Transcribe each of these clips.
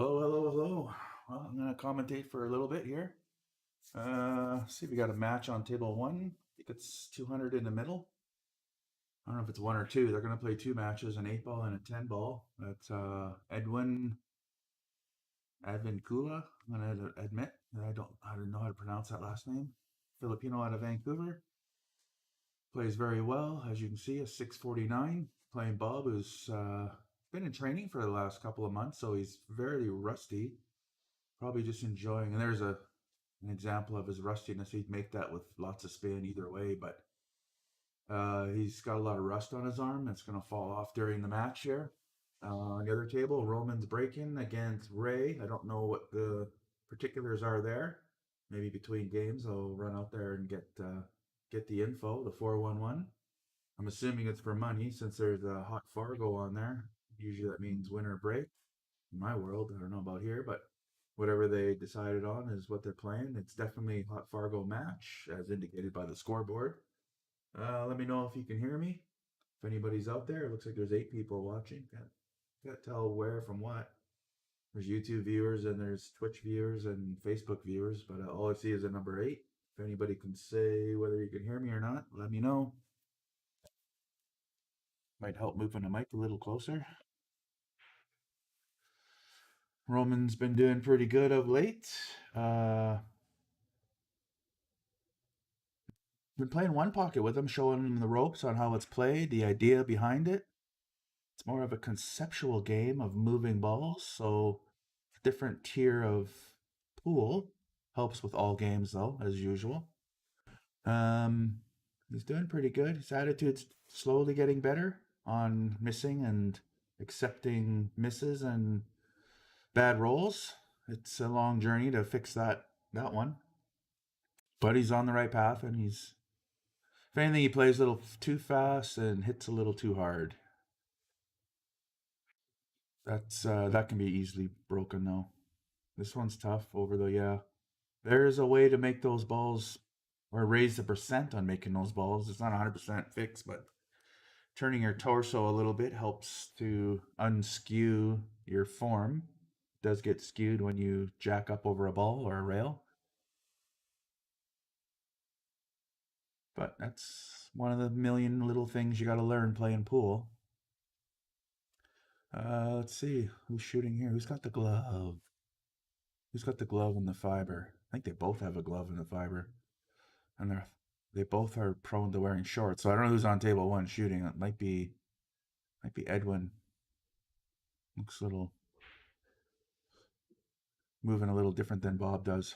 Hello, hello, hello. Well, I'm going to commentate for a little bit here. See, we got a match on table one. I think it's 200 in the middle. I don't know if it's one or two. They're going to play two matches, an 8-ball and a 10-ball. That's Edwin Advincula. I'm going to admit that I don't know how to pronounce that last name. Filipino out of Vancouver. Plays very well, as you can see, a 649. Playing Bob, who's been in training for the last couple of months, so he's very rusty. Probably just enjoying. And there's an example of his rustiness. He'd make that with lots of spin either way, but he's got a lot of rust on his arm. That's going to fall off during the match here. On the other table, Roman's breaking against Ray. I don't know what the particulars are there. Maybe between games, I'll run out there and get the info. The 411. I'm assuming it's for money since there's a hot Fargo on there. Usually that means win or break. In my world, I don't know about here, but whatever they decided on is what they're playing. It's definitely a hot Fargo match, as indicated by the scoreboard. Let me know if you can hear me. If anybody's out there, it looks like there's 8 people watching. Can't tell where from what. There's YouTube viewers and there's Twitch viewers and Facebook viewers, but all I see is a number 8. If anybody can say whether you can hear me or not, let me know. Might help moving the mic a little closer. Roman's been doing pretty good of late. Been playing one pocket with him, showing him the ropes on how it's played, the idea behind it. It's more of a conceptual game of moving balls, so different tier of pool. Helps with all games though, as usual. He's doing pretty good. His attitude's slowly getting better on missing and accepting misses and bad rolls. It's a long journey to fix that one. But he's on the right path, and if anything, he plays a little too fast and hits a little too hard. That can be easily broken though. This one's tough over yeah. There's a way to make those balls or raise the percent on making those balls. It's not 100% fixed, but turning your torso a little bit helps to unskew your form. It does get skewed when you jack up over a ball or a rail. But that's one of the million little things you got to learn playing pool. Let's see. Who's shooting here? Who's got the glove? Who's got the glove and the fiber? I think they both have a glove and a fiber. And they both are prone to wearing shorts. So I don't know who's on table one shooting. It might be Edwin. Looks a little moving a little different than Bob does.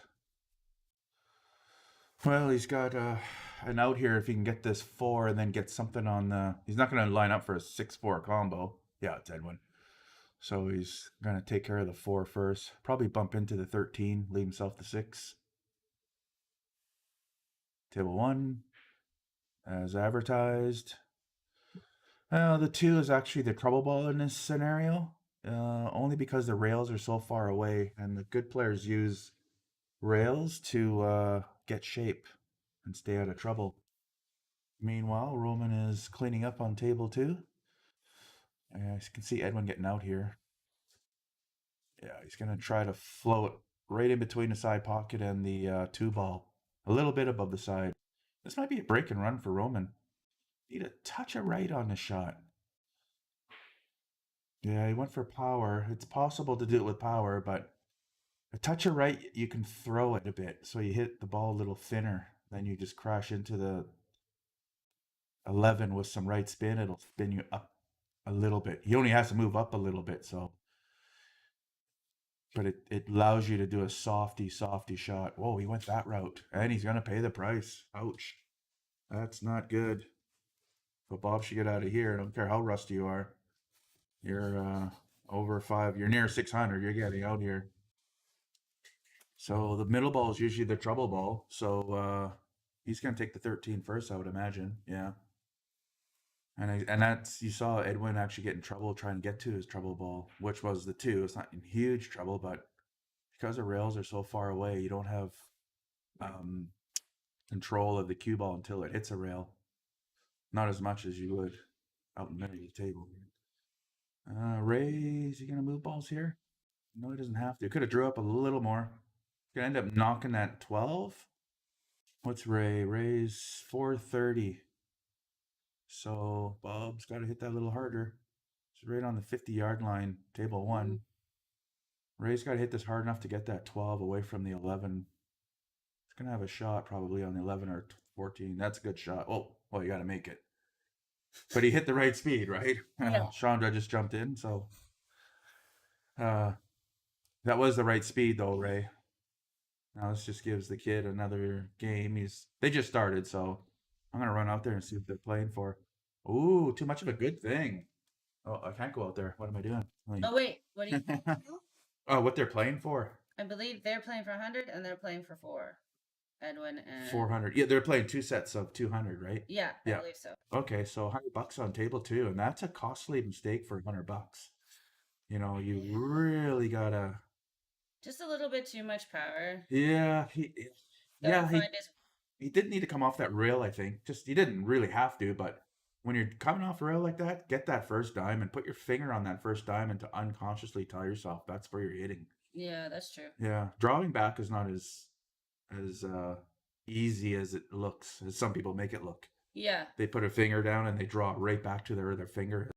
Well, he's got an out here if he can get this 4 and then get something on the... He's not going to line up for a 6-4 combo. Yeah, it's Edwin. So he's going to take care of the 4 first. Probably bump into the 13, leave himself the 6. Table 1, as advertised. The 2 is actually the trouble ball in this scenario. Only because the rails are so far away, and the good players use rails to get shape and stay out of trouble. Meanwhile, Roman is cleaning up on table 2. As you can see Edwin getting out here. Yeah, he's going to try to float right in between the side pocket and the 2 ball. A little bit above the side. This might be a break and run for Roman. Need a touch of right on the shot. Yeah, he went for power. It's possible to do it with power, but a touch of right, you can throw it a bit. So you hit the ball a little thinner. Then you just crash into the 11 with some right spin. It'll spin you up a little bit. He only has to move up a little bit, so. But it allows you to do a softy shot. Whoa, he went that route. And he's going to pay the price. Ouch. That's not good. But Bob should get out of here. I don't care how rusty you are. You're over 5. You're near 600. You're getting out here. So the middle ball is usually the trouble ball. So he's going to take the 13 first, I would imagine. Yeah. And that's, you saw Edwin actually get in trouble trying to get to his trouble ball, which was the 2. It's not in huge trouble, but because the rails are so far away, you don't have control of the cue ball until it hits a rail. Not as much as you would out in the middle of the table. Ray, is he going to move balls here? No, he doesn't have to. Could have drew up a little more. Gonna end up knocking that 12. What's Ray? Ray's 430. So Bob's got to hit that a little harder. It's right on the 50-yard line, table one. Ray's got to hit this hard enough to get that 12 away from the 11. It's going to have a shot probably on the 11 or 14. That's a good shot. Oh, well, you got to make it. But he hit the right speed, right? Yeah. Chandra just jumped in, so that was the right speed, though, Ray. Now this just gives the kid another game. They just started, so I'm gonna run out there and see what they're playing for. Ooh, too much of a good thing. Oh, I can't go out there. What am I doing? Oh wait, what do you? Oh, what they're playing for? I believe they're playing for 100 and they're playing for 4. Edwin and 400. Yeah, they're playing two sets of 200, right? yeah, I Yeah. believe so. Okay, so $100 on table two, and that's a costly mistake for $100. You know, you really gotta. Just a little bit too much power. Yeah, Gotta yeah, find his. he didn't need to come off that rail. I think just he didn't really have to, but when you're coming off a rail like that, get that first dime and put your finger on that first diamond to unconsciously tell yourself that's where you're hitting. Yeah, that's true. Yeah, drawing back is not as easy as it looks, as some people make it look. Yeah. They put a finger down and they draw it right back to their finger.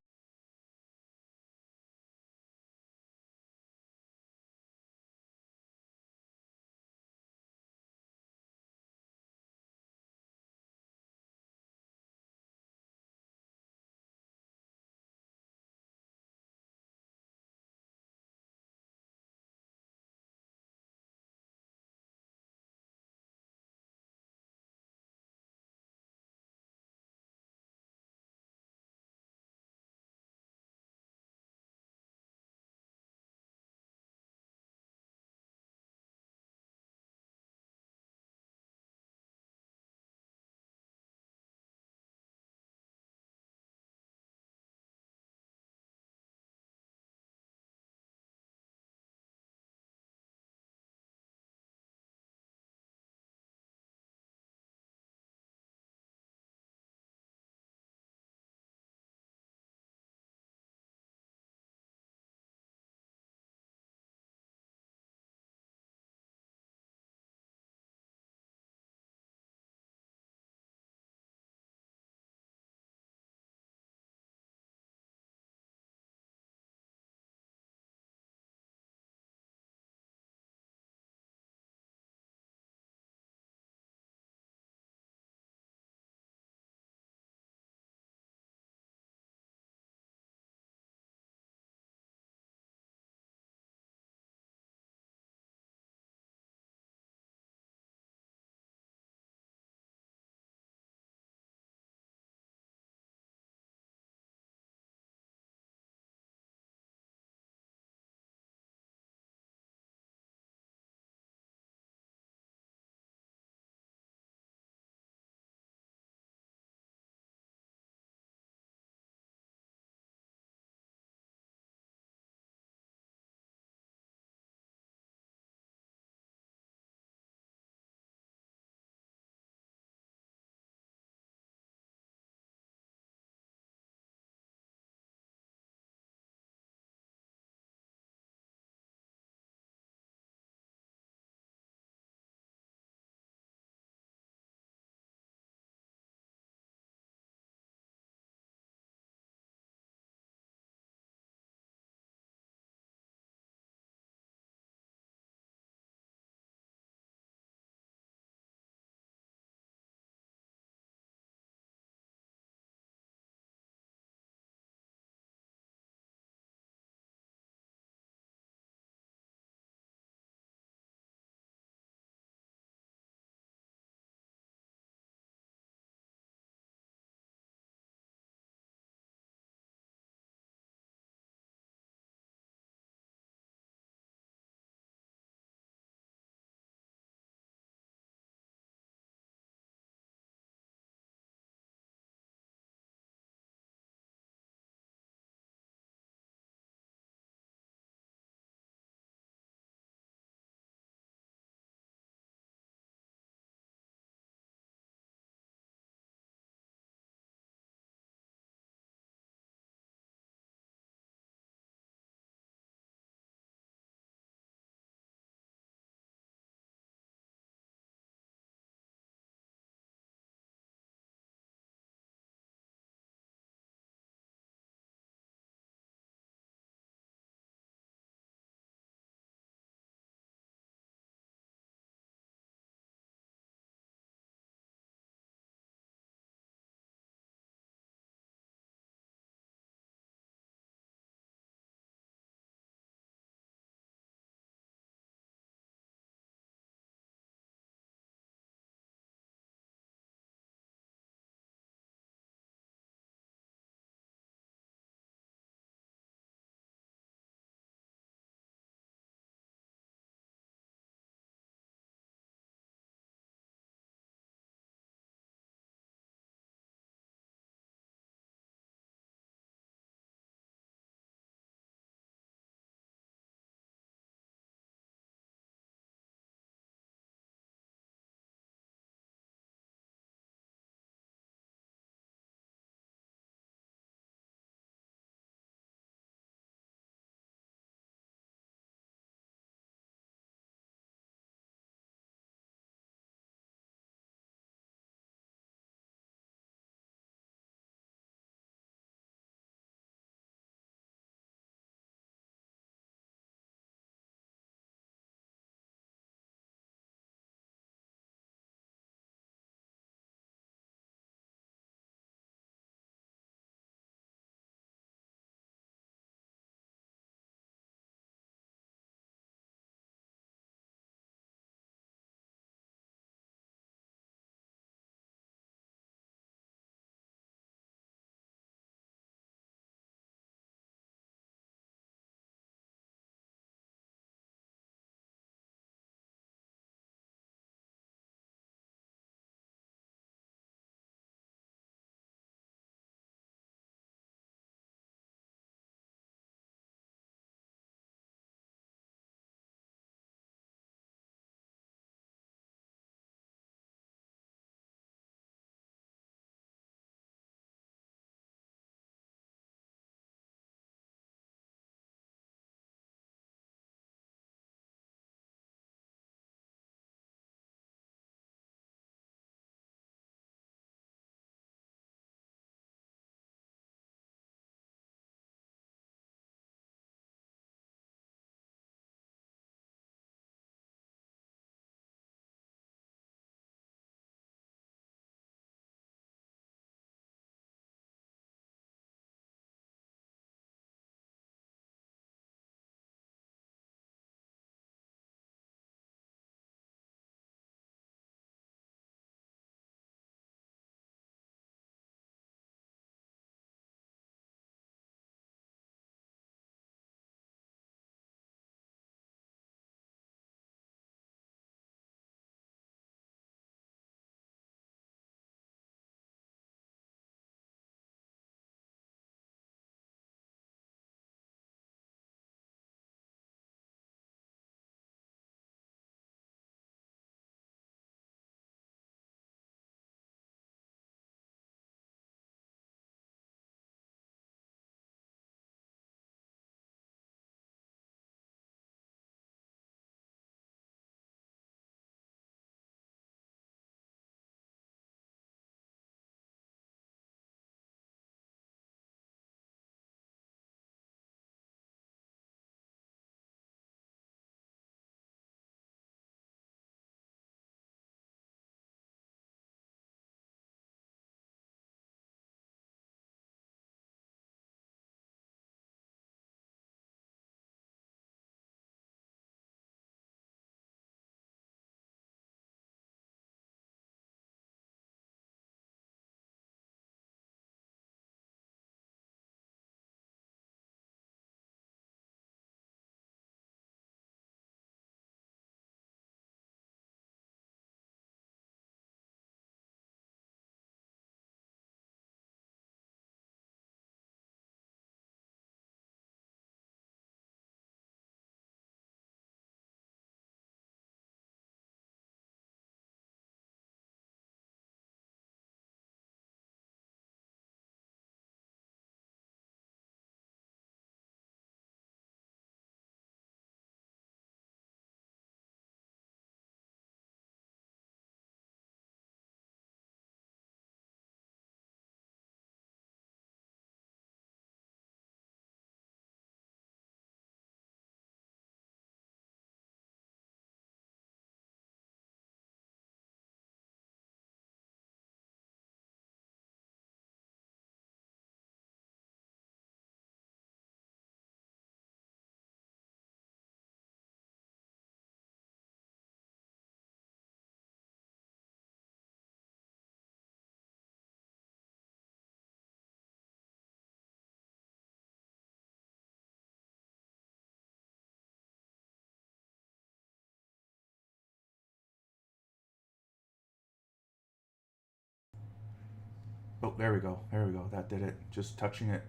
Oh, there we go. There we go. That did it. Just touching it.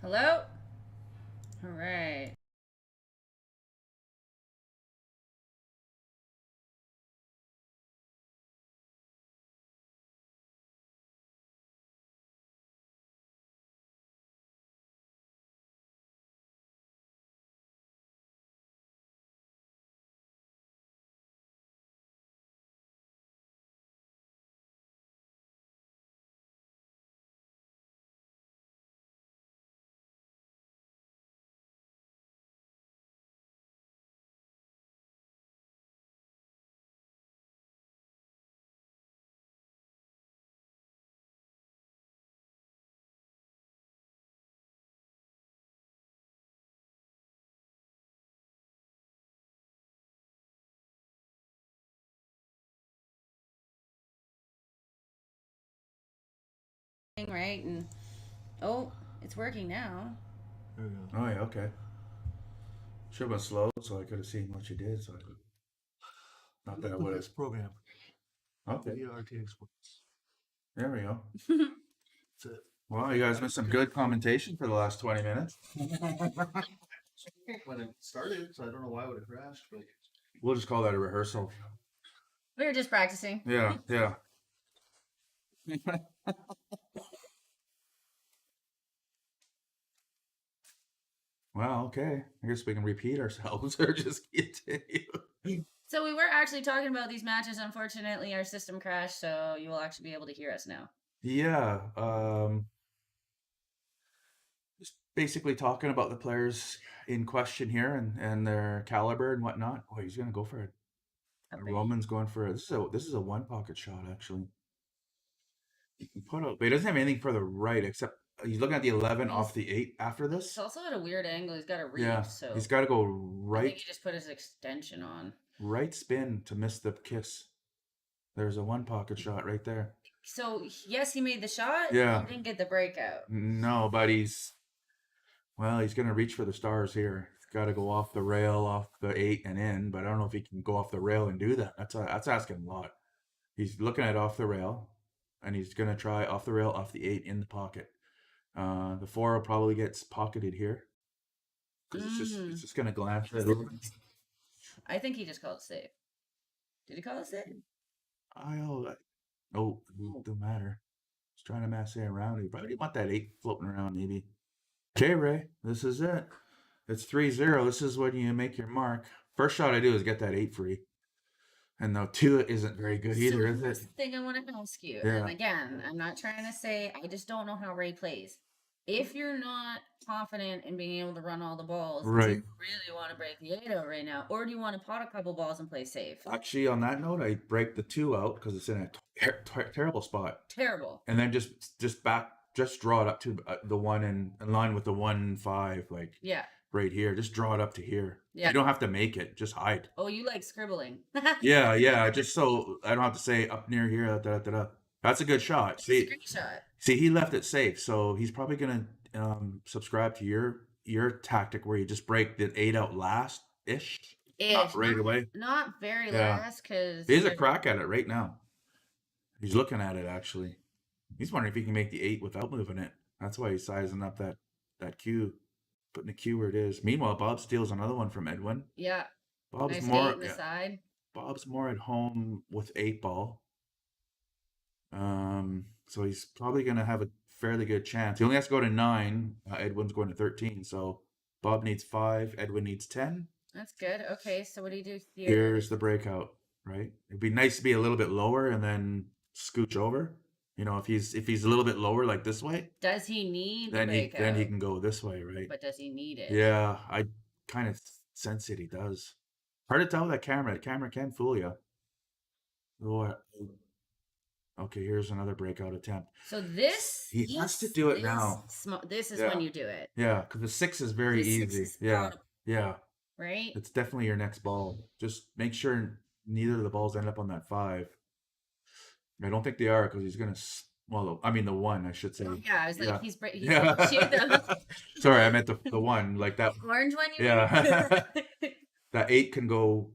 Hello? All right. Right, and oh, it's working now. There we go. Oh yeah, okay. Should have been slow, so I could have seen what you did. So not that I would have. This program. Okay, Ray RT10. there we go. That's it. Well, you guys missed some good commentation for the last 20 minutes. When it started, so I don't know why it would have crashed, but We'll just call that a rehearsal. We were just practicing. Yeah, yeah. Well, okay. I guess we can repeat ourselves or just continue. So we were actually talking about these matches. Unfortunately, our system crashed, so you will actually be able to hear us now. Yeah, just basically talking about the players in question here and their caliber and whatnot. Oh, he's gonna go for it. Roman's going for it. This is a one pocket shot actually. He can put out, but he doesn't have anything further right except he's looking at the 11 off the 8 after this. It's also at a weird angle. He's got a reef, Yeah, so he's got to go I think right he just put his extension on. right spin to miss the kiss. There's a one pocket shot right there. So yes, he made the shot. Yeah. He didn't get the breakout. No, but he's gonna reach for the stars here. He's got to go off the rail, off the 8 and in. But I don't know if he can go off the rail and do that. That's asking a lot. He's looking at off the rail, and he's gonna try off the rail, off the 8 in the pocket. The 4 will probably get pocketed here because it's just gonna glance right over. I think he just called it safe. Did he call it safe? Oh, it don't matter. He's trying to mass it around. He probably want that 8 floating around, maybe. Okay, Ray, this is it. It's 3-0. This is when you make your mark. First shot I do is get that 8 free. And the 2 isn't very good either, is That's it? the thing I want to ask you. Yeah. And again, I'm not trying to say, I just don't know how Ray plays. If you're not confident in being able to run all the balls, do Right. you really want to break the 8 out right now? Or do you want to pot a couple balls and play safe? Actually, on that note, I break the 2 out because it's in a terrible spot. Terrible. And then just draw it up to the 1 in line with the 1-5, like Yeah. right here. Just draw it up to here. Yeah. You don't have to make it. Just hide. Oh, you like scribbling. Yeah. Just so I don't have to say up near here. That's a good shot. It's a great shot. See, he left it safe, so he's probably gonna subscribe to your tactic where you just break the 8 out last ish, not right away. Not very Yeah. last, because He's a crack at it right now. He's looking at it actually. He's wondering if he can make the 8 without moving it. That's why he's sizing up that cue, putting the cue where it is. Meanwhile, Bob steals another one from Edwin. Yeah. Bob's Nice more 8 in the side. Bob's more at home with 8 ball. So he's probably gonna have a fairly good chance. He only has to go to 9. Edwin's going to 13. So Bob needs 5. Edwin needs 10. That's good. Okay, so what do you do here? Here's the breakout, right? It'd be nice to be a little bit lower and then scooch over. You know, if he's a little bit lower like this way, Does he need the then breakout? he can go this way, right? But does he need it? Yeah, I kind of sense it. He does. Hard to tell with that camera. The camera can fool you. Okay, here's another breakout attempt. So this He has to do it now. This is Yeah. when you do it, Yeah, because the 6 is very The 6 easy. is Yeah, audible. yeah. right? It's definitely your next ball. Just make sure neither of the balls end up on that 5. I don't think they are because he's gonna. Well, I mean the 1, I should say. Yeah, I was like, Yeah. he's Yeah. gonna shoot them. Sorry, I meant the 1 like that. Orange one, you Yeah. mean? That 8 can go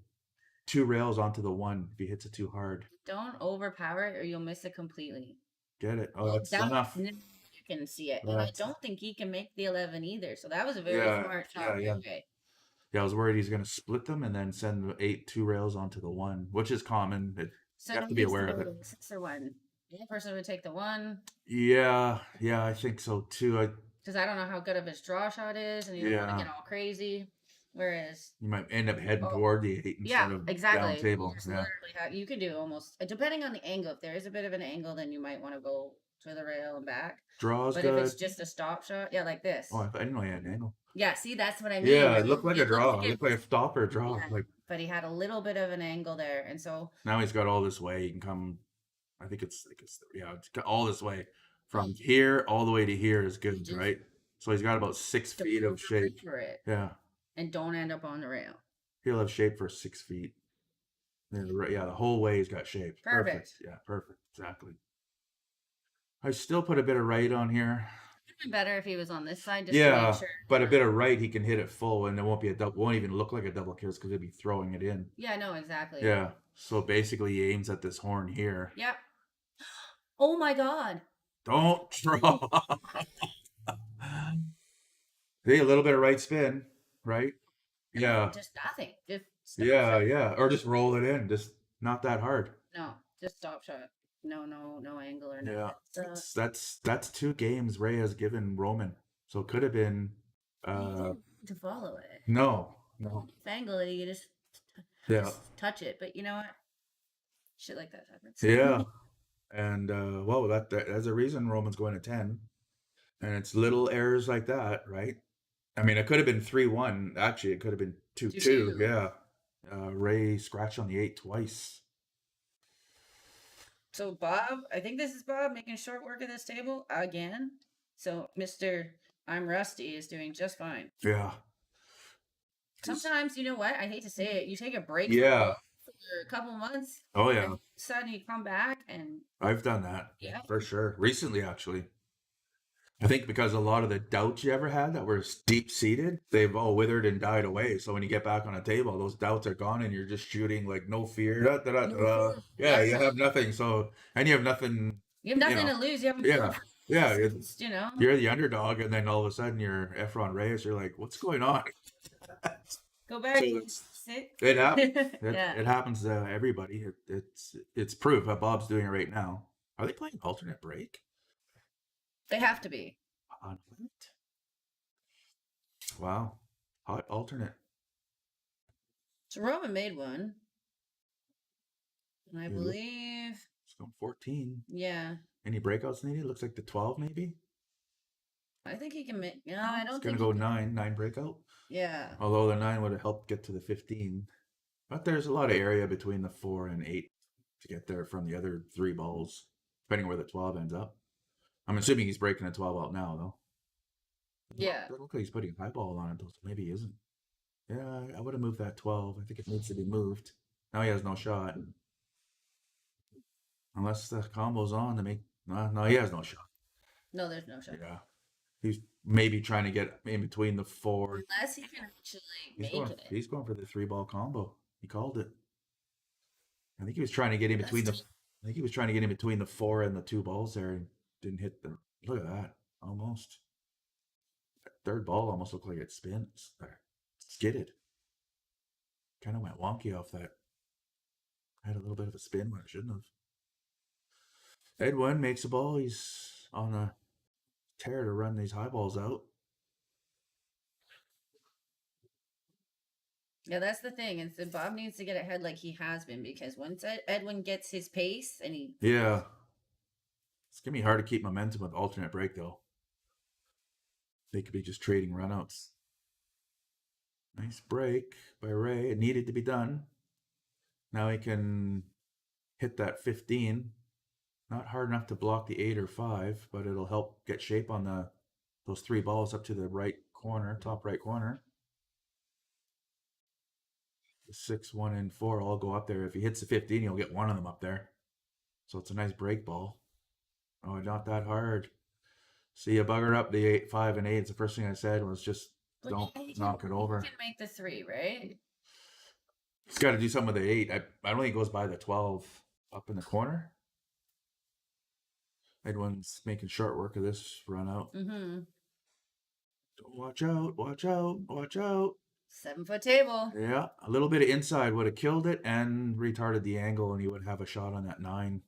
2 rails onto the 1 if he hits it too hard. Don't overpower it, or you'll miss it completely. Get it. Oh, that's That enough. you can see it. And I That's- don't think he can make the 11 either. So that was a very Yeah, smart yeah, shot. yeah. Okay. Yeah, I was worried he's going to split them and then send the 8 2 rails onto the 1, which is common. So you have to who be takes aware the of it. 6 or 1? The person would take the 1. Yeah, I think so too. Because I don't know how good of his draw shot is, and you don't want to Yeah. get all crazy. Whereas, You might end up heading Oh, toward the 8 yeah, instead of exactly. down table. You just Yeah. literally you can do almost, depending on the angle. If there is a bit of an angle, then you might want to go to the rail and back. Draw's But good. if it's just a stop shot, yeah, like this. Oh, I didn't know he had an angle. Yeah, see, that's what I mean. Yeah, it looked like a draw. It it looked like a stop or a draw. Yeah. Like But he had a little bit of an angle there, and so now he's got all this way. He can come. I think it's it's got all this way from here all the way to here is good, Just- right? So he's got about 6 feet of shape. for it, Yeah, and don't end up on the rail. he'll have shape for 6 feet. Yeah, the whole way he's got shape. Perfect. Yeah, perfect. Exactly. I still put a bit of right on here. It'd be better if he was on this side, just to Yeah, make sure. but a bit of right, he can hit it full, and it won't be a double. Won't even look like a double kiss because he'll be throwing it in. Yeah, no, exactly. Yeah. So basically, he aims at this horn here. Yep. Oh my God. Don't draw. See, a little bit of right spin, right? Yeah. Just nothing. Just stop Yeah, shot. yeah. Or just roll it in. Just not that hard. No, just stop shot. No angle or nothing. Yeah. So, That's 2 games Ray has given Roman. So it could have been you didn't to follow it. no. Angle it, you just touch it. But you know what? Shit like that happens. Yeah. And well, that's a reason Roman's going to 10. And it's little errors like that, right? I mean, it could have been 3-1. Actually, it could have been 2-2. 2-2. Yeah. Ray scratched on the 8 twice. So Bob, I think this is Bob making short work of this table again. So Mr. I'm Rusty is doing just fine. Yeah. Sometimes, you know what? I hate to say it. You take a break Yeah. for a couple months. Oh, yeah. And suddenly you come back and I've done that. Yeah. For sure. Recently, actually. I think because a lot of the doubts you ever had that were deep seated, they've all withered and died away. So when you get back on a table, those doubts are gone and you're just shooting like no fear. No fear. Yeah, you have nothing. So, and you have nothing. you have nothing know, to lose. You have Yeah. Yeah. it's, you know. You're the underdog. And then all of a sudden you're Efron Reyes. You're like, what's going on? Go back. So and it's- sit. It happens. Yeah. It happens to everybody. It's proof that Bob's doing it right now. Are they playing alternate break? They have to be. On what? Wow. Hot alternate. So Roman made one. And I Yeah. believe, It's going 14. yeah. Any breakouts needed? Looks like the 12 maybe. I think he can make. No, I don't It's gonna think. go he can- 9 breakout. Yeah. Although the 9 would have helped get to the 15. But there's a lot of area between the 4 and 8 to get there from the other 3 balls, depending where the 12 ends up. I'm assuming he's breaking the 12 out now, though. Yeah. Doesn't look like he's putting a high ball on it, though, so maybe he isn't. Yeah, I would have moved that 12. I think it needs to be moved. Now he has no shot. Unless the combo's on to make. No, he has no shot. No, there's no shot. Yeah. He's maybe trying to get in between the 4. Unless he can actually make it. He's going for the 3-ball combo. He called it. I think he was trying to get in between the. I think he was trying to get in between the 4 and the 2 balls there, and didn't hit the. Look at that, almost. That 3rd ball almost looked like it spins. Skidded. Kind of went wonky off that. Had a little bit of a spin where it shouldn't have. Edwin makes a ball. He's on a tear to run these high balls out. Yeah, that's the thing. And so Bob needs to get ahead like he has been, because once Edwin gets his pace and he. Yeah. It's going to be hard to keep momentum with alternate break, though. They could be just trading runouts. Nice break by Ray. It needed to be done. Now he can hit that 15. Not hard enough to block the 8 or 5, but it'll help get shape on those 3 balls up to the right corner, top right corner. The 6, 1, and 4 all go up there. If he hits the 15, he'll get one of them up there. So it's a nice break ball. Oh, not that hard. See, you bugger up the 8, 5, and 8. It's the first thing I said was just don't knock it over. He can make the 3, right? He's got to do something with the 8. I don't think it goes by the 12 up in the corner. Edwin's making short work of this run out. Mm-hmm. Watch out, watch out, watch out. 7-foot table. Yeah, a little bit of inside would have killed it and retarded the angle, and he would have a shot on that 9.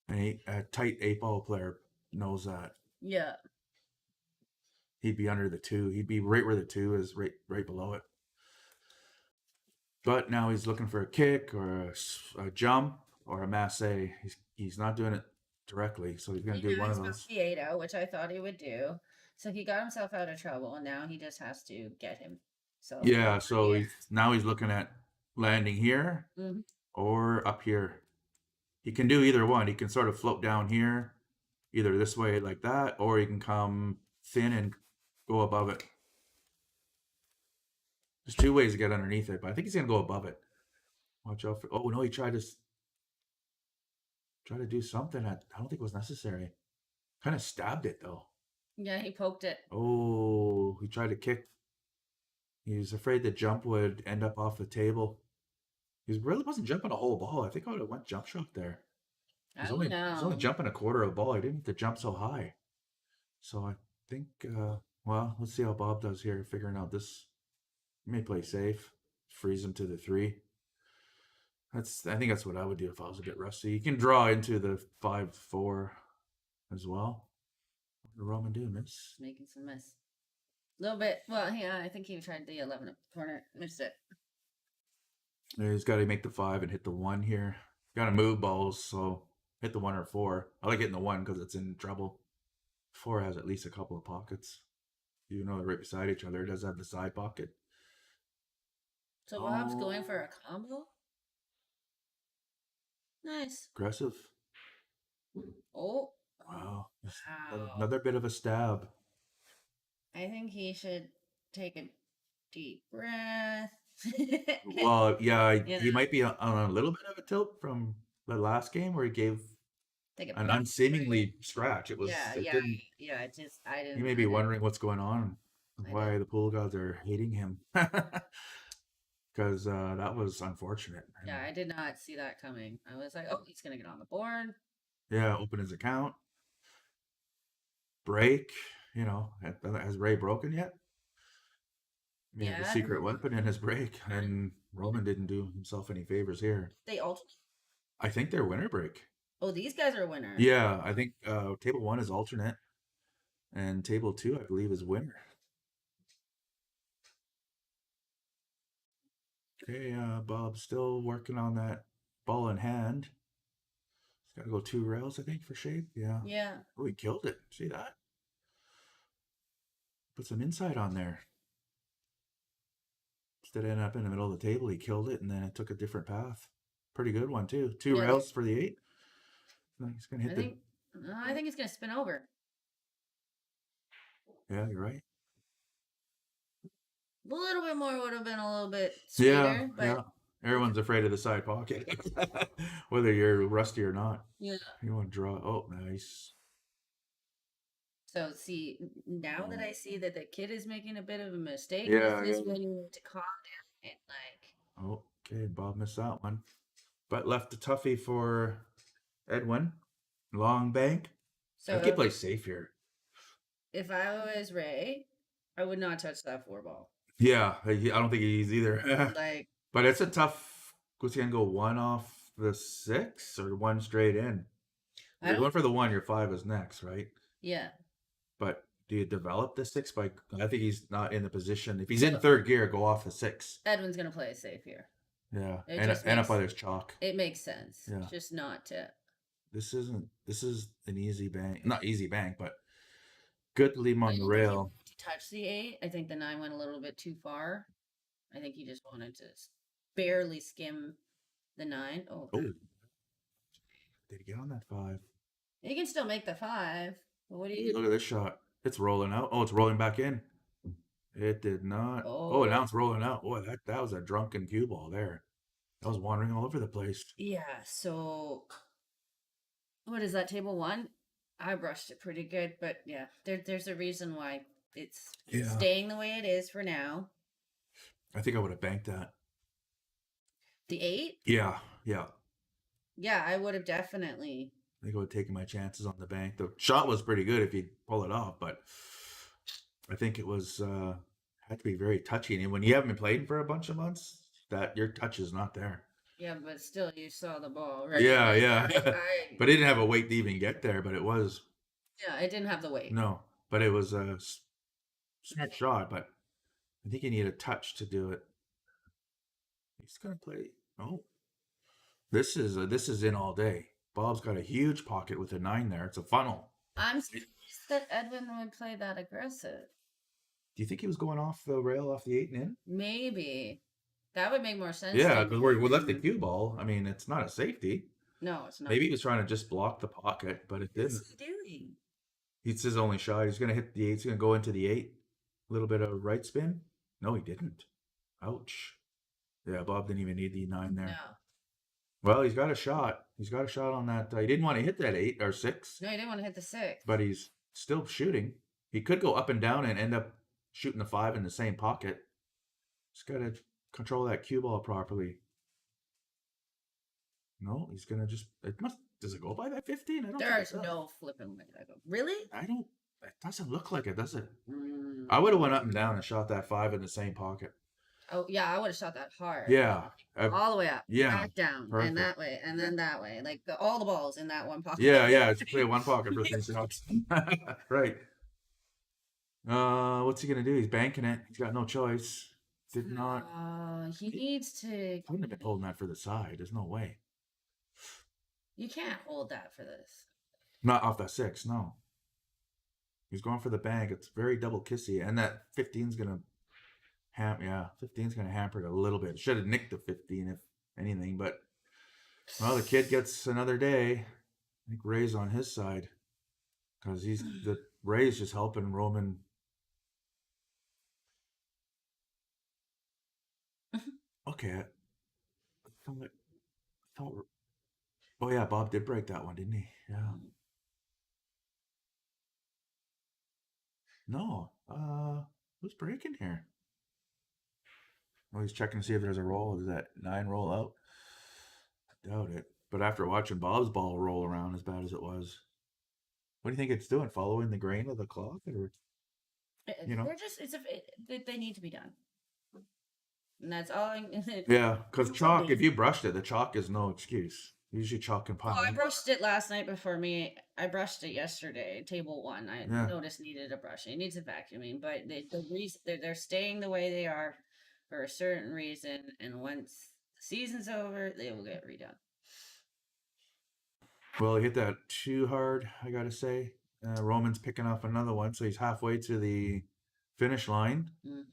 And a tight 8-ball player knows that. Yeah. He'd be under the 2. He'd be right where the 2 is, right below it. But now he's looking for a kick or a jump or a masse. He's not doing it directly, so he's going to do one of those. The 8 out, which I thought he would do. So he got himself out of trouble, and now he just has to get him. So Yeah, so now he's looking at landing here Mhm. or up here. He can do either one. He can sort of float down here, either this way like that, or he can come thin and go above it. There's 2 ways to get underneath it, but I think he's going to go above it. Watch out for... Oh, no, he tried to do something that I don't think was necessary. Kind of stabbed it, though. Yeah, he poked it. Oh, he tried to kick. He was afraid the jump would end up off the table. He really wasn't jumping a whole ball. I think I would have went jump shot there. He's only jumping a quarter of a ball. He didn't have to jump so high. So I think, well, let's see how Bob does here, figuring out this. He may play safe, freeze him to the 3. I think that's what I would do if I was a bit rusty. You can draw into the 5-4 as well. What did Roman do? Miss? Making some mess. A little bit. Well, yeah, I think he tried the 11 up the corner. Missed it. He's got to make the 5 and hit the 1 here. Got to move balls, so hit the 1 or 4. I like hitting the 1 because it's in trouble. 4 has at least a couple of pockets. Even though they're right beside each other, it does have the side pocket. So Bob's going for a combo? Nice. Aggressive. Oh. Wow. Wow. Another bit of a stab. I think he should take a deep breath. Well, yeah, he might be on a little bit of a tilt from the last game where he gave an unseemingly scratch. It was. Yeah. It just I didn't. You may be wondering what's going on, why the pool gods are hating him, because that was unfortunate. Yeah, I did not see that coming. I was like, oh, he's gonna get on the board. Yeah, open his account. Break. Has Ray broken yet? He had a secret weapon in his break, and Roman didn't do himself any favors here. They alternate? I think they're winner break. Oh, these guys are winner. Yeah, I think table 1 is alternate, and table 2, I believe, is winner. Okay, Bob's still working on that ball in hand. He's got to go 2 rails, I think, for shape. Yeah. Yeah. Oh, he killed it. See that? Put some insight on there. Instead of ending up in the middle of the table, he killed it, and then it took a different path. Pretty good one, too. 2 rails for the 8. He's going to hit I think he's going to spin over. Yeah, you're right. A little bit more would have been a little bit sweeter. Yeah. Everyone's afraid of the side pocket, whether you're rusty or not. Yeah. You want to draw. Oh, nice. So, see, now that I see that the kid is making a bit of a mistake, this is when you need to calm down and, Okay, Bob missed that one. But left a toughie for Edwin. Long bank. So I could play safe here. If I was Ray, I would not touch that 4 ball. Yeah, I don't think he's either. But it's a tough. Was he gonna go 1 off the 6 or 1 straight in? You're going for the 1. Your 5 is next, right? Yeah. But do you develop the 6 by? I think he's not in the position. If he's in 3rd gear, go off the 6. Edwin's gonna play it safe here. Yeah, and up by there's chalk. It makes sense. Yeah. Just not to. This is an easy bank. Not easy bank, but good to leave him on the rail. To touch the 8, I think the 9 went a little bit too far. I think he just wanted to barely skim the 9. Oh. Did he get on that 5? He can still make the 5. But what do you do? Look at this shot. It's rolling out. Oh, it's rolling back in. It did not. Oh, now it's rolling out. Boy, that was a drunken cue ball there. That was wandering all over the place. Yeah, so what is that, table 1? I brushed it pretty good, but yeah, there's a reason why it's staying the way it is for now. I think I would have banked that. The 8? Yeah. Yeah, I would have definitely I think I would take my chances on the bank. The shot was pretty good if he'd pull it off, but I think it was had to be very touchy. And when you haven't been playing for a bunch of months, that your touch is not there. Yeah, but still, you saw the ball, right? Yeah, yeah. I But it didn't have a weight to even get there. But it was yeah, it didn't have the weight. no. But it was a smart shot. But I think you need a touch to do it. He's gonna play. Oh, this is in all day. Bob's got a huge pocket with a 9 there. It's a funnel. I'm surprised that Edwin would play that aggressive. Do you think he was going off the rail, off the 8 and in? Maybe that would make more sense. Yeah, than- because we left the cue ball. I mean, it's not a safety. No, it's not. Maybe he was trying to just block the pocket, but it didn't. What's he doing? It's his only shot. He's going to hit the 8. He's going to go into the 8. A little bit of right spin. No, he didn't. Ouch. Yeah, Bob didn't even need the 9 there. No, Well, he's got a shot. He's got a shot on that. He didn't want to hit that 8 or 6, no, he didn't want to hit the 6. but he's still shooting. He could go up and down and end up shooting the 5 in the same pocket. Just got to control that cue ball properly. No, he's going to just... Does it go by that 15? I don't think it There's does. no flipping way that go. Really? I don't... It doesn't look like it, does it? Mm. I would have went up and down and shot that 5 in the same pocket. Oh yeah, I would have shot that hard. Yeah. All the way up. Yeah, Back down. perfect. And that way. And then that way. Like all the balls in that one pocket. Yeah. It's play one pocket for 3 shots. Right. What's he gonna do? He's banking it. He's got no choice. Did not. He needs to. I wouldn't have been holding that for the side. There's no way. You can't hold that for this. Not off that 6. No. He's going for the bank. It's very double kissy, and that 15's gonna 15's gonna hamper it a little bit. Should have nicked the 15 if anything, but well, the kid gets another day. I think Ray's on his side because Ray's just helping Roman. Okay. I thought, oh yeah, Bob did break that one, didn't he? Yeah. No. Who's breaking here? Oh, he's checking to see if there's a roll. Does that 9 roll out? I doubt it. But after watching Bob's ball roll around as bad as it was, what do you think it's doing? Following the grain of the clock, or you know? They're just they need to be done. And that's all. Yeah, because chalk. If you brushed it, the chalk is no excuse. Usually chalk and Oh, I pound. brushed it last night before me. I brushed it yesterday. Table 1. I Yeah. noticed needed a brushing. It needs a vacuuming, but the reason they're staying the way they are for a certain reason, and once the season's over, they will get redone. Well, he hit that too hard, I gotta say. Roman's picking up another one, so he's halfway to the finish line. Mm.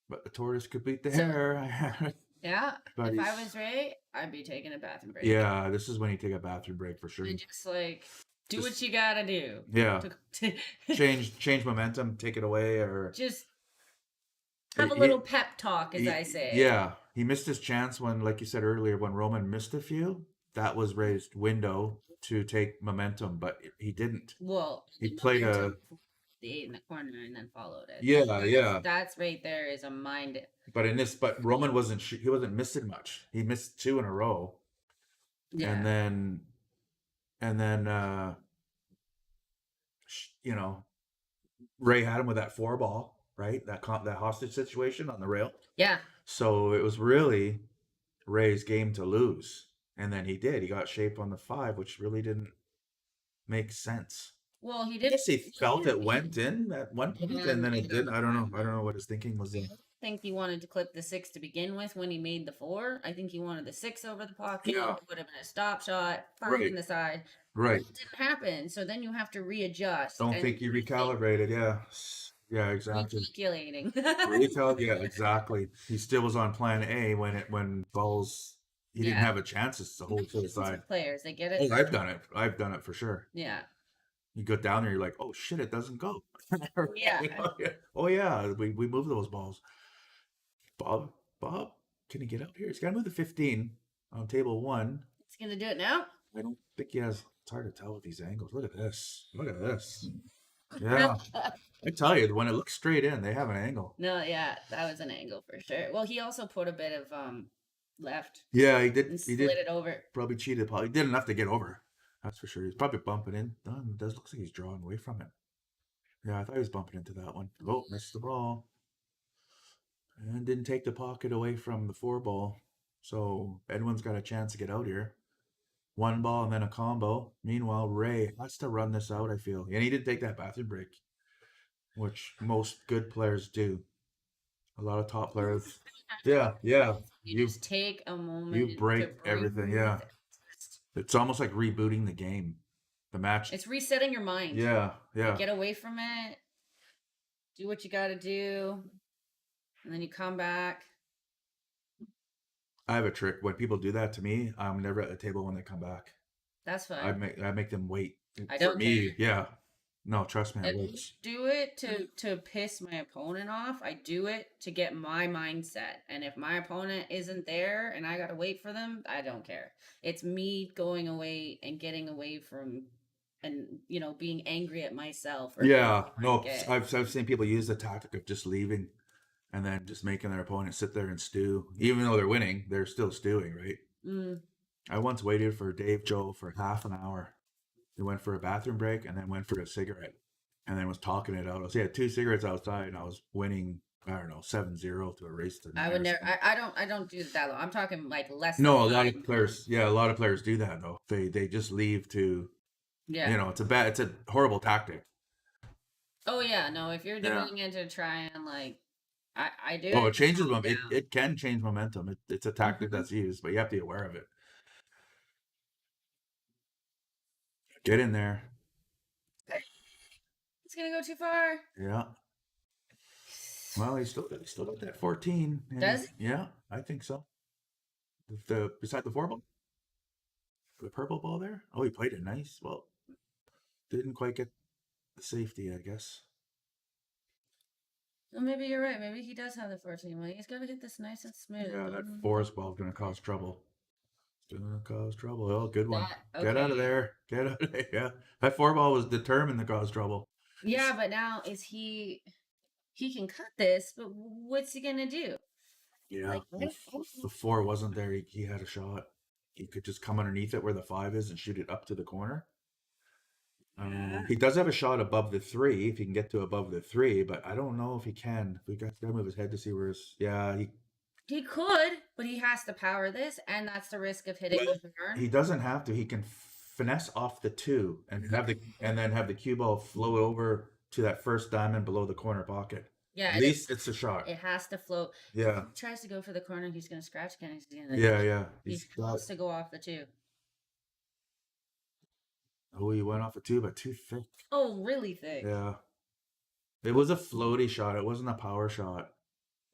But the tortoise could beat the So- hare. Yeah, But if I he's- was Ray, I'd be taking a bathroom break. Yeah, this is when you take a bathroom break for sure. And just like do Just- what you gotta do. Yeah, To change momentum, take it away, or just have a He- little pep talk, as he- I say. Yeah, he missed his chance when, like you said earlier, when Roman missed a few. That was Ray's window to take momentum, but he didn't. Well, He the played momentum, the 8 in the corner and then followed it. Yeah. That's right there is a mind. But Roman he wasn't missing much. He missed 2 in a row, Yeah. and then Ray had him with that 4 ball, right? That hostage situation on the rail. Yeah. So it was really Ray's game to lose, and then he did. He got shape on the 5, which really didn't make sense. Well, he I did. guess he felt it went in at one point, and then it didn't. I don't know what his thinking was. I think he wanted to clip the 6 to begin with when he made the 4. I think he wanted the 6 over the pocket. Yeah. It would have been a stop shot, 5 Right. in the side. Right. It didn't happen. So then you have to readjust. Don't and think he recalibrated. Yeah, exactly. Recalculating. Yeah, exactly. He still was on plan A when balls he didn't Yeah. have a chance to hold to the side. Players, they get it. Oh, I've done it. I've done it for sure. Yeah. You go down there, you're like, oh shit, it doesn't go. Yeah. Oh yeah, we move those balls. Bob, can he get up here? He's got to move the 15 on table 1. It's going to do it now. I don't think he has. It's hard to tell with these angles. Look at this. Yeah, I tell you, when it looks straight in, they have an angle. No, yeah, that was an angle for sure. Well, he also put a bit of left Yeah, he and did. He slid did it over. probably cheated. He did enough to get over. That's for sure. He's probably bumping in. It does look like he's drawing away from it. Yeah, I thought he was bumping into that one. Oh, missed the ball. And didn't take the pocket away from the 4 ball. So Edwin's got a chance to get out here. 1 ball and then a combo. Meanwhile, Ray has to run this out, I feel. And he didn't take that bathroom break, which most good players do. A lot of top players. Yeah. You just take a moment. You break everything, yeah. It's almost like rebooting the game. The match. It's resetting your mind. Yeah. Get away from it. Do what you got to do. And then you come back. I have a trick. When people do that to me, I'm never at the table when they come back. That's fine. I make them wait. I don't care. Yeah. No, trust me, I don't do it to piss my opponent off. I do it to get my mindset. And if my opponent isn't there and I gotta wait for them, I don't care. It's me going away and getting away from, and being angry at myself. Yeah, no, I've seen people use the tactic of just leaving, and then just making their opponent sit there and stew. Even though they're winning, they're still stewing, right? Mm. I once waited for Dave Joe for half an hour. He went for a bathroom break and then went for a cigarette, and then was talking it out. He had 2 cigarettes outside, and I was winning, I don't know, 7-0 to a race to. I would never. I don't do that long. I'm talking like less. No, a lot of players. Yeah, a lot of players do that though. They just leave to. Yeah. It's a horrible tactic. Oh yeah, no. If you're doing it to try and I do. Oh, it changes momentum. It can change momentum. It's a tactic that's used, but you have to be aware of it. Get in there. It's gonna go too far. Yeah. Well, he's still got that 14. Does he? Yeah, I think so. Beside the 4 ball, the purple ball there. Oh, he played it nice. Well, didn't quite get the safety, I guess. Well, maybe you're right. Maybe he does have the 14. Well, he's got to get this nice and smooth. Yeah, that forest ball is going to cause trouble. It's going to cause trouble. Oh, good one. Get out of there. Get out of there. Yeah. That 4 ball was determined to cause trouble. Yeah, but now he can cut this, but what's he going to do? Yeah. The 4 wasn't there. He had a shot. He could just come underneath it where the 5 is and shoot it up to the corner. He does have a shot above the 3 if he can get to above the 3, but I don't know if he can. We got to move his head to see where his. Yeah, he could, but he has to power this, and that's the risk of hitting the turn. He doesn't have to. He can finesse off the 2 and then have the cue ball float over to that first diamond below the corner pocket. Yeah, at least it's a shot. It has to float. Yeah. If he tries to go for the corner, he's going to scratch again. Yeah. He has to go off the 2. Oh, he went off a 2, but too thick. Oh, really thick. Yeah. It was a floaty shot. It wasn't a power shot.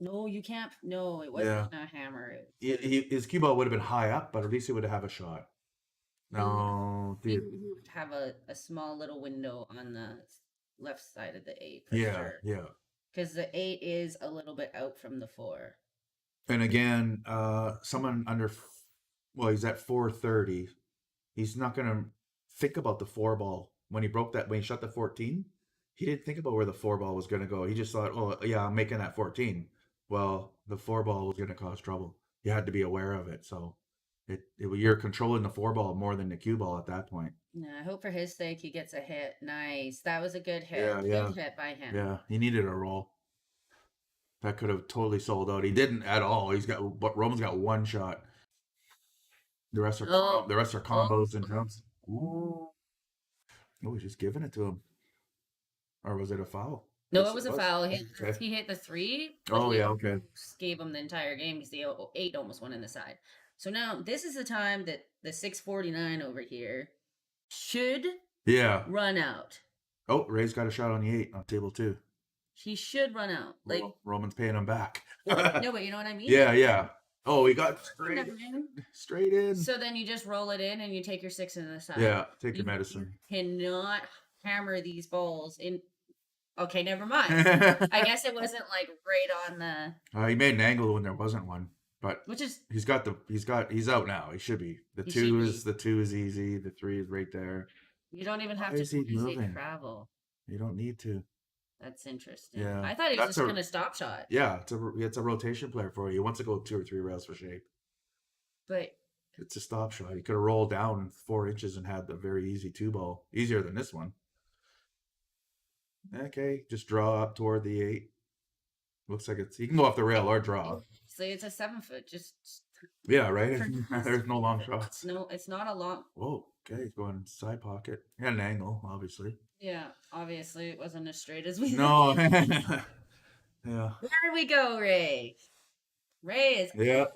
No, you can't. No, it wasn't a hammer. His cue ball would have been high up, but at least he would have a shot. No, he would have a small little window on the left side of the 8. Yeah. Because the 8 is a little bit out from the 4. And again, someone under, he's at 430. He's not going to think about the 4 ball. When he shot the 14, he didn't think about where the 4 ball was going to go. He just thought, oh, yeah, I'm making that 14. Well, the 4 ball was going to cause trouble. You had to be aware of it. So you're controlling the 4 ball more than the cue ball at that point. Yeah, I hope for his sake he gets a hit. Nice. That was a good hit. Yeah. Good hit by him. Yeah, he needed a roll. That could have totally sold out. He didn't at all. Roman's got 1 shot. The rest are combos and jumps. Ooh. Oh, he's just giving it to him. Or was it a foul? No, it was a foul. He hit the 3. Oh, yeah, okay. Gave him the entire game because the 8 almost went in the side. So now this is the time that the 649 over here should run out. Oh, Ray's got a shot on the 8 on table 2. He should run out. Roman's paying him back. No, but you know what I mean? Yeah. Oh, he got straight in. So then you just roll it in and you take your 6 in the side. Yeah, take your medicine. You cannot hammer these balls in. Okay, never mind. I guess it wasn't right on the. He made an angle when there wasn't one, but he's out now. He should be. The 2 is easy. The 3 is right there. You don't even have to travel. You don't need to. That's interesting. Yeah, I thought he was just going to stop shot. Yeah, it's a rotation player for you. He wants to go 2 or 3 rails for shape. But It's a stop shot. He could have rolled down 4 inches and had the very easy 2-ball. Easier than this one. Okay, just draw up toward the 8. Looks like he can go off the rail or draw. So it's a 7 foot. Just Yeah, right? There's no long shots. no, it's not a long. Whoa, okay, he's going side pocket. He had an angle, obviously. Yeah, obviously it wasn't as straight as we. No. Yeah. There we go, Ray. Ray is. Yeah.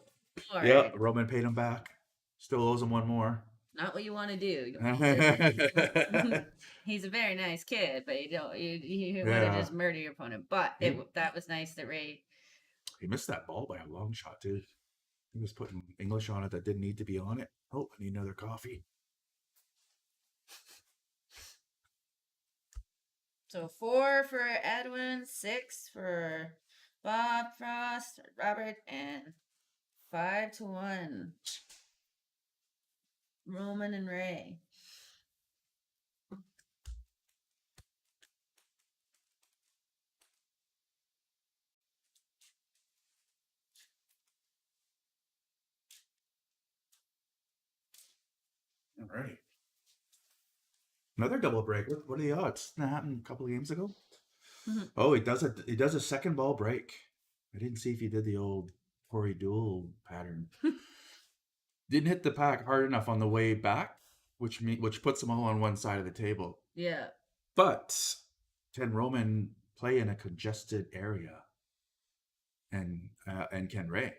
Hard. Yeah. Roman paid him back. Still owes him one more. Not what you want to do. He's a very nice kid, but you don't. You want to just murder your opponent. But that was nice that Ray. He missed that ball by a long shot too. He was putting English on it that didn't need to be on it. Oh, I need another coffee. So 4 for Edwin, 6 for Bob, Frost, Robert, and 5-1. Roman and Ray. All right. Another double break. What are the odds? That happened a couple of games ago. Mm-hmm. Oh, he does a second ball break. I didn't see if he did the old Corey duel pattern. Didn't hit the pack hard enough on the way back, which puts them all on one side of the table. Yeah. But can Roman play in a congested area? And can Ray?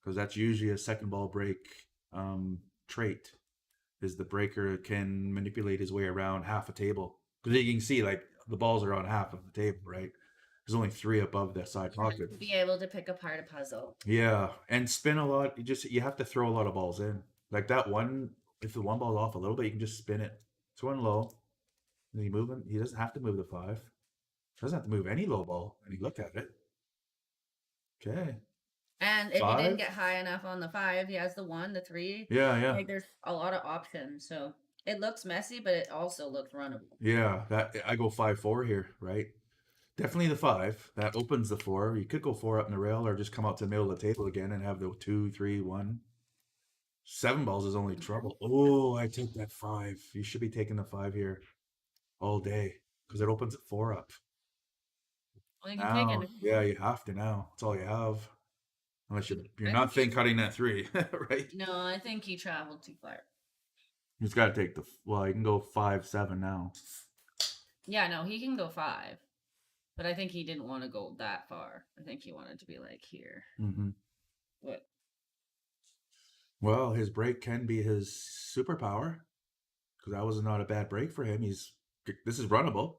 Because that's usually a second ball break trait. Is the breaker can manipulate his way around half a table. Because you can see, like, the balls are on half of the table, right? There's only 3 above the side pocket. Be able to pick apart a puzzle. Yeah, and spin a lot. You have to throw a lot of balls in. Like that one, if the one ball's off a little bit, you can just spin it. It's going low. And he moving. He doesn't have to move the 5. Doesn't have to move any low ball. And he looked at it. Okay. And if 5? he didn't get high enough on the 5, he has the 1, the 3. Yeah. Like there's a lot of options. So it looks messy, but it also looks runnable. Yeah, I go 5-4 here, right? Definitely the 5. That opens the 4. You could go 4 up in the rail or just come out to the middle of the table again and have the 2, 3, 1. 7 balls is only trouble. Oh, I take that 5. You should be taking the 5 here all day because it opens the 4 up. Well, you can take it. Yeah, you have to now. That's all you have. Unless you're not cutting that 3, right? No, I think he traveled too far. He's got to take you can go 5-7 now. Yeah, no, he can go 5. But I think he didn't want to go that far. I think he wanted to be like here. Mm-hmm. What? Well, his break can be his superpower. Because that was not a bad break for him. This is runnable.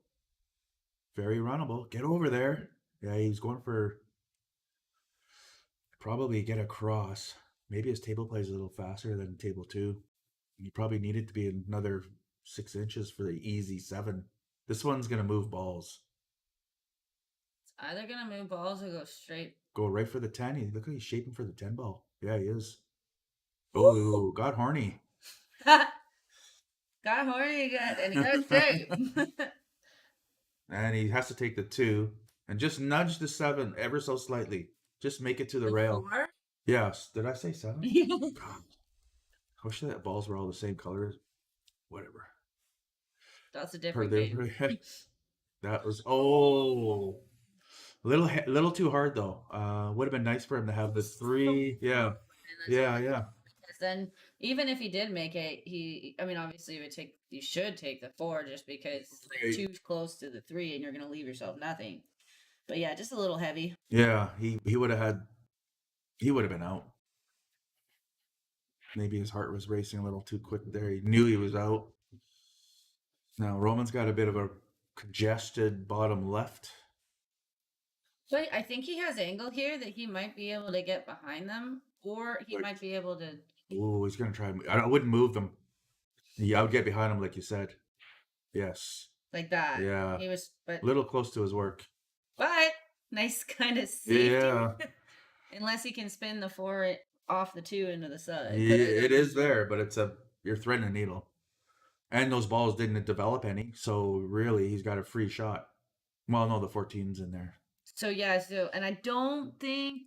Very runnable. Get over there. Yeah, he's going for probably get across. Maybe his table plays a little faster than table 2. He probably needed to be another 6 inches for the easy 7. This one's going to move balls. It's either going to move balls or go straight. Go right for the 10. Look how he's shaping for the 10 ball. Yeah, he is. Oh, got horny. Got horny again, and he got straight. And he has to take the 2 and just nudge the 7 ever so slightly. Just make it to the rail. 4? Yes. Did I say 7? God. I wish that balls were all the same color. Whatever. That's a different game. That was little too hard though. Would have been nice for him to have the 3. Yeah. Because then, even if he did make it, obviously you should take the 4 just because it's too close to the 3 and you're gonna leave yourself nothing. But yeah, just a little heavy. Yeah, he would have been out. Maybe his heart was racing a little too quick there. He knew he was out. Now Roman's got a bit of a congested bottom left. But I think he has angle here that he might be able to get behind them, or he might be able to. Oh, he's gonna try. I wouldn't move them. Yeah, I would get behind him, like you said. Yes. Like that. Yeah. He was, but a little close to his work. But nice kind of safety. Yeah. Unless he can spin the 4 off the 2 into the side. Yeah, it is there, but you're threading a needle. And those balls didn't develop any, so really he's got a free shot. Well, no, the 14's in there. So and I don't think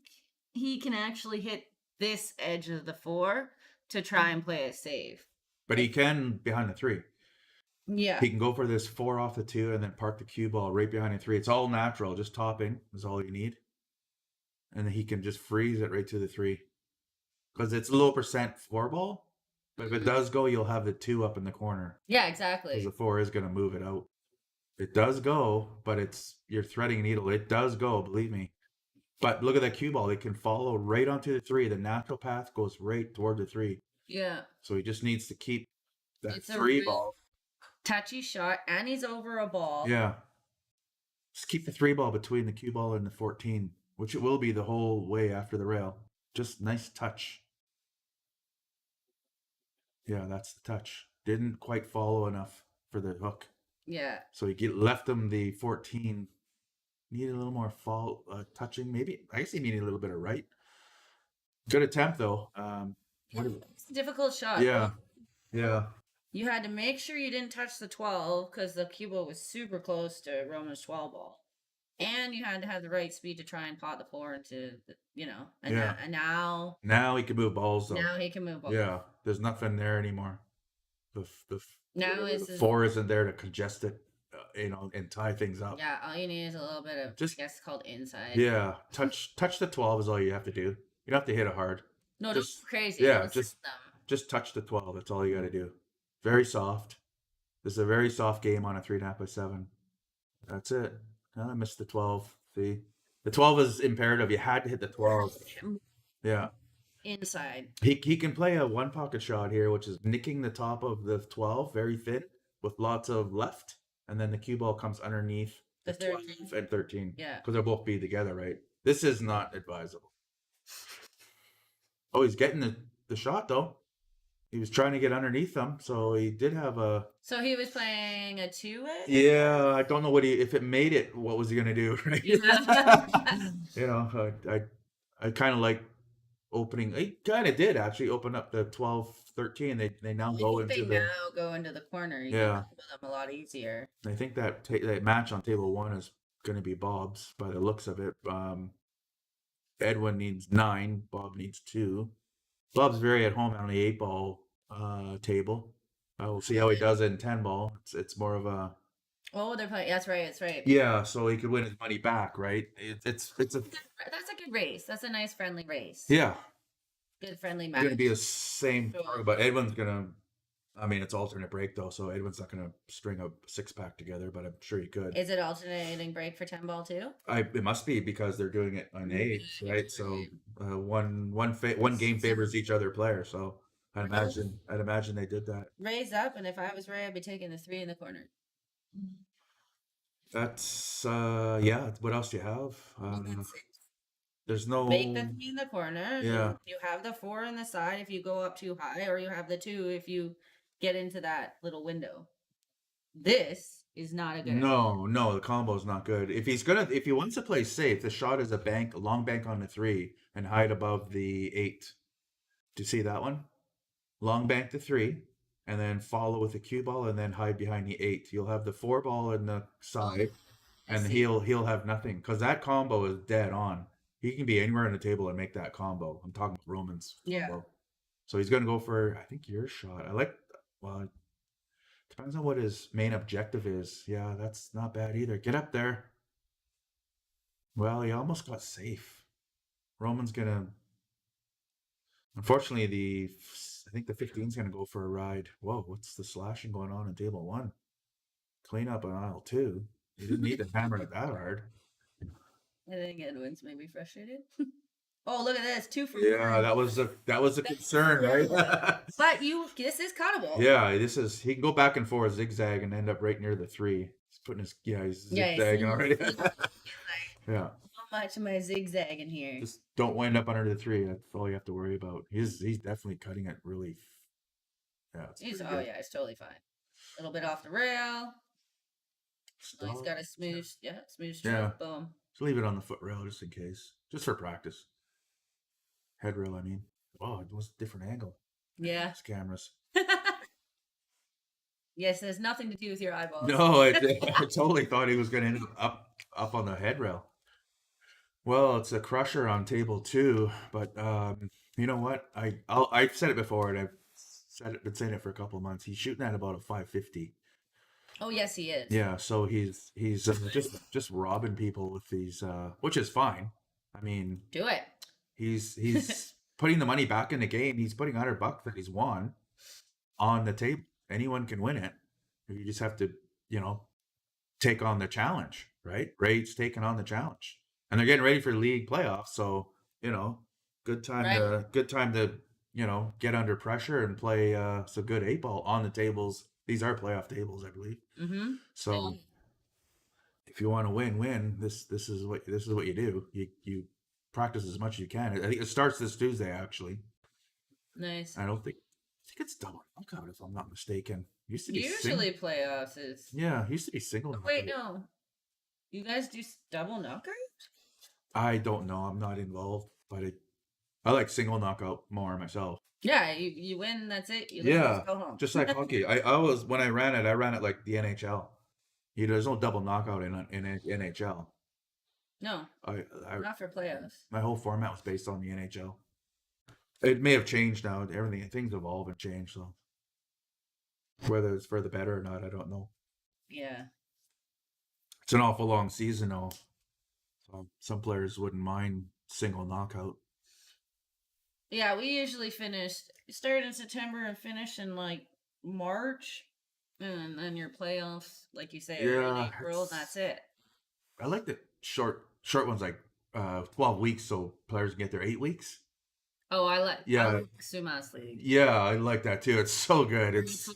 he can actually hit this edge of the 4. to try and play it safe. But he can behind the 3. Yeah. He can go for this 4 off the 2 and then park the cue ball right behind the 3. It's all natural, just topping is all you need. And then he can just freeze it right to the 3. Because it's low percent 4 ball. But if it does go, you'll have the 2 up in the corner. Yeah, exactly. Because the 4 is going to move it out. It does go, but you're threading a needle. It does go, believe me. But look at that cue ball. It can follow right onto the 3. The natural path goes right toward the 3. Yeah. So he just needs to keep that It's 3 a ball. touchy shot, and he's over a ball. Yeah. Just keep the 3 ball between the cue ball and the 14, which it will be the whole way after the rail. Just nice touch. Yeah, that's the touch. Didn't quite follow enough for the hook. Yeah. So he left him the 14. Needed a little more touching. Maybe, I guess he needed a little bit of right. Good attempt, though. It's a difficult shot. Yeah. Yeah. You had to make sure you didn't touch the 12 because the cue ball was super close to Roman's 12 ball. And you had to have the right speed to try and pot the 4 into, and now Now he can move balls, though. now he can move balls. Yeah. There's nothing there anymore. Now it's The 4 isn't there to congest it, and tie things up. Yeah, all you need is a little bit of, Just- I guess it's called inside. Yeah. Touch the 12 is all you have to do. You don't have to hit it hard. No, just- don't go crazy. yeah, Don't just- sit them. Just touch the 12. That's all you got to do. Very soft. This is a very soft game on a 3.5 by 7. That's it. I missed the 12. See? The 12 is imperative. You had to hit the 12. Yeah. Inside. He can play a 1 pocket shot here, which is nicking the top of the 12 very thin with lots of left. And then the cue ball comes underneath The 12 13. and 13. Yeah. Because they'll both be together, right? This is not advisable. Oh, he's getting the shot, though. He was trying to get underneath them, so he did have a... So he was playing a 2-way? Yeah, I don't know if it made it, what was he going to do, right? I kind of like opening... He kind of did, actually, open up the 12-13. They now go into the... now go into the corner. You Yeah. can pull them a lot easier. I think that match on table 1 is going to be Bob's, by the looks of it. Edwin needs 9. Bob needs 2. Bob's very at home on the 8-ball table. We'll see how he does it in 10-ball. It's more of a... Oh, they're playing. That's right. That's right. Yeah, so he could win his money back, right? It's a... That's a good race. That's a nice friendly race. Yeah. Good friendly It's match. going to be the same Sure. story, but Edwin's going to... I mean, it's alternate break, though, so Edwin's not going to string a 6-pack together, but I'm sure he could. Is it alternating break for 10-ball too? It must be because they're doing it on 8, right? So one game favors each other player, so I'd imagine they did that. Raise up, and if I was Ray, I'd be taking the 3 in the corner. That's yeah. What else do you have? There's no... Make the 3 in the corner. Yeah. You have the 4 in the side if you go up too high, or you have the 2 if you get into that little window. This is not a good idea. No, the combo's not good. If he wants to play safe, the shot is a long bank on the 3 and hide above the 8. Do you see that one? Long bank the 3 and then follow with the cue ball and then hide behind the 8. You'll have the 4 ball in the side and he'll have nothing because that combo is dead on. He can be anywhere on the table and make that combo. I'm talking about Roman's combo. So he's going to go for, I think, your shot. Well, depends on what his main objective is. Yeah, that's not bad either. Get up there. Well, he almost got safe. Roman's going to... Unfortunately, I think the 15's going to go for a ride. Whoa, what's the slashing going on in table 1? Clean up on aisle 2. You didn't need to hammer it that hard. I think Edwin's maybe frustrated. Oh, look at this. 2 for Yeah, 1. that was a concern, right? But this is cuttable. Yeah, he can go back and forth, zigzag, and end up right near the 3. He's putting he's zigzagging already. Yeah. How much am I zigzagging here? Just don't wind up under the 3. That's all you have to worry about. He's definitely cutting it really. Yeah. It's totally fine. A little bit off the rail. Oh, he's got a smooth stroke. Yeah. Boom. Just leave it on the foot rail just in case, just for practice. Head rail, I mean. Oh, it was a different angle. Yeah. These cameras. Yes, there's nothing to do with your eyeballs. No, I totally thought he was going to end up on the head rail. Well, it's a crusher on table 2, but you know what? I've said it before, and been saying it for a couple of months. He's shooting at about a 550. Oh yes, he is. Yeah, so he's just robbing people with these, which is fine. I mean, Do it. he's putting the money back in the game. He's putting $100 that he's won on the table. Anyone can win it. You just have to, you know, take on the challenge, right? Ray's taking on the challenge, and they're getting ready for league playoffs. So you know, good time to get under pressure and play some good 8 ball on the tables. These are playoff tables, I believe. Mm-hmm. So if you want to win. This is what you do. You practice as much as you can. I think it starts this Tuesday, actually. Nice. I think it's double knockout if I'm not mistaken. Used to be Usually playoffs is. Yeah, used to be single knockout. Wait, no. You guys do double knockout? I don't know. I'm not involved, but I like single knockout more myself. Yeah, you win. That's it. You Yeah, go home. just like hockey. I was when I ran it like the NHL. There's no double knockout in NHL. No, I not for playoffs. My whole format was based on the NHL. It may have changed now. Things evolve and change. So whether it's for the better or not, I don't know. Yeah. It's an awful long season, though. So some players wouldn't mind single knockout. Yeah, we usually start in September and finish in like March, and then your playoffs, like you say, are in April, and that's it. I like the short ones, like 12 weeks, so players can get their 8 weeks. Oh, I like Sumas League. Yeah, I like that too. It's so good. It's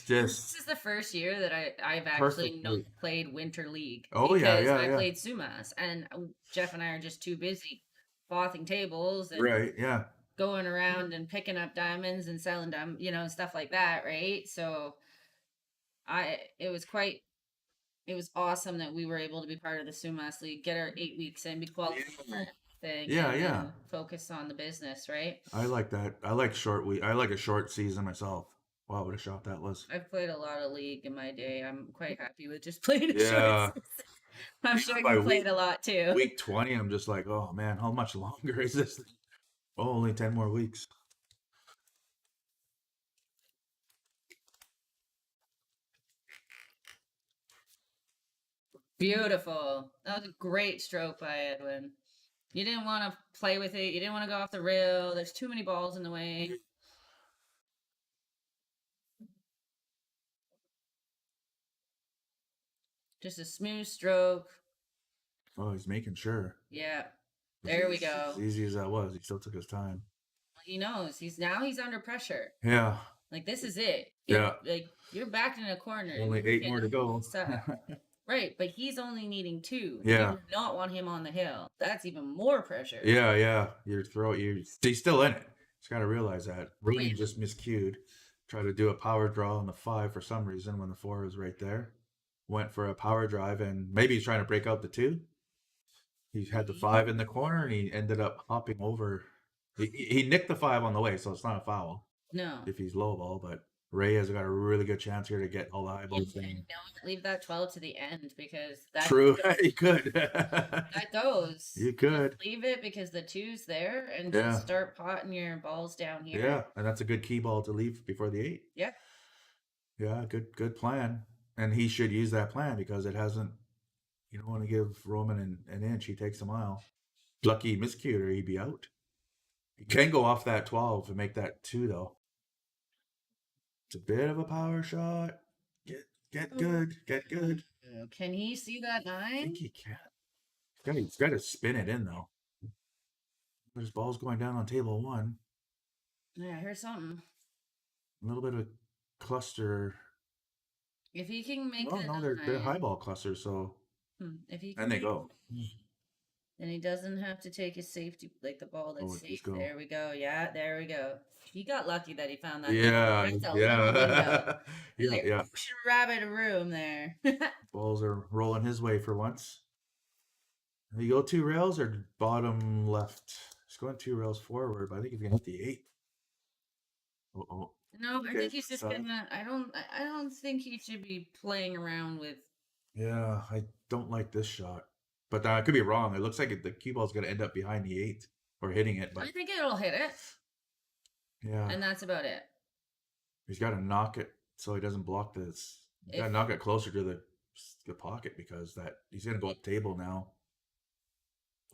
just this is the first year that I've actually played Winter League. Oh because I played Sumas, and Jeff and I are just too busy bothing tables and going around and picking up diamonds and selling them, stuff like that, right? So it was awesome that we were able to be part of the Sumas League, get our 8 weeks in, be qualified for thing. And focus on the business, right? I like that. I like I like a short season myself. Wow, what a shot that was. I've played a lot of league in my day. I'm quite happy with just playing a short season. I'm sure you played a lot too. Week 20, I'm just like, oh man, how much longer is this? Oh, only 10 more weeks. Beautiful. That was a great stroke by Edwin. You didn't want to play with it. You didn't want to go off the rail. There's too many balls in the way. Just a smooth stroke. Oh, he's making sure. Yeah. There we go. As easy as that was, he still took his time. He knows. He's under pressure. Yeah. Like, this is it. You're backed in a corner. Only 8 more to go. Right, but he's only needing 2. Yeah. You do not want him on the hill. That's even more pressure. Yeah. He's still in it. He's got to realize that. Rooney just miscued. Tried to do a power draw on the 5 for some reason when the 4 was right there. Went for a power drive, and maybe he's trying to break out the 2. He had the 5 in the corner, and he ended up hopping over. He nicked the 5 on the way, so it's not a foul. No. If he's low ball, but Ray has got a really good chance here to get all the eyeballs in. Don't leave that 12 to the end, because that's true. He could. That goes. You could leave it because the 2's there, and just start potting your balls down here. Yeah, and that's a good key ball to leave before the 8. Yeah. Yeah, good plan. And he should use that plan because it hasn't. You don't want to give Roman an inch. He takes a mile. Lucky miscued or he'd be out. He can go off that 12 and make that 2 though. It's a bit of a power shot. Get good. Can he see that 9? I think he can. He's got to spin it in though. There's balls going down on table 1. Yeah, I heard something. A little bit of a cluster. If he can make they're high ball clusters, so if he and they go. Then he doesn't have to take his safety, like the ball that's safe. There we go. Yeah, there we go. He got lucky that he found that. Yeah. Rabbit room there. Balls are rolling his way for once. You go 2 rails or bottom left? He's going 2 rails forward, but I think he's gonna hit the 8. No, I think he's just gonna. I don't think he should be playing around with. Yeah, I don't like this shot. But I could be wrong. It looks like the cue ball's going to end up behind the 8 or hitting it. But I think it'll hit it, yeah, and that's about it. he's got to knock it so he doesn't block this. He's got to knock it closer to the pocket because he's going to go up table now.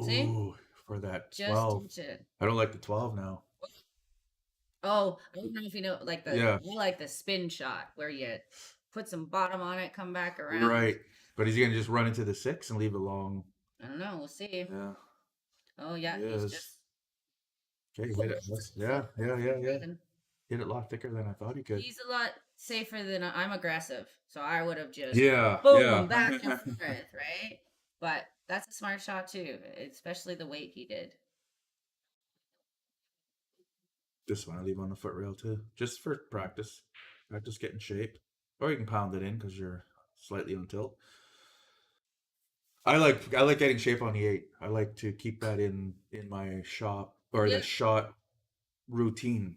See? Ooh, for that Just 12. inch it. I don't like the 12 now. Oh, I don't know if you know, like Yeah. I like the spin shot where you put some bottom on it, come back around. Right. But he's going to just run into the 6 and leave it long. I don't know. We'll see. Yeah. Oh yeah, He he's is. just Okay, hit it. Yeah. Hit it a lot thicker than I thought he could. He's a lot safer than I'm aggressive, so I would have just boom, back and forth, right? But that's a smart shot too, especially the weight he did. This one I leave on the foot rail too, just for practice. Practice getting shape, or you can pound it in because you're slightly on tilt. I like getting shape on the 8. I like to keep that in my shop or the shot routine.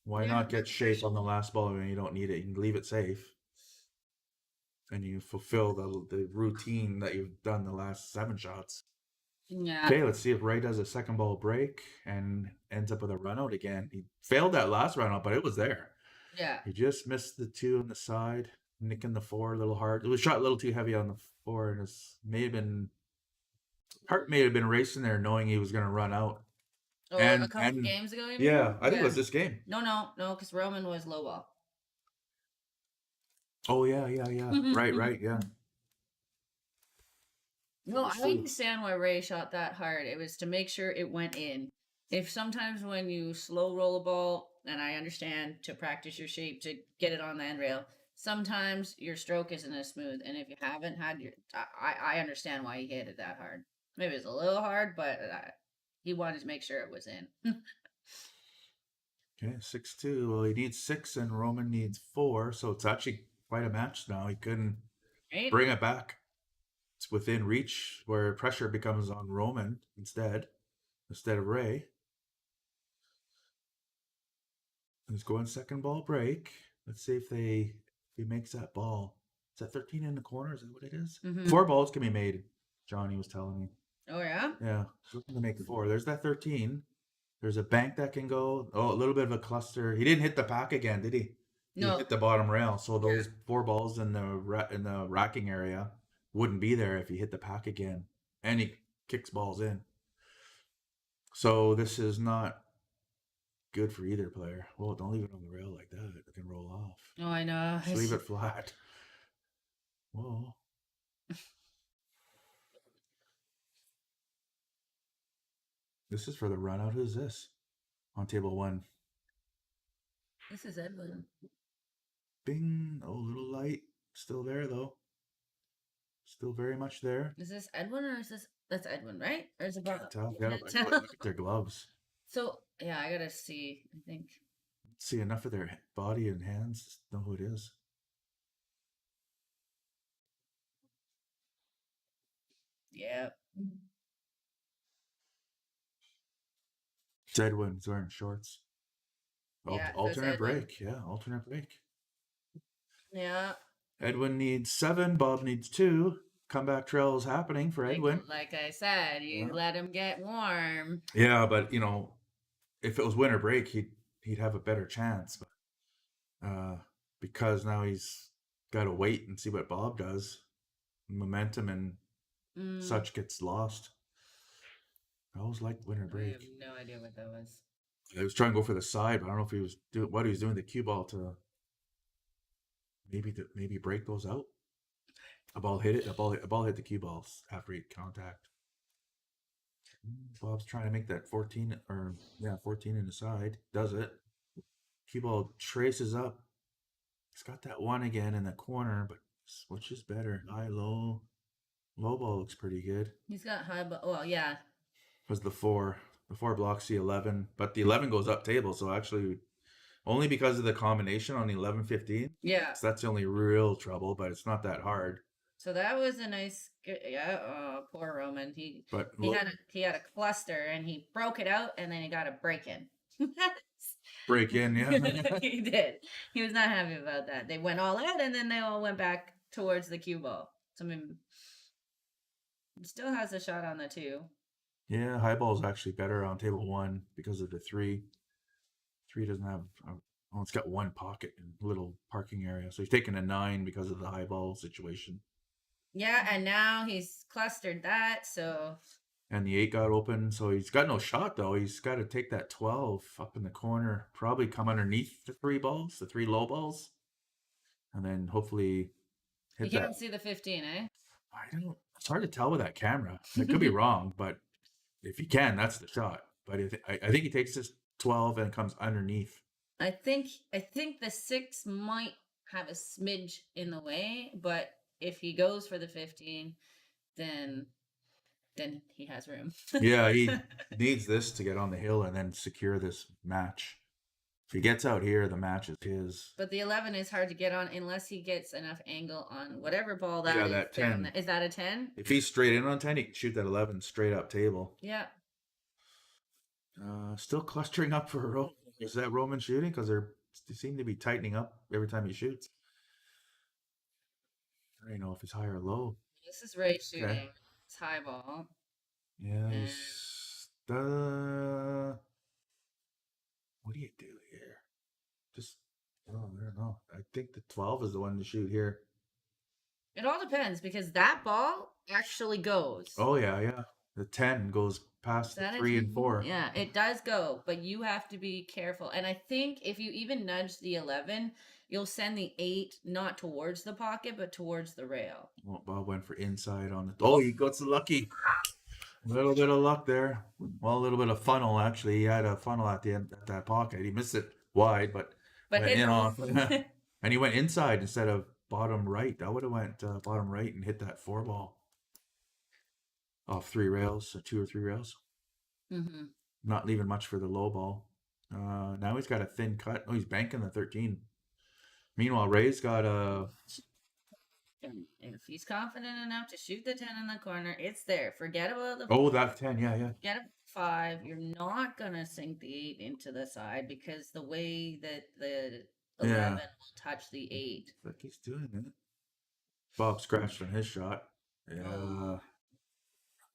Why not get shape on the last ball when you don't need it? You can leave it safe, and you fulfill the routine that you've done the last 7 shots. Yeah. Okay, let's see if Ray does a second ball break and ends up with a run out again. He failed that last run out, but it was there. Yeah. He just missed the 2 on the side, nicking the 4 a little hard. It was shot a little too heavy on the 4, and heart may have been racing there, knowing he was going to run out. Oh, a couple games ago. Yeah, I think it was this game. No, because Roman was low ball. Oh yeah. right, yeah. No, I understand why Ray shot that hard. It was to make sure it went in. If sometimes when you slow roll a ball, and I understand to practice your shape to get it on the end rail, sometimes your stroke isn't as smooth. And if you haven't had I understand why he hit it that hard. Maybe it's a little hard, but he wanted to make sure it was in. Okay, 6-2. Well, he needs 6 and Roman needs 4, so it's actually quite a match now. He couldn't bring it back. It's within reach where pressure becomes on Roman instead of Ray. He's going second ball break. Let's see if he makes that ball. Is that 13 in the corner? Is that what it is? Mm-hmm. 4 balls can be made, Johnny was telling me. Oh, yeah? Yeah, he's looking to make 4. There's that 13. There's a bank that can go. Oh, a little bit of a cluster. He didn't hit the pack again, did he? No. He hit the bottom rail. So those 4 balls in the racking area wouldn't be there if he hit the pack again. And he kicks balls in. So this is not good for either player. Well, don't leave it on the rail like that. It can roll off. Oh, I know. Just leave it flat. Whoa. This is for the run out. Who's this? On table 1. This is Edwin. Bing. Oh, a little light. Still there, though. Still very much there. Is this Edwin or is this... That's Edwin, right? Or is it Bob? Look at their gloves. So, yeah, I gotta see, I think. See enough of their body and hands to know who it is. Yeah. It's Edwin. He's wearing shorts. Alternate break. Yeah, alternate break. Yeah. Edwin needs 7. Bob needs 2. Comeback trail is happening for Edwin. Like I said, you let him get warm. Yeah, but if it was winter break, he'd have a better chance. But because now he's got to wait and see what Bob does, momentum and such gets lost. I always liked winter break. I have no idea what that was. I was trying to go for the side, but I don't know if he was doing what he was doing the cue ball to maybe break those out. A ball hit it. A ball hit the cue balls after he contact. Bob's trying to make that 14 in the side. Does it? Cue ball traces up. He's got that 1 again in the corner, but which is better? High, low. Low ball looks pretty good. He's got high ball. Well, yeah. Was the 4. The 4 blocks the 11, but the 11 goes up table. So actually, only because of the combination on the 11-15. Yeah. So that's the only real trouble, but it's not that hard. So that was a nice, poor Roman. He had a cluster and he broke it out and then he got a break in. Break in, yeah. He did. He was not happy about that. They went all out and then they all went back towards the cue ball. So I mean, Still has a shot on the 2. Yeah, high ball is actually better on table 1 because of the 3. 3 doesn't have. Oh, it's got 1 pocket and little parking area, so he's taking a 9 because of the high ball situation. Yeah, and now he's clustered that, so. And the 8 got open, so he's got no shot though. He's got to take that 12 up in the corner, probably come underneath the 3 balls, the 3 low balls, and then hopefully You hit can't that. see the 15, eh? I don't know. It's hard to tell with that camera. It could be wrong, but if he can, that's the shot. But I think he takes this 12 and comes underneath. I think the 6 might have a smidge in the way, but if he goes for the 15, then he has room. Yeah, he needs this to get on the hill and then secure this match. If he gets out here, the match is his. But the 11 is hard to get on unless he gets enough angle on whatever ball that Yeah, is. that down 10. there. Is that a 10? If he's straight in on 10, he can shoot that 11 straight up table. Yeah. Still clustering up for Roman. Is that Roman shooting? Because they seem to be tightening up every time he shoots. I don't even know if he's high or low. This is Ray shooting. Okay. It's high ball. Yeah, he's what do you do here? Just I don't know. I think the 12 is the one to shoot here. It all depends because that ball actually goes. Oh yeah. The 10 goes past the 3 and 4. Yeah, it does go, but you have to be careful. And I think if you even nudge the 11, you'll send the 8 not towards the pocket, but towards the rail. Well, Bob went for inside on the. Oh, he got so lucky. A little bit of luck there. Well, a little bit of funnel actually. He had a funnel at the end at that pocket. He missed it wide, but went hit in off. And he went inside instead of bottom right. I would have went bottom right and hit that 4 ball off 3 rails, so 2 or 3 rails. Mm-hmm. Not leaving much for the low ball. Now he's got a thin cut. Oh, he's banking the 13. Meanwhile, Ray's got a. If he's confident enough to shoot the 10 in the corner, it's there. Forget about the. Oh, that 10, yeah. Forget about 5. You're not gonna sink the 8 into the side because the way that the 11 will touch the 8. Like he's doing it. Bob scratched on his shot. Yeah. Oh.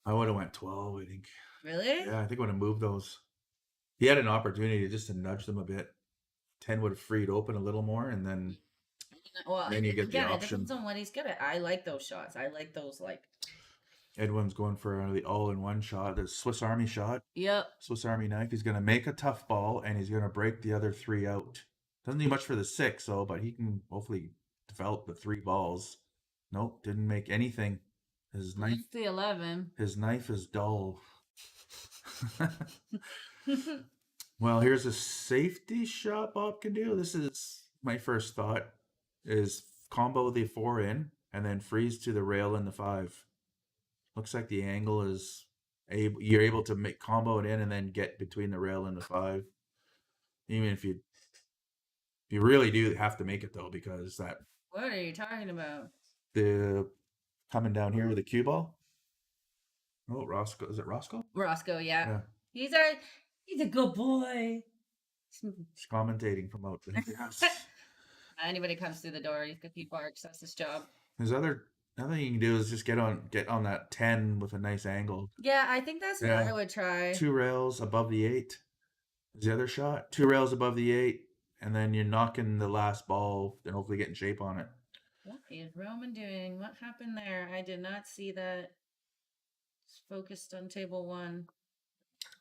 I would have went 12, I think. Really? Yeah, I think I would have moved those. He had an opportunity just to nudge them a bit. 10 would have freed open a little more, and then then you get the option. It depends on what he's good at. I like those shots. I like those, like. Edwin's going for the all-in-one shot, the Swiss Army shot. Yep. Swiss Army knife. He's going to make a tough ball, and he's going to break the other 3 out. Doesn't need much for the 6, though, but he can hopefully develop the 3 balls. Nope, didn't make anything. His knife. That's the 11. His knife is dull. Well, here's a safety shot Bob can do. This is my first thought: is combo the 4 in and then freeze to the rail in the 5. Looks like the angle is you're able to make combo it in and then get between the rail and the 5. Even if you really do have to make it though, because that. What are you talking about? The coming down here with a cue ball. Oh, Roscoe. Is it Roscoe? Roscoe, yeah. He's a good boy. He's commentating from out there. Yes. Anybody comes through the door, he barks. That's his job. His other thing you can do is just get on that 10 with a nice angle. Yeah, I think that's what I would try. 2 rails above the 8 is the other shot. 2 rails above the 8, and then you're knocking the last ball and hopefully getting shape on it. What is Roman doing? What happened there? I did not see that. It's focused on table 1.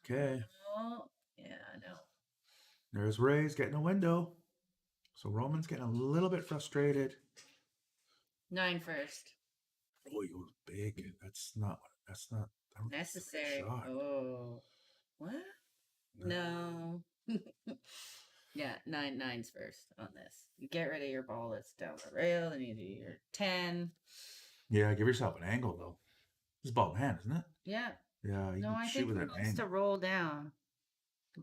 Okay. Oh, yeah, I know. There's Ray's getting a window. So Roman's getting a little bit frustrated. 9 first. Oh, he goes big. That's not Necessary. Oh. What? No. Yeah, 9's first on this. You get rid of your ball that's down the rail, then you do your 10. Yeah, give yourself an angle though. This is ball in hand, isn't it? Yeah. Yeah, you No, can I shoot think with he an wants angle. to roll down.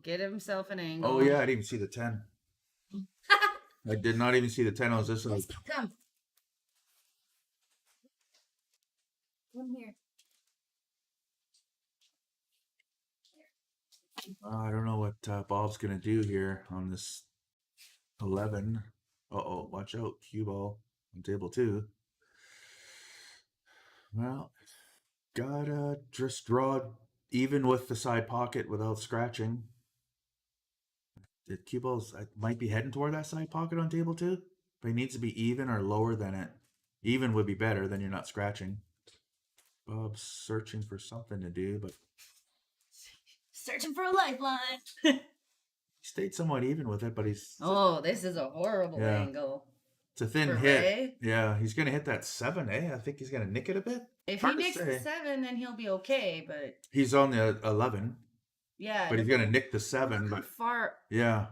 Get himself an angle. Oh yeah, I didn't even see the 10. I did not even see the 10. I was just like, Come here. I don't know what Bob's gonna do here on this 11. Uh-oh, watch out, cue ball on table 2. Well, Gotta just draw even with the side pocket without scratching. The cue balls might be heading toward that side pocket on table 2, but he needs to be even or lower than it. Even would be better, then you're not scratching. Bob's searching for something to do, but Searching for a lifeline. he stayed somewhat even with it, but he's... Oh, this is a horrible Yeah. angle. It's a thin For hit. Ray? Yeah, he's going to hit that 7, I think he's going to nick it a bit. If Hard he to nicks the say. 7, then he'll be okay, but He's on the 11, yeah. but he's going to nick the 7. How But far? yeah,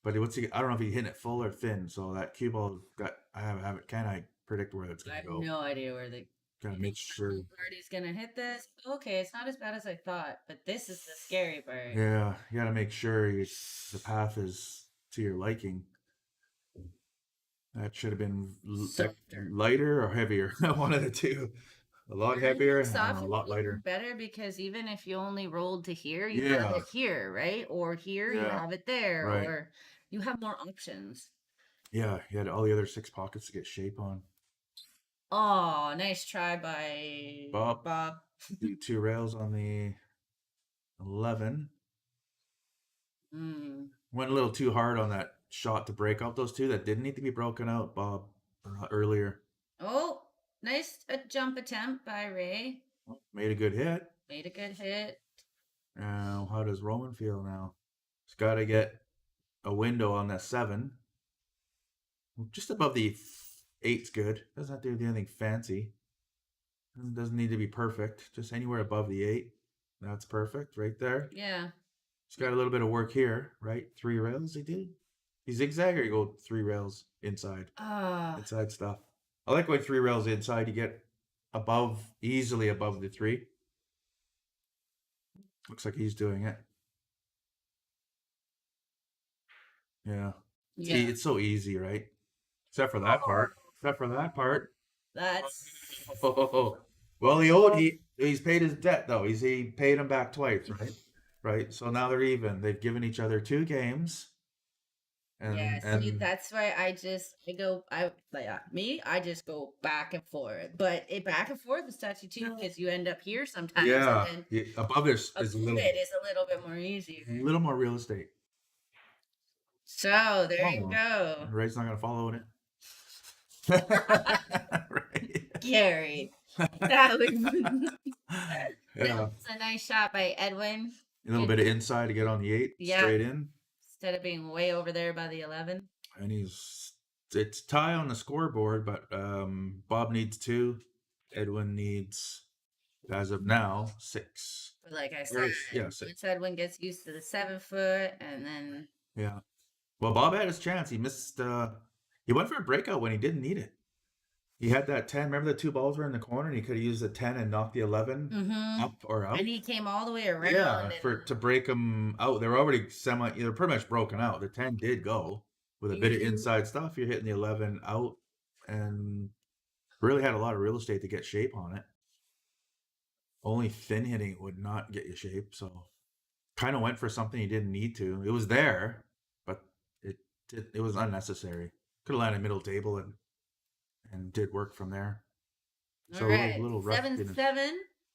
but what's he? I don't know if he hit it full or thin. So that cue ball got. I have it. Can I predict where it's I going to have go? no idea where the Gotta make sure. party's gonna hit this. Okay, it's not as bad as I thought, but this is the scary part. Yeah, you gotta make sure the path is to your liking. That should have been Softer. lighter or heavier. One of the two. A lot heavier and a lot lighter. Better because even if you only rolled to here, you Yeah. have it here, right? Or here, you Yeah. have it there, Right. or you have more options. Yeah, you had all the other 6 pockets to get shape on. Oh, nice try by Bob. The 2 rails on the 11. Went a little too hard on that shot to break out those 2 that didn't need to be broken out, Bob, earlier. Oh, nice jump attempt by Ray. Made a good hit. Made a good hit. Now, how does Roman feel now? He's got to get a window on that 7. Just above the 8's good. Doesn't have to do anything fancy. Doesn't need to be perfect. Just anywhere above the 8. That's perfect right there. Yeah. He's got a little bit of work here, right? 3 rails he did. He zigzag or you go 3 rails inside? Inside stuff. I like going 3 rails inside. You get easily above the 3. Looks like he's doing it. Yeah. Yeah. See, it's so easy, right? Except for that part. Except for that part. That's Well, he's paid his debt though. He paid him back twice, right? Right. So now they're even. They've given each other 2 games. And, see, that's why I just go back and forth. But back and forth is touchy too because you end up here sometimes. yeah, And then above this is above it is a little bit more easy. a little more real estate. So there you go. Ray's not gonna follow it. Right. Gary. That was Yeah. It's a nice shot by Edwin. A little bit of inside to get on the 8, Yeah. straight in. Instead of being way over there by the 11. And it's tie on the scoreboard, but Bob needs 2. Edwin needs, as of now, 6. But like I said, Yeah, 6. once Edwin gets used to the 7 foot and then Yeah. Well, Bob had his chance. He missed. He went for a breakout when he didn't need it. He had that 10. Remember the 2 balls were in the corner, and he could have used the 10 and knocked the 11 up or out. And he came all the way around. Yeah, to break them out. They were already they're pretty much broken out. The 10 did go with a bit of inside stuff. You're hitting the 11 out, and really had a lot of real estate to get shape on it. Only thin hitting would not get you shape, so kind of went for something he didn't need to. It was there, but it was unnecessary. Could have landed middle table and did work from there. So all right. a little rough. 7-7.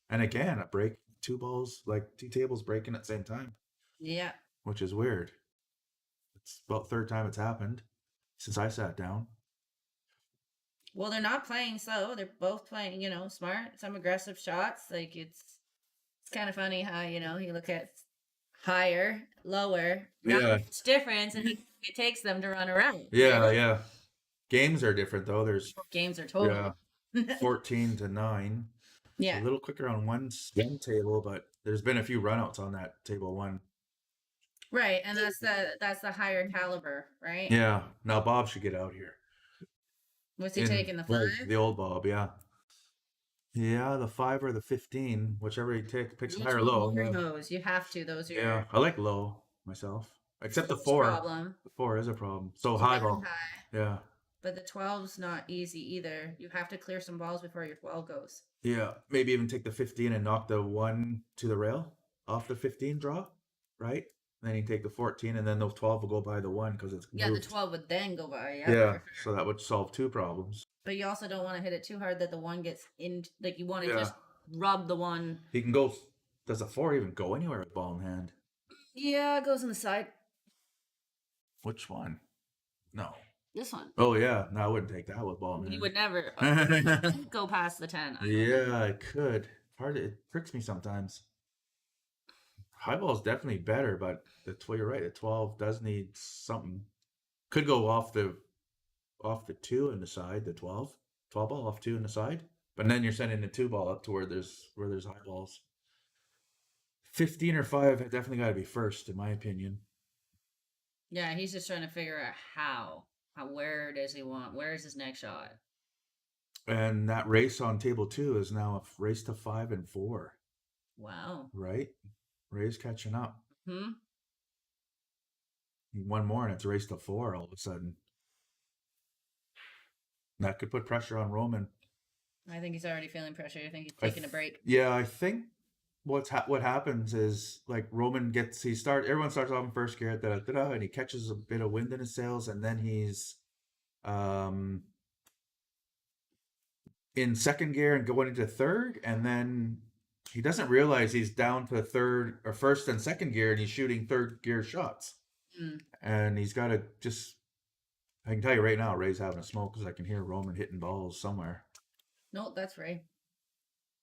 And again, a break, 2 balls, like 2 tables breaking at the same time. Yeah. Which is weird. It's about 3rd time it's happened since I sat down. Well, they're not playing slow. They're both playing, smart, some aggressive shots. Like it's kind of funny how, you look at higher, lower, not much difference, and it takes them to run around. Yeah. Games are different though. There's games are total. 14 to 9. Yeah. A little quicker on one table, but there's been a few runouts on that table 1. Right, and that's the higher caliber, right? Yeah. Now Bob should get out here. What's he taking, the 5? The old Bob, yeah. Yeah, the 5 or the 15, whichever he picks high or low. Those you have to. Those are yeah. I like low myself, except the 4. Problem. The 4 is a problem. So high ball. Yeah. But the 12's not easy either. You have to clear some balls before your 12 goes. Yeah, maybe even take the 15 and knock the 1 to the rail off the 15 draw, right? And then you take the 14, and then the 12 will go by the 1 because it's moved. The 12 would then go by. Yeah, sure. So that would solve 2 problems. But you also don't want to hit it too hard that the 1 gets in. Like you want to just rub the one. He can go. Does a 4 even go anywhere with ball in hand? Yeah, it goes on the side. Which one? No. This one. Oh yeah, no, I wouldn't take that with ball in You hand. would never go past the 10. Yeah, I could. It tricks me sometimes. High ball is definitely better, but you're right. The 12 does need something. Could go off the 2 and the side. The 12 ball off 2 and the side, but then you're sending the 2 ball up to where there's high balls. 15 or 5 definitely got to be first, in my opinion. Yeah, he's just trying to figure out how. Where does he want? Where is his next shot? And that race on table 2 is now a race to 5 and 4. Wow. Right? Ray's catching up. Hmm. One more and it's a race to 4 all of a sudden. That could put pressure on Roman. I think he's already feeling pressure. I think he's taking a break. Yeah, I think what happens is like Roman everyone starts off in first gear, and he catches a bit of wind in his sails, and then he's in second gear and going into third, and then he doesn't realize he's down to third or first and second gear, and he's shooting third gear shots. And he's got to I can tell you right now, Ray's having a smoke because I can hear Roman hitting balls somewhere. No, that's Ray.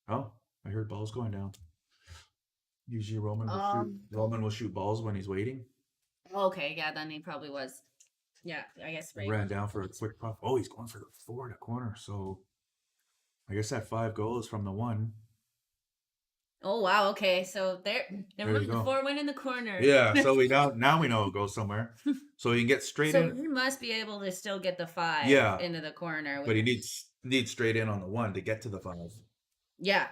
Oh, I heard balls going down. Usually Roman will shoot balls when he's waiting. Okay, yeah, then he probably was. Yeah, I guess Ray ran down for a quick puff. Oh, he's going for the 4 in the corner. So I guess that 5 goes from the 1. Oh wow, okay. So There never you mind, the go. 4 went in the corner. Yeah, so now we know it goes somewhere. So he can get straight So in. he must be able to still get the 5 Yeah. into the corner. But he needs straight in on the 1 to get to the 5. Yeah.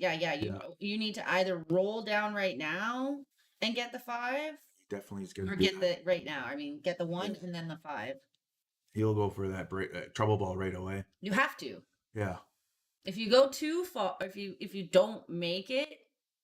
You need to either roll down right now and get the 5, Definitely is going or to get the right now. I mean, get the 1 and then the 5. He'll go for that trouble ball right away. You have to. Yeah. If you go too far, if you don't make it,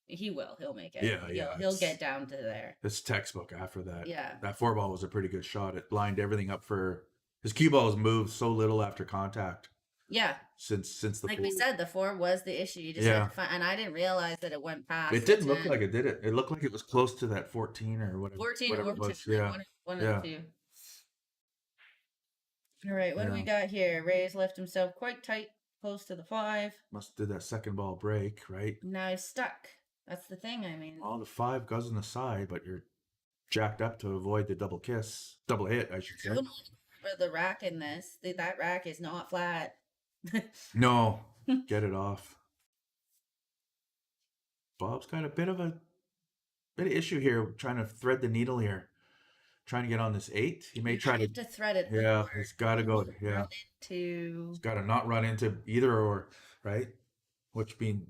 he'll make it. Yeah, He'll get down to there. It's textbook after that. Yeah. That 4 ball was a pretty good shot. It lined everything up for his cue ball has moved so little after contact. Yeah. Since the like 4. we said, the 4 was the issue. You just had to find, and I didn't realize that it went past. It didn't look like it did it. It looked like it was close to that 14 or whatever. 14 whatever or it was. 10. Yeah. One of the two. All right, what do we got here? Ray's left himself quite tight, close to the 5. Must have did that second ball break, right? Now he's stuck. That's the thing. I mean, Well, the 5 goes on the side, but you're jacked up to avoid the double hit, I should say. for the rack in this, that rack is not flat. No, get it off. Bob's got a bit of issue here, trying to thread the needle here, trying to get on this 8. He may try to thread it. Yeah, he's got to go. Yeah, he's got to not run into either or, right? Which means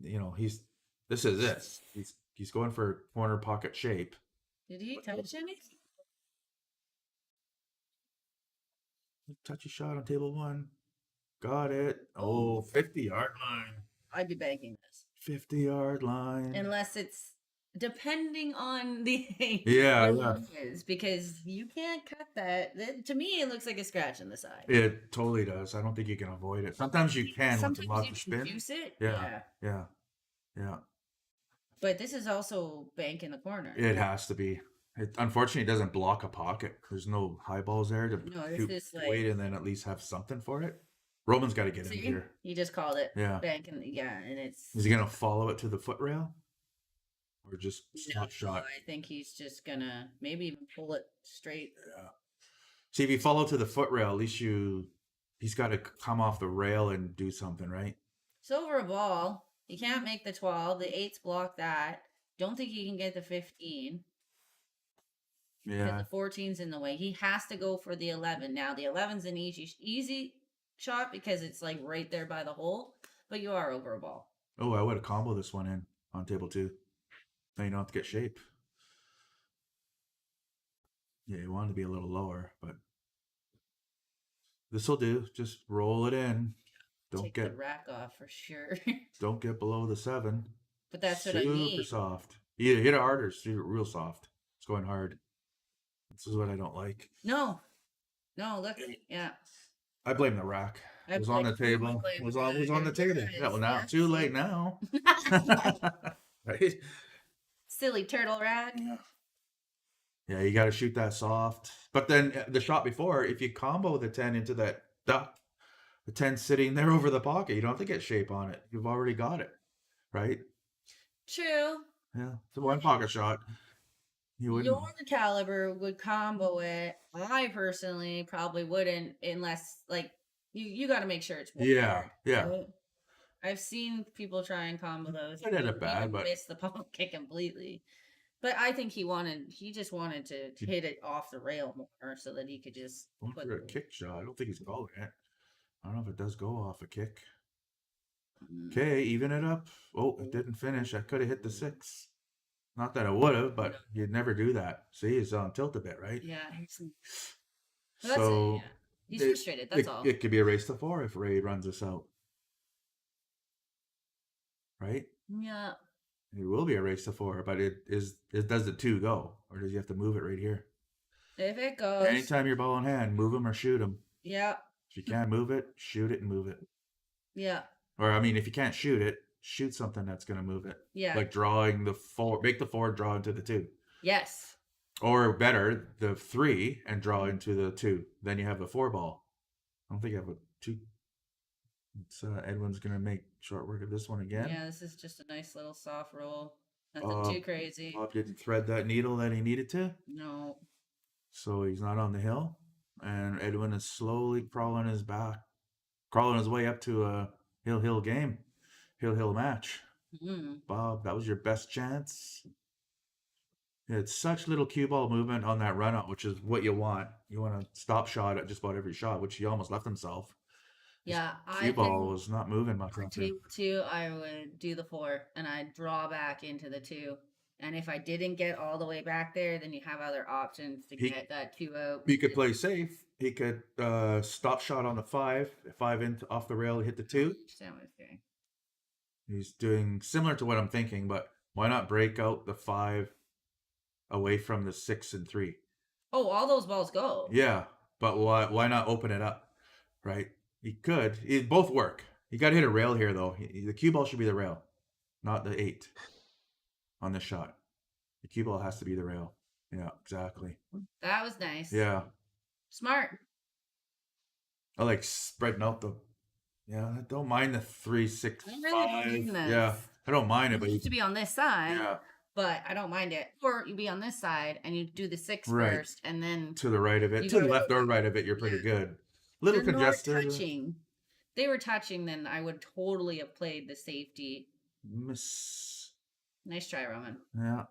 this is it. He's going for corner pocket shape. Did he touch anything? Touchy shot on table 1. Got it. Oh, 50-yard line. I'd be banking this. 50-yard line. Unless it's depending on the Yeah. is, because you can't cut that. To me, it looks like a scratch on the side. It totally does. I don't think you can avoid it. Sometimes you can with the lots of spin. Confuse it. Yeah. But this is also bank in the corner. It has to be. Unfortunately, it doesn't block a pocket. There's no high balls there to wait and then at least have something for it. Roman's got to get in here. He just called it. Yeah. Bank and and it's. Is he gonna follow it to the foot rail, or just slap shot? I think he's just gonna maybe even pull it straight. Yeah. See, if you follow to the foot rail, at least he's got to come off the rail and do something, right? Silver a ball. He can't make the 12. The 8's block that. Don't think he can get the 15. Yeah. The 14's in the way. He has to go for the 11. Now, the 11's an easy shot because it's like right there by the hole, but you are over a ball. Oh, I would have comboed this one in on table 2. Now you don't have to get shape. Yeah, you want it to be a little lower, but this will do. Just roll it in. Don't Take get the rack off for sure. Don't get below the 7. But that's what I mean. Super soft. Either hit it hard or real soft. It's going hard. This is what I don't like. No, look, yeah. I blame the rack. I'd was be on like, the "Who am I table. playing Was with? on the table. Here Yeah, it well is." now Yeah, too late see? now. Right? Silly turtle rat. Yeah. Yeah, you got to shoot that soft. But then the shot before, if you combo the 10 into that duck, the 10 sitting there over the pocket, you don't have to get shape on it. You've already got it, right? True. Yeah, it's a one pocket shot. You wouldn't. Your caliber would combo it. I personally probably wouldn't unless like you got to make sure it's Yeah, wired, yeah. right? I've seen people try and combo those. It ended up bad, even but miss the pocket completely. But I think he just wanted to hit it off the rail more so that he could just going put for a kick shot. I don't think he's calling it. I don't know if it does go off a kick. Mm. Okay, even it up. Oh, it didn't finish. I could have hit the 6. Not that I would have, but you'd never do that. See, he's on tilt a bit, right? Yeah, well, So yeah. He's frustrated. That's all. It could be a race to 4 if Ray runs us out, right? Yeah. It will be a race to 4, but it does the 2 go, or does he have to move it right here? If it goes. Anytime you're ball in hand, move him or shoot him. Yeah. If you can't move it, shoot it and move it. Yeah. Or I mean, if you can't shoot it, shoot something that's gonna move it. Yeah. Like drawing the 4, make the 4 draw into the 2. Yes. Or better, the 3 and draw into the 2. Then you have a 4 ball. I don't think I have a 2. It's Edwin's gonna make short work of this one again. Yeah, this is just a nice little soft roll. Nothing too crazy. Bob didn't thread that needle that he needed to. No. So he's not on the hill. And Edwin is slowly crawling his way up to a hill game. Hill match. Mm. Bob, that was your best chance. It's such little cue ball movement on that run out, which is what you want. You want to stop shot at just about every shot, which he almost left himself. Yeah, Cue ball was not moving much. For two, I would do the 4 and I'd draw back into the 2. And if I didn't get all the way back there, then you have other options to get that 2 out. He could play safe. He could stop shot on the 5 off the rail, hit the 2. He's doing similar to what I'm thinking, but why not break out the 5 away from the 6 and 3? Oh, all those balls go. Yeah, but why not open it up, right? He could. It both work. You got to hit a rail here, though. The cue ball should be the rail, not the 8 on this shot. The cue ball has to be the rail. Yeah, exactly. That was nice. Yeah. Smart. I like spreading out the. Yeah, I don't mind the 3, 6, 5. Yeah, I don't mind it, but you used to be on this side. Yeah. But I don't mind it. Or you be on this side and you do the 6 Right. first, and then to the right of it, to the left or right of it, you're pretty good. Little they're congested. not touching. They were touching, then I would totally have played the safety. Miss. Nice try, Roman. Yeah,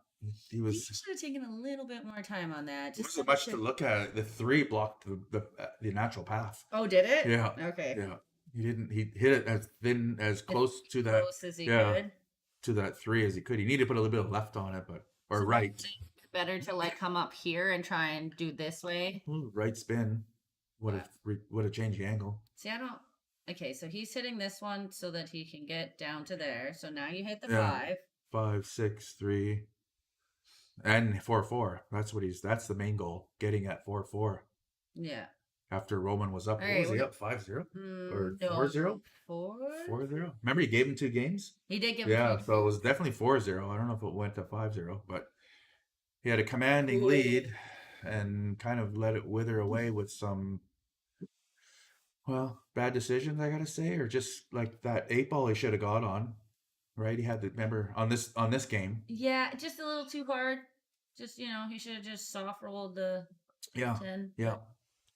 he was. You should have taken a little bit more time on that. There wasn't much to look at. The 3 blocked the natural path. Oh, did it? Yeah. Okay. Yeah. He didn't. He hit it as thin, as close to that. Close as he could. To that 3 as he could. He needed to put a little bit of left on it, but right. Better to like come up here and try and do this way. Right spin would have changed the angle. See, I don't. Okay, so he's hitting this one so that he can get down to there. So now you hit the 5. 5, 6, 3, and 4, 4. That's the main goal. Getting at 4, 4. Yeah. After Roman was up, Right, what was he up? 5-0 or 4-0? 4-0. Remember, he gave him 2 games. He did give. Yeah, so it was definitely 4-0. I don't know if it went to 5-0, but he had a commanding lead and kind of let it wither away with some, bad decisions, I gotta say, or just like that 8 ball he should have got on. Right, he had to remember on this game. Yeah, just a little too hard. Just he should have just soft rolled the 10. Yeah.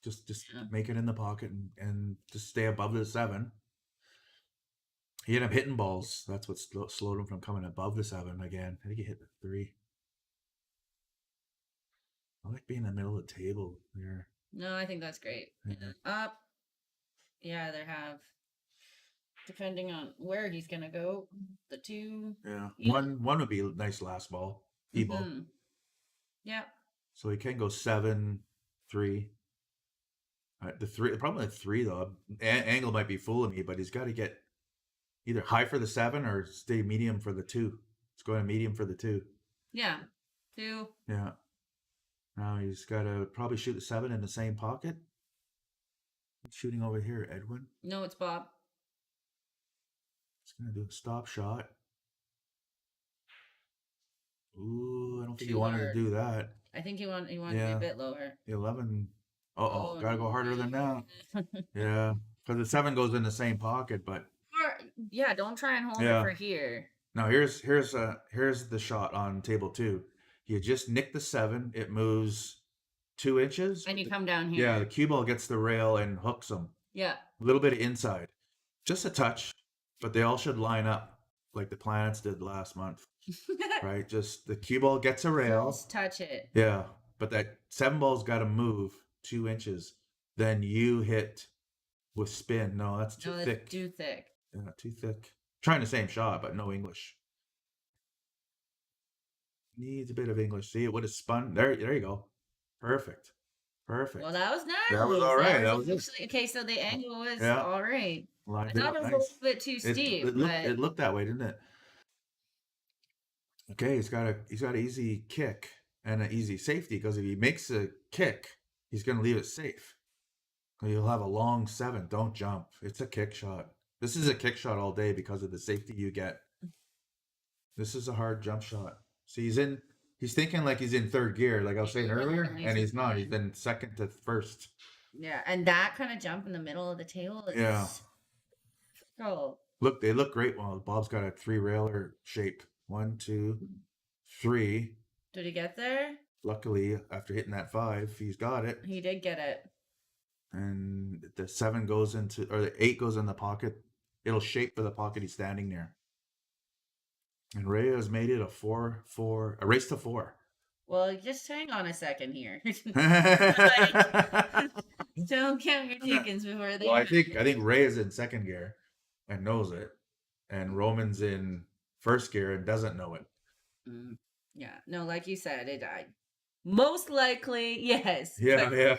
Just make it in the pocket and just stay above the 7. He ended up hitting balls. That's what slowed him from coming above the 7 again. I think he hit the 3. I like being in the middle of the table there. No, I think that's great. Yeah. Up. Yeah, they have. Depending on where he's gonna go, the 2. Yeah. One would be a nice last ball. E-ball. Mm-hmm. Yeah. So he can go 7, 3. The problem with 3 though, angle might be fooling me, but he's got to get either high for the 7 or stay medium for the 2. It's going to medium for the 2. Yeah. 2. Yeah. Now he's got to probably shoot the 7 in the same pocket. Shooting over here, Edwin. No, it's Bob. Just gonna do a stop shot. Ooh, I don't think Too you wanted hard. to do that. I think he wanted to be a bit lower. The 11. Uh-oh, Oh, gotta go harder than that. Yeah, because the 7 goes in the same pocket, but Or, yeah, don't try and hold Yeah. it for here. now here's the shot on table 2. You just nick the 7, it moves 2 inches. And you come down here. Yeah, the cue ball gets the rail and hooks them. Yeah. A little bit of inside. Just a touch, but they all should line up like the planets did last month. Right? Just the cue ball gets a rail. Just touch it. Yeah, but that 7 ball's got to move 2 inches. Then you hit with spin. No, that's too thick. That's too thick. Yeah, too thick. Trying the same shot, but no English. Needs a bit of English. See, it would have spun. There you go. Perfect. Well, that was nice. That was all right. That was actually, okay, so the angle was Yeah. all right. I Lined thought it was a little bit too steep. It looked that way, didn't it? Okay, he's got an easy kick and an easy safety, because if he makes a kick, he's going to leave it safe. You'll have a long 7. Don't jump. It's a kick shot. This is a kick shot all day because of the safety you get. This is a hard jump shot. See, he's thinking like he's in 3rd gear, like I was saying earlier, and he's not. He's been 2nd to 1st. Yeah, and that kind of jump in the middle of the table is... Yeah. Oh. Look, they look great. Well, Bob's got a 3-railer shape. 1, 2, 3. Did he get there? Luckily, after hitting that 5, he's got it. He did get it. And the 7 goes into, or the 8 goes in the pocket. It'll shape for the pocket he's standing near. And Ray has made it a race to 4. Well, just hang on a second here. Don't count your chickens before they... Well, I think Ray is in 2nd gear and knows it, and Roman's in 1st gear and doesn't know it. Yeah, no, like you said, it died. Most likely, yes. Yeah, yeah.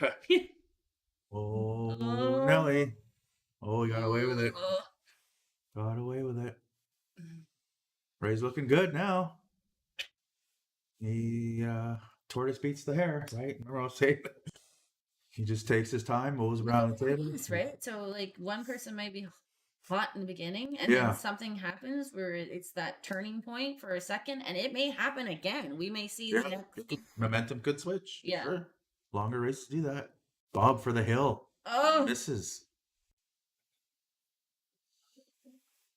Oh, Nelly. Oh, he got away with it. Got away with it. Ray's looking good now. He tortoise beats the hare, right? Remember I was saying? He just takes his time, moves around the table. That's right. So, like, one person might be hot in the beginning, and Yeah. then something happens where it's that turning point for a second, and it may happen again. We may see the next... Momentum could switch. Yeah. Sure. Longer races do that. Bob for the hill. Oh, Misses.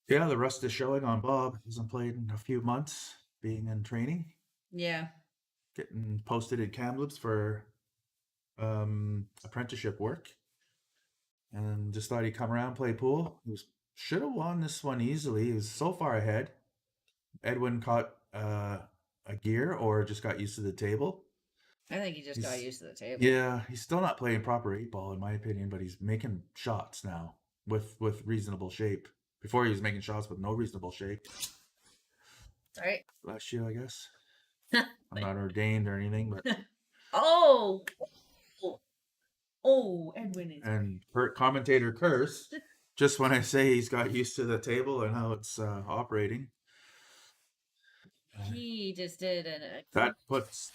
Yeah, the rust is showing on Bob. Hasn't played in a few months, being in training. yeah. Getting posted in Kamloops for apprenticeship work. And just thought he'd come around and play pool. He should have won this one easily. He was so far ahead. Edwin caught a gear or just got used to the table. I think he just got used to the table. Yeah, he's still not playing proper 8-ball in my opinion, but he's making shots now with reasonable shape. Before he was making shots with no reasonable shape. Right. Last year, I guess. I'm not ordained or anything, but Oh, Edwin is... and commentator curse just when I say he's got used to the table and how it's operating. He just did That puts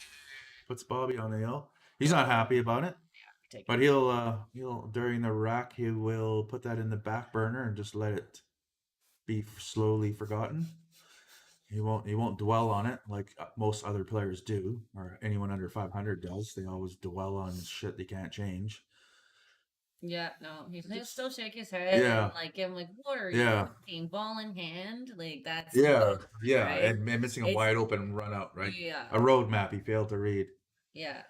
Bobby on the hill. He's not happy about it, but he'll during the rack he will put that in the back burner and just let it be slowly forgotten. He won't dwell on it like most other players do, or anyone under 500 does. They always dwell on shit they can't change. Yeah, no, he'll still shake his head and like give him like, what are you thinking? Ball in hand, like that's right? and missing a wide open run out, right? Yeah, a road map he failed to read. Yeah,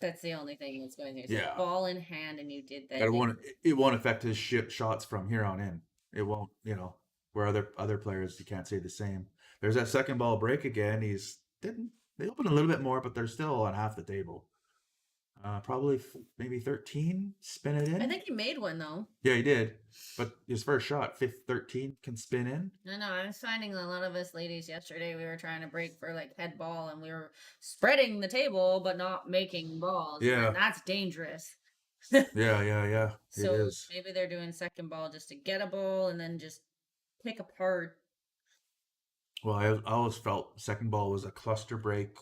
that's the only thing that's going there. So ball in hand, and you did that. It won't affect his shots from here on in. It won't, where other players you can't say the same. There's that second ball break again. They open a little bit more, but they're still on half the table. Probably maybe 13 spin it in. I think he made one though. Yeah, he did. But his first shot, 13 can spin in. No, I was finding a lot of us ladies yesterday. We were trying to break for like head ball, and we were spreading the table but not making balls. Yeah, and that's dangerous. yeah. So it is. Maybe they're doing second ball just to get a ball and then just pick apart. Well, I always felt second ball was a cluster break.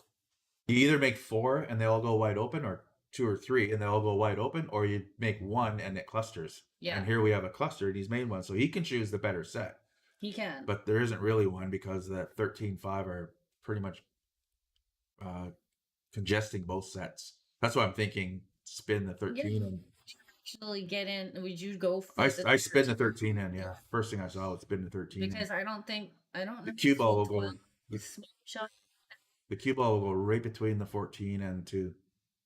You either make 4 and they all go wide open, or 2 or 3 and they all go wide open, or you make one and it clusters. Yeah. And here we have a cluster and he's made one. So he can choose the better set. He can. But there isn't really one because that 13-5 are pretty much congesting both sets. That's why I'm thinking spin the 13 and actually get in. Would you go for I spin the 13 in, yeah. First thing I saw was spin the 13 because I don't know. the cue ball will go Small shot. the cue ball will go right between the 14 and 2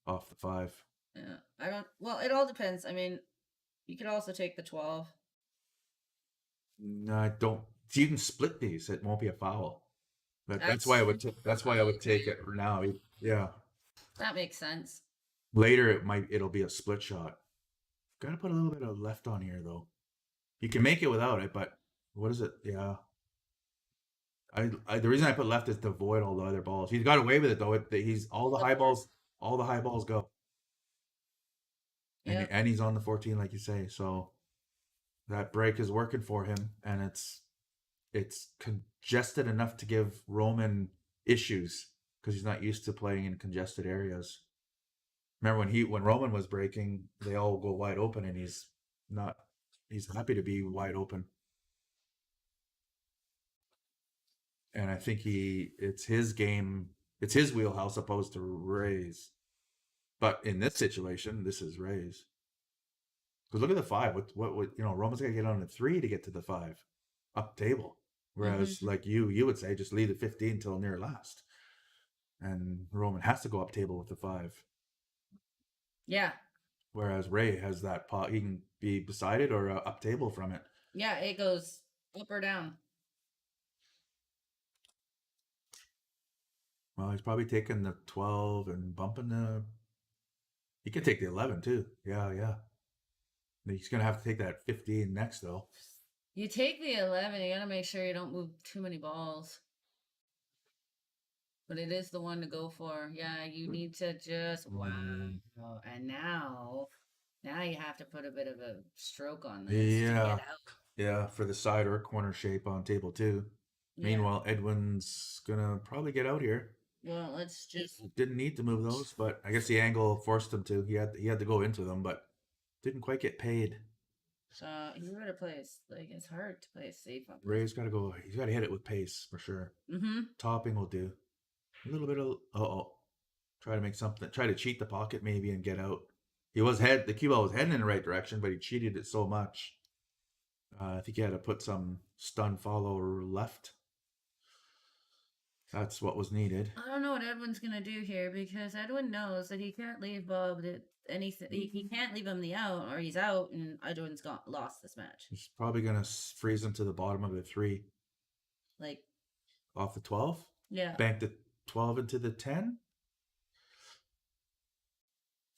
off the 5. Yeah. Well, it all depends. I mean, you could also take the 12. No, I don't. So you can split these. It won't be a foul. That's why I would. That's why I would take it now. Yeah. That makes sense. Later, it'll be a split shot. Got to put a little bit of left on here though. You can make it without it, but what is it? Yeah. The reason I put left is to avoid all the other balls. He's got away with it though. He's all the high balls. All the high balls go. Yeah. And he's on the 14, like you say. So that break is working for him, and it's congested enough to give Roman issues because he's not used to playing in congested areas. Remember when Roman was breaking, they all go wide open, and he's happy to be wide open. And I think it's his game, it's his wheelhouse opposed to Ray's. But in this situation, this is Ray's. Because look at the 5. What Roman's got to get on the 3 to get to the 5 up table. Whereas like you would say just leave the 15 till near last. And Roman has to go up table with the 5. Yeah. Whereas Ray has that pot, he can be beside it or up table from it. Yeah, it goes up or down. Well, he's probably taking the 12 and bumping the. He could take the 11 too. Yeah. He's gonna have to take that 15 next though. You take the 11. You gotta make sure you don't move too many balls. But it is the one to go for. Yeah, you need to just wow. And now you have to put a bit of a stroke on this to get out. Yeah, for the side or corner shape on table 2. Yeah. Meanwhile, Edwin's gonna probably get out here. Well, let's just didn't need to move those, but I guess the angle forced him to. He had to go into them, but didn't quite get paid. So you gotta play it's hard to play safe up. Ray's gotta go. He's gotta hit it with pace for sure. Topping will do. A little bit of try to make something. Try to cheat the pocket maybe and get out. The cue ball was heading in the right direction, but he cheated it so much. I think he had to put some stun follow left. That's what was needed. I don't know what Edwin's gonna do here because Edwin knows that he can't leave Bob anything. He can't leave him the out, or he's out, and Edwin's lost this match. He's probably gonna freeze him to the bottom of the 3, like off the 12. Yeah, bank the 12 into the 10,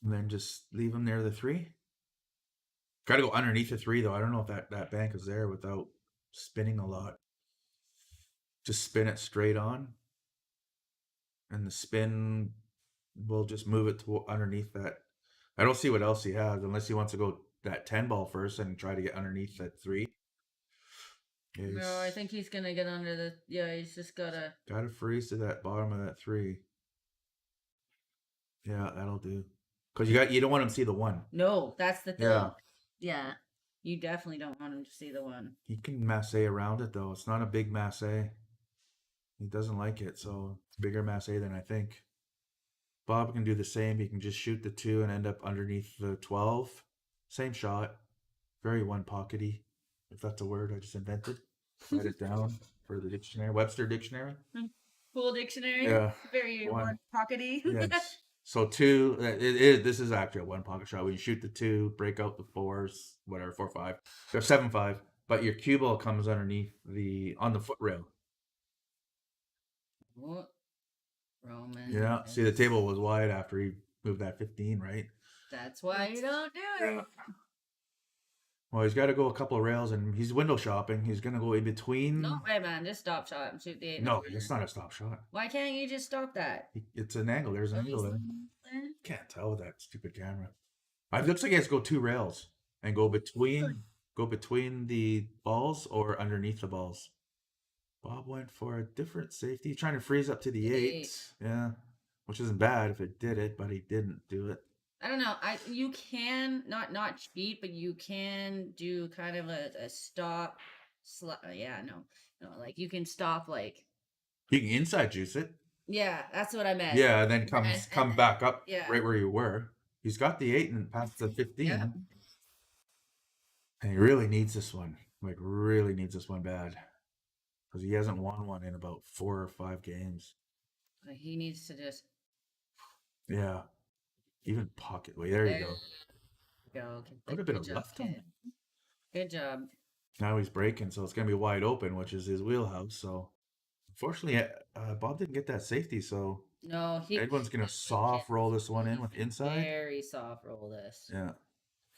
and then just leave him near the 3. Got to go underneath the 3 though. I don't know if that bank is there without spinning a lot. Just spin it straight on, and the spin will just move it to underneath that. I don't see what else he has unless he wants to go that 10 ball first and try to get underneath that 3. No, I think he's gonna get under the. Yeah, he's just gotta freeze to that bottom of that 3. Yeah, that'll do. Because you don't want him to see the 1. No, that's the thing. Yeah, you definitely don't want him to see the 1. He can masse around it though. It's not a big masse. He doesn't like it, so it's a bigger masse than I think. Bob can do the same. He can just shoot the 2 and end up underneath the 12. Same shot. Very one-pockety, if that's a word I just invented. Write it down for the dictionary. Webster Dictionary. Cool dictionary. Yeah. Very one-pockety. Yes. So 2, this is actually a one-pocket shot. When you shoot the 2, break out the 4s, whatever, 4-5. They're 7-5, but your cue ball comes underneath on the foot rail. What? Roman. Yeah. See, the table was wide after he moved that 15, right? That's why you don't do it. Well, he's got to go a couple of rails, and he's window shopping. He's going to go in between. No way, man. Just stop shot and shoot the 8. No, it's not a stop shot. Why can't you just stop that? It's an angle. There's an angle there. Can't tell with that stupid camera. It looks like he has to go 2 rails and go between the balls or underneath the balls. Bob went for a different safety. He's trying to freeze up to the 8. Yeah, which isn't bad if it did it, but he didn't do it. I don't know. You can not cheat, but you can do kind of a stop. Yeah, no, like you can stop. Like, You can inside juice it. yeah, that's what I meant. Yeah, and then come back up Yeah, right where you were. He's got the 8 and past the 15. yeah. And he really needs this one. Like, really needs this one bad. Because he hasn't won one in about 4 or 5 games. He needs to just Yeah. Even pocket way. There you go. go. Put a bit of left on kid. him. Good job. Now he's breaking, so it's going to be wide open, which is his wheelhouse. So, unfortunately, Bob didn't get that safety. So, No, Edwin's going to soft roll this one in with inside. Very soft roll this. Yeah.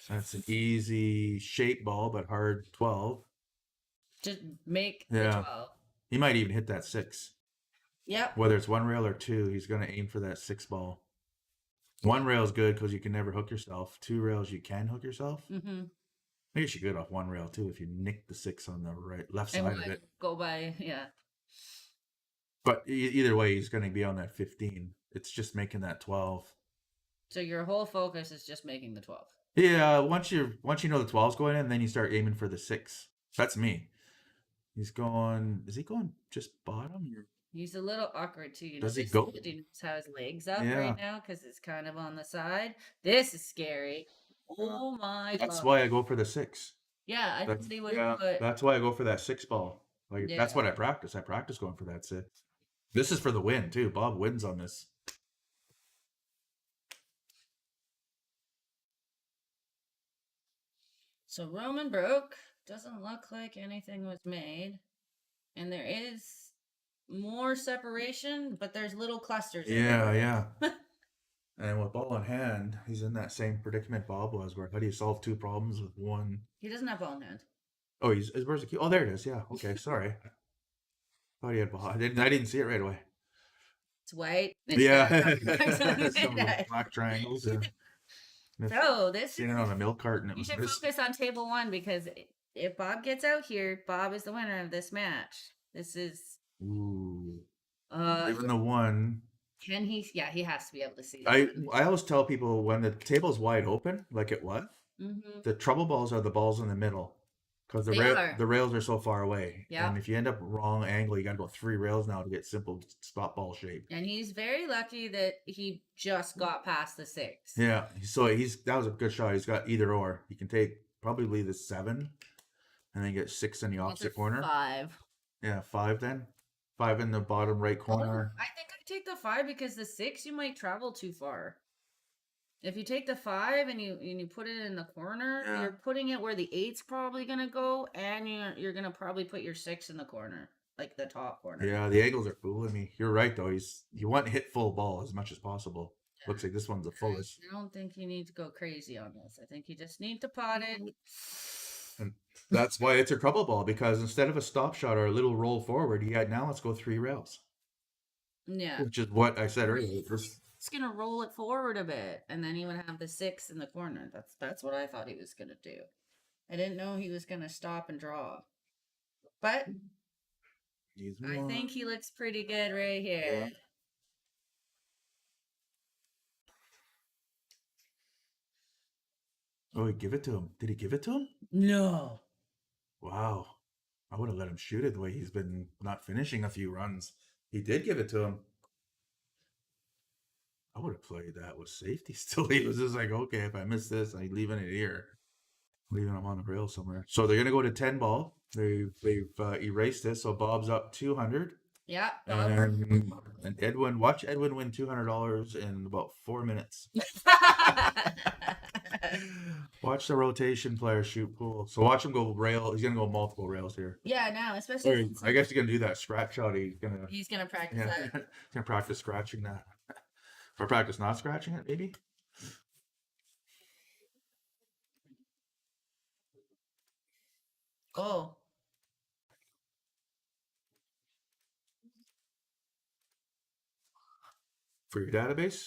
That's an easy shape ball, but hard 12. Just make Yeah. the 12. He might even hit that 6. Yep. Whether it's 1 rail or 2, he's going to aim for that 6 ball. 1 rail is good because you can never hook yourself. 2 rails, you can hook yourself. Mm-hmm. I guess you could off 1 rail too if you nick the 6 on the left side of it. Go by, yeah. But either way, he's going to be on that 15. It's just making that 12. So your whole focus is just making the 12. Yeah, once you know the 12's going in, then you start aiming for the 6. That's me. He's going. Is he going just bottom? He's a little awkward too. Does he go? He knows how his legs up Yeah. right now because it's kind of on the side. This is scary. Oh my god. That's why I go for the 6. Yeah, I think they would put. That's why I go for that 6 ball. Like that's what I practice. I practice going for that 6. This is for the win too. Bob wins on this. So Roman broke. Doesn't look like anything was made. And there is more separation, but there's little clusters. Yeah. And with ball in hand, he's in that same predicament Bob was, where how do you solve 2 problems with 1? He doesn't have ball in hand. Oh, where's the key? Oh, there it is. Yeah. Okay. Sorry. Thought he had ball. I didn't see it right away. It's white. Yeah. Some black triangles. Yeah. So this seen it on a milk carton. You should focus on table 1 because if Bob gets out here, Bob is the winner of this match. This is. Ooh. Even the 1. Can he? Yeah, he has to be able to see. I always tell people when the table's wide open, like it was, the trouble balls are the balls in the middle, because the rails are so far away. Yeah. And if you end up wrong angle, you got to go 3 rails now to get simple stop ball shape. And he's very lucky that he just got past the 6. Yeah. So that was a good shot. He's got either or. He can take probably the 7, and then get 6 in the opposite corner. 5. Yeah, 5 then. 5 in the bottom right corner. I think I take the 5 because the 6 you might travel too far. If you take the 5 and you put it in the corner, you're putting it where the 8's probably gonna go, and you're gonna probably put your 6 in the corner, like the top corner. Yeah, the angles are fooling me. You're right though. You want to hit full ball as much as possible. Yeah. Looks like this one's the fullest. I don't think you need to go crazy on this. I think you just need to pot it. And that's why it's a trouble ball, because instead of a stop shot or a little roll forward, now let's go 3 rails. Yeah. Which is what I said earlier. It's gonna roll it forward a bit, and then he would have the 6 in the corner. That's what I thought he was gonna do. I didn't know he was gonna stop and draw. But I think he looks pretty good right here. Yeah. Oh, he give it to him. Did he give it to him? No. Wow. I would have let him shoot it the way he's been not finishing a few runs. He did give it to him. I would have played that with safety still. He was just like, okay, if I miss this, I'm leaving it here. Leaving him on the rail somewhere. So they're going to go to 10 ball. They've erased it. So Bob's up 200. Yeah. And watch Edwin win $200 in about 4 minutes. Watch the rotation player shoot pool. So watch him go rail. He's going to go multiple rails here. Yeah, now, especially. I guess he's going to do that scratch shot. He's going to practice that. He's going to practice scratching that. Or practice not scratching it, maybe? Oh. For your database?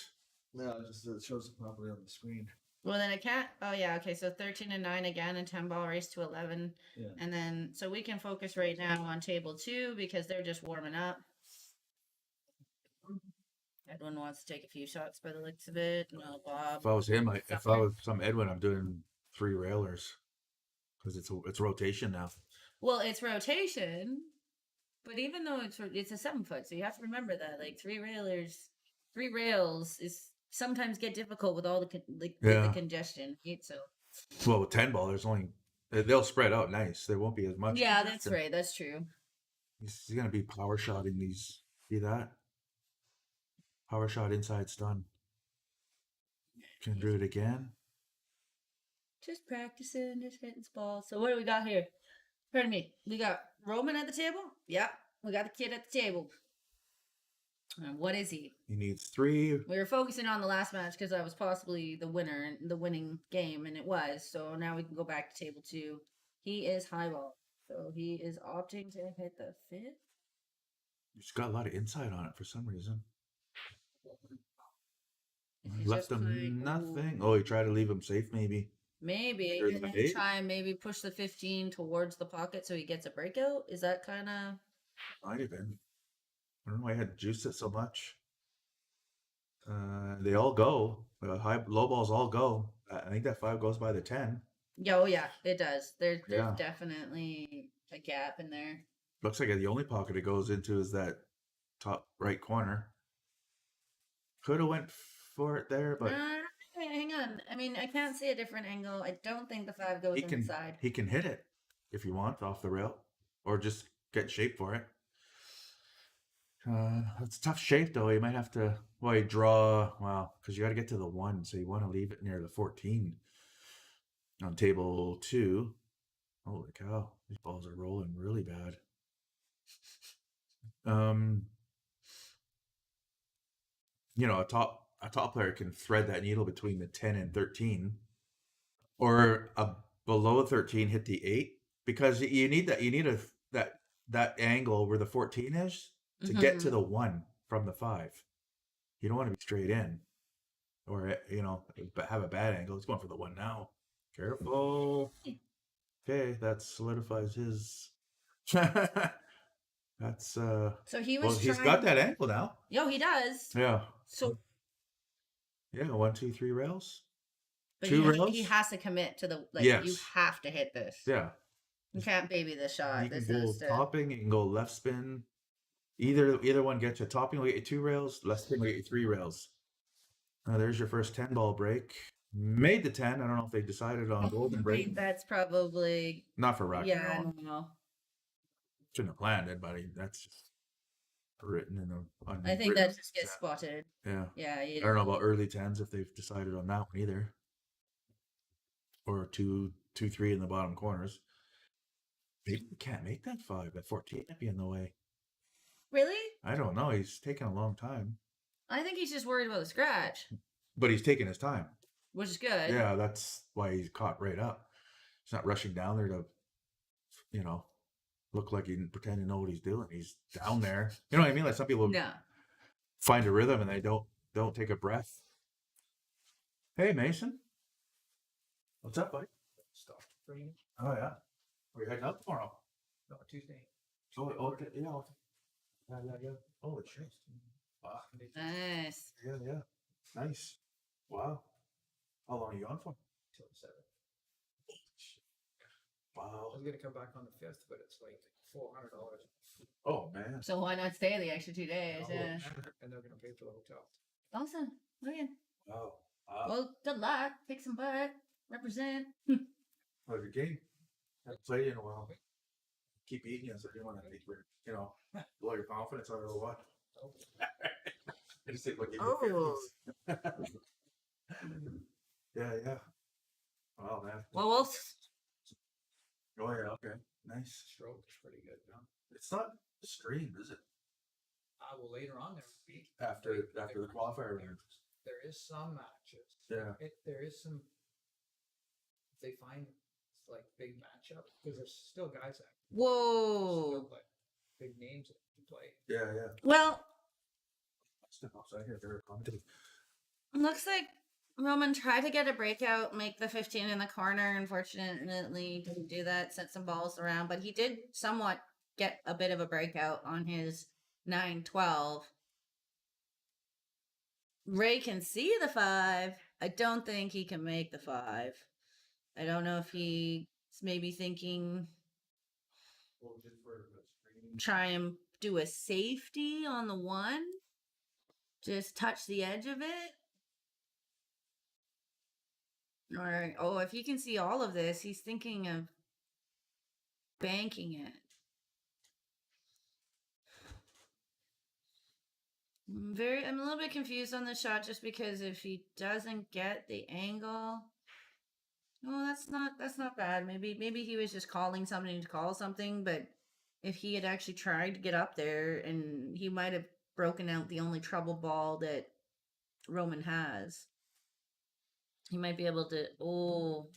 No, it shows it properly on the screen. Well, then it can't. Oh, yeah. Okay. So 13 and 9 again, and 10 ball race to 11. Yeah. And then, so we can focus right now on table 2 because they're just warming up. Edwin wants to take a few shots by the looks of it. No, Bob. If I was him, if I Somewhere. was some Edwin, I'm doing 3 railers because it's rotation now. Well, it's rotation, but even though it's a 7 foot, so you have to remember that like 3 rails is sometimes get difficult with all the the congestion. Right? So Well, with 10 ball, there's only they'll spread out nice. There won't be as much. yeah, that's right. That's true. He's gonna be power shotting these. See that? Power shot inside stun. Can do it again. Just practicing, just hitting balls. So what do we got here? Pardon me. We got Roman at the table. Yep, we got the kid at the table. And what is he? He needs 3. We were focusing on the last match because I was possibly the winner in the winning game, and it was. So now we can go back to table 2. He is highball, so he is opting to hit the 5th. He's got a lot of insight on it for some reason. He's Left just him playing- nothing. Oh, he tried to leave him safe, maybe. Maybe Or and then the 8? try and maybe push the 15 towards the pocket so he gets a breakout. Is that kind of? Might have been. I don't know why I had to juice it so much. They all go. Low balls all go. I think that 5 goes by the 10. Yeah, oh yeah, it does. There's Yeah. definitely a gap in there. Looks like the only pocket it goes into is that top right corner. Could have went for it there, but Hang on. I mean, I can't see a different angle. I don't think the 5 goes he can inside. he can hit it if you want off the rail, or just get shape for it. It's tough shape though. You might have to you draw because you got to get to the 1, so you want to leave it near the 14 on table 2. Holy cow, these balls are rolling really bad. A top player can thread that needle between the 10 and 13, or below 13 hit the 8, because you need that angle where the 14 is to get to the 1 from the 5. You don't want to be straight in, or have a bad angle. It's going for the 1 now. Careful. Okay, that solidifies his. That's So he was. he's got that angle now. Yo, he does. Yeah. So. Yeah, 1, 2, 3 rails. But 2 rails. he has to commit to the Yes. You have to hit this. Yeah. You can't baby the shot. You can This go is topping. You can go left spin. Either one gets you. Topping will get you 2 rails. Left spin will get you 3 rails. There's your first 10 ball break. Made the 10. I don't know if they decided on golden break. That's probably Not for rock. yeah. I don't know. Shouldn't have planned it, buddy. That's just written in the. I think that just gets spotted. Yeah. Yeah. I don't know about early 10s if they've decided on that one either. Or 2, 3 in the bottom corners. Maybe we can't make that 5. That 14 might be in the way. Really? I don't know. He's taking a long time. I think he's just worried about the scratch, But he's taking his time. which is good. Yeah, that's why he's caught right up. He's not rushing down there to, look like he didn't pretend to know what he's doing. He's down there. You know what I mean? Like some people No. find a rhythm and they don't take a breath. Hey, Mason. What's up, buddy? Stuff for you. Oh, yeah. We're heading out tomorrow. No, Tuesday. Oh, okay. Yeah. Yeah. Holy shit. Wow. Nice. Yeah. Nice. Wow. How long are you on for? Till 7. I Wow. was gonna come back on the 5th, but it's like $400. Oh, man. So why not stay the extra 2 days? Oh, Yeah. And they're gonna pay for the hotel. Awesome. Okay. Wow. Well, good luck. Kick some butt. Represent. How's your game? Haven't played in a while. Keep eating us. I don't want to think we're, blow your confidence out or what. I just think, give you 50s. Yeah. Wow, man. Well, we'll Oh, yeah, okay. Nice. Stroke is pretty good, no? It's not streamed, is it? Well, later on there will be. After the qualifier round. There is some matches. Yeah. There is some. If they find like big matchups, because there's still guys that Whoa. still play big names that can play. Yeah. Well, Step outside here. They're commenting. looks like Roman tried to get a breakout, make the 15 in the corner. Unfortunately, didn't do that. Sent some balls around, but he did somewhat get a bit of a breakout on his 9-12. Ray can see the 5. I don't think he can make the 5. I don't know if he's maybe thinking try and do a safety on the 1. Just touch the edge of it. Or, oh, if he can see all of this, he's thinking of banking it. I'm a little bit confused on the shot just because if he doesn't get the angle, oh, that's not bad. Maybe he was just calling something to call something, but if he had actually tried to get up there, and he might have broken out the only trouble ball that Roman has. He might be able to. Oh.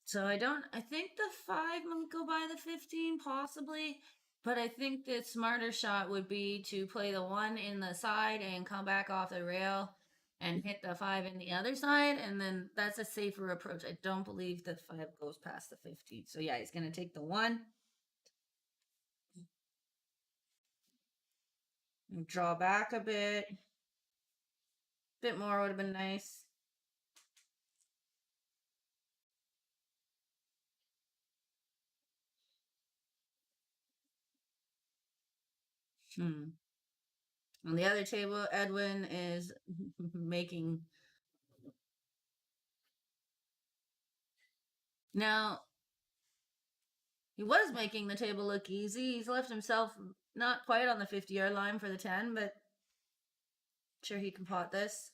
So I think the 5 might go by the 15, possibly. But I think the smarter shot would be to play the 1 in the side and come back off the rail and hit the 5 in the other side. And then that's a safer approach. I don't believe the 5 goes past the 15. So yeah, he's going to take the 1. And draw back a bit. Bit more would have been nice. On the other table, Edwin is making. Now, he was making the table look easy. He's left himself not quite on the 50-yard line for the 10, but I'm sure he can pot this.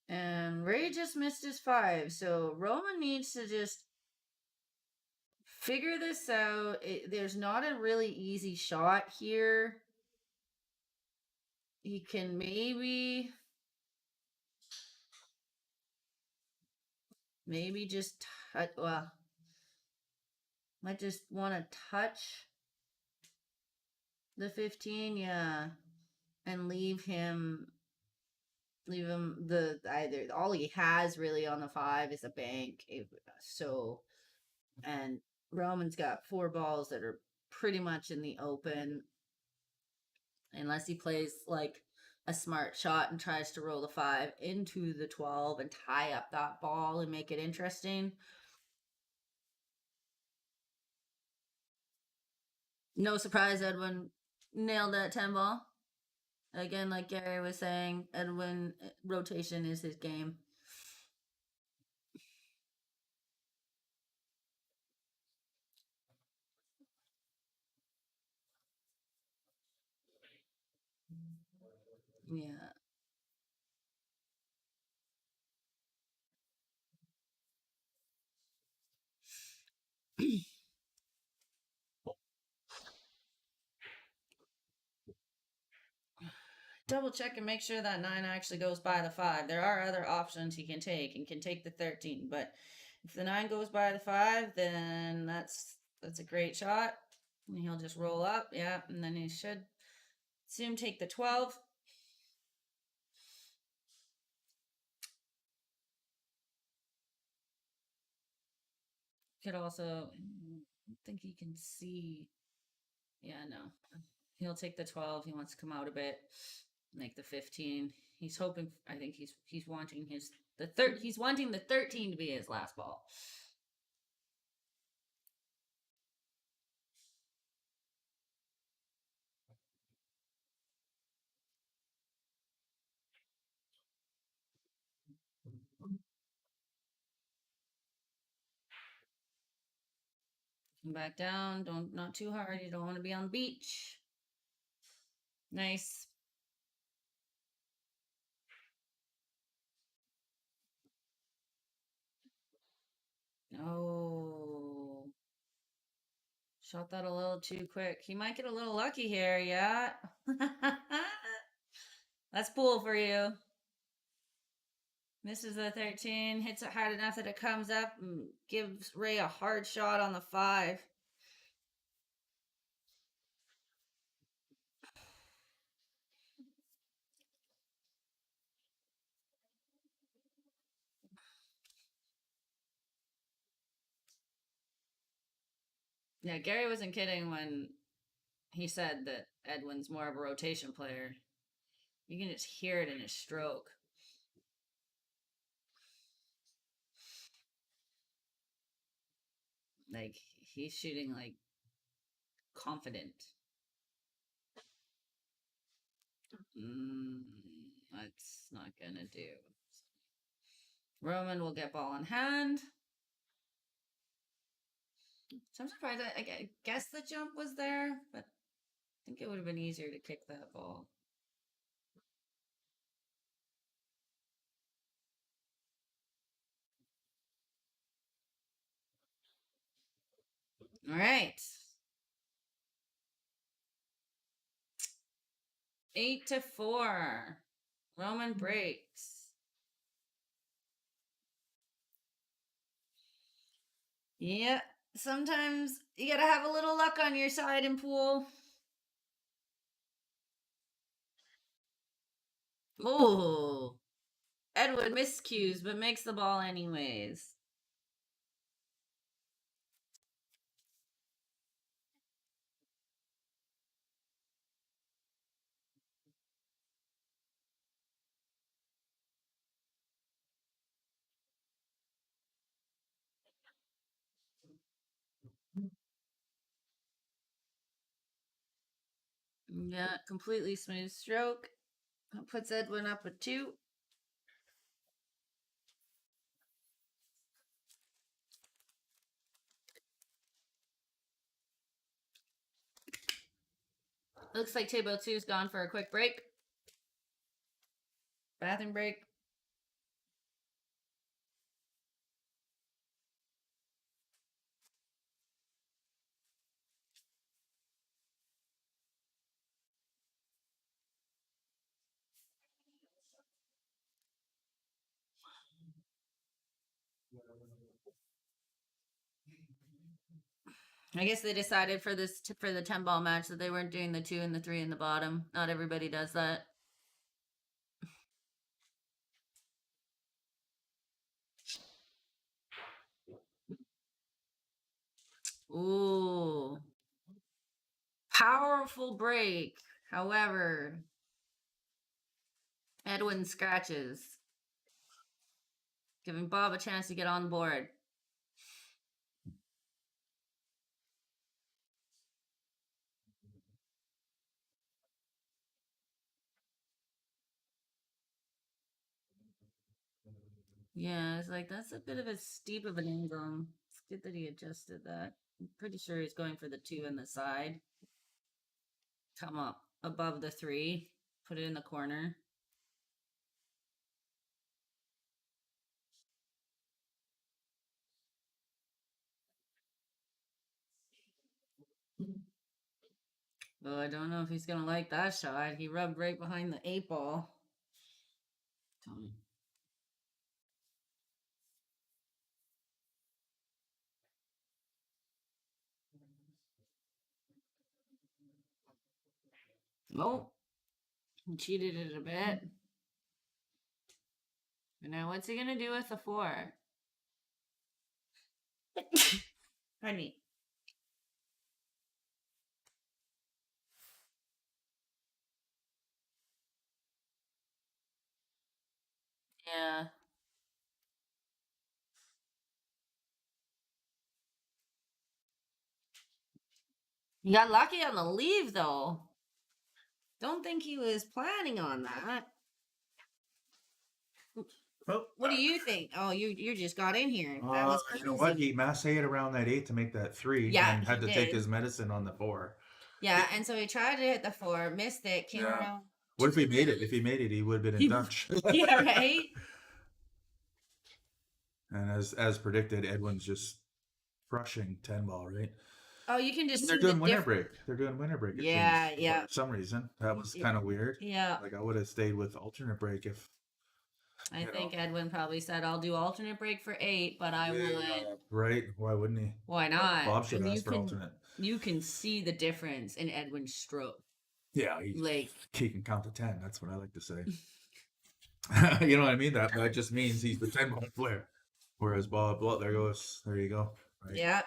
And Ray just missed his 5, so Roman needs to just figure this out. There's not a really easy shot here. He can maybe just touch. Well, might just want to touch the 15, yeah, and leave him the either all he has really on the 5 is a bank. So, and Roman's got 4 balls that are pretty much in the open, unless he plays like a smart shot and tries to roll the 5 into the 12 and tie up that ball and make it interesting. No surprise, Edwin nailed that 10 ball. Again, like Gary was saying, Edwin rotation is his game. Yeah. Double check and make sure that 9 actually goes by the 5. There are other options he can take, and can take the 13, but if the 9 goes by the 5, then that's a great shot. And he'll just roll up, yeah, and then he should soon take the 12. Could also, I think he can see. Yeah, no. He'll take the 12. He wants to come out a bit, make the 15. He's hoping. I think he's wanting he's wanting the 13 to be his last ball. Come back down. Not too hard. You don't want to be on the beach. Nice. Oh. Shot that a little too quick. He might get a little lucky here, yeah. That's pool for you. Misses the 13, hits it hard enough that it comes up and gives Ray a hard shot on the 5. Yeah, Gary wasn't kidding when he said that Edwin's more of a rotation player. You can just hear it in his stroke. Like, he's shooting, like, confident. That's not gonna do. Roman will get ball in hand. So I'm surprised. I guess the jump was there, but I think it would have been easier to kick that ball. All right. 8-4. Roman breaks. Yeah. Sometimes you gotta have a little luck on your side in pool. Oh. Edwin miscues, but makes the ball anyways. Yeah, completely smooth stroke. That puts Edwin up at 2. Looks like table 2's gone for a quick break. Bathroom break. I guess they decided for this for the 10-ball match that they weren't doing the 2 and the 3 in the bottom. Not everybody does that. Ooh. Powerful break. However, Edwin scratches, giving Bob a chance to get on board. Yeah, it's like that's a bit of a steep of an angle. It's good that he adjusted that. I'm pretty sure he's going for the 2 in the side. Come up above the 3. Put it in the corner. Oh, I don't know if he's gonna like that shot. He rubbed right behind the 8 ball. Tony. Oh, he cheated it a bit. And now what's he gonna do with the 4? Pardon me. Yeah. He got lucky on the leave, though. Don't think he was planning on that. Well, What do you think? Oh, you just got in here. That was crazy. you know what? He massaged around that 8 to make that 3, Yeah, and had he to take did. his medicine on the 4. Yeah, and so he tried to hit the 4, missed it, came Yeah. around. What if he made it? If he made it, he would have been in Dutch. Yeah, right? And as predicted, Edwin's just crushing 10-ball, right? Oh, you can just They're see doing the winter difference. break. They're doing winter break. It Yeah, seems, yeah. for some reason. That was kind of weird. Yeah. Like I would have stayed with alternate break if. I think Edwin probably said, I'll do alternate break for 8, but I would. Right? Why wouldn't he? Why not? Bob should And ask for alternate. You can see the difference in Edwin's stroke. Yeah, like he can count to 10. That's what I like to say. You know what I mean? That just means he's the 10-ball player. Whereas Bob, well, there you go. Right? Yeah.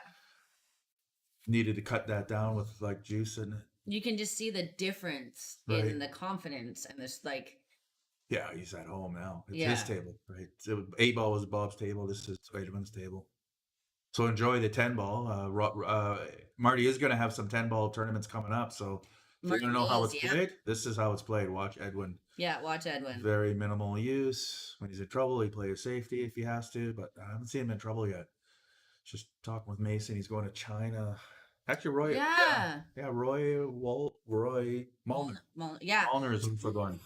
needed to cut that down with like juice and You can just see the difference Right. in the confidence and this like yeah, he's at home now. It's Yeah. his table, right? So 8-ball was Bob's table. This is Edwin's table. So enjoy the 10-ball. Marty is going to have some 10-ball tournaments coming up. So if you're going to know how it's yeah. played, this is how it's played. Watch Edwin. Yeah, watch Edwin. Very minimal use. When he's in trouble, he plays safety if he has to. But I haven't seen him in trouble yet. Just talking with Mason. He's going to China. Actually, Roy. Yeah. Roy Mulner. Yeah. Mulner is for going.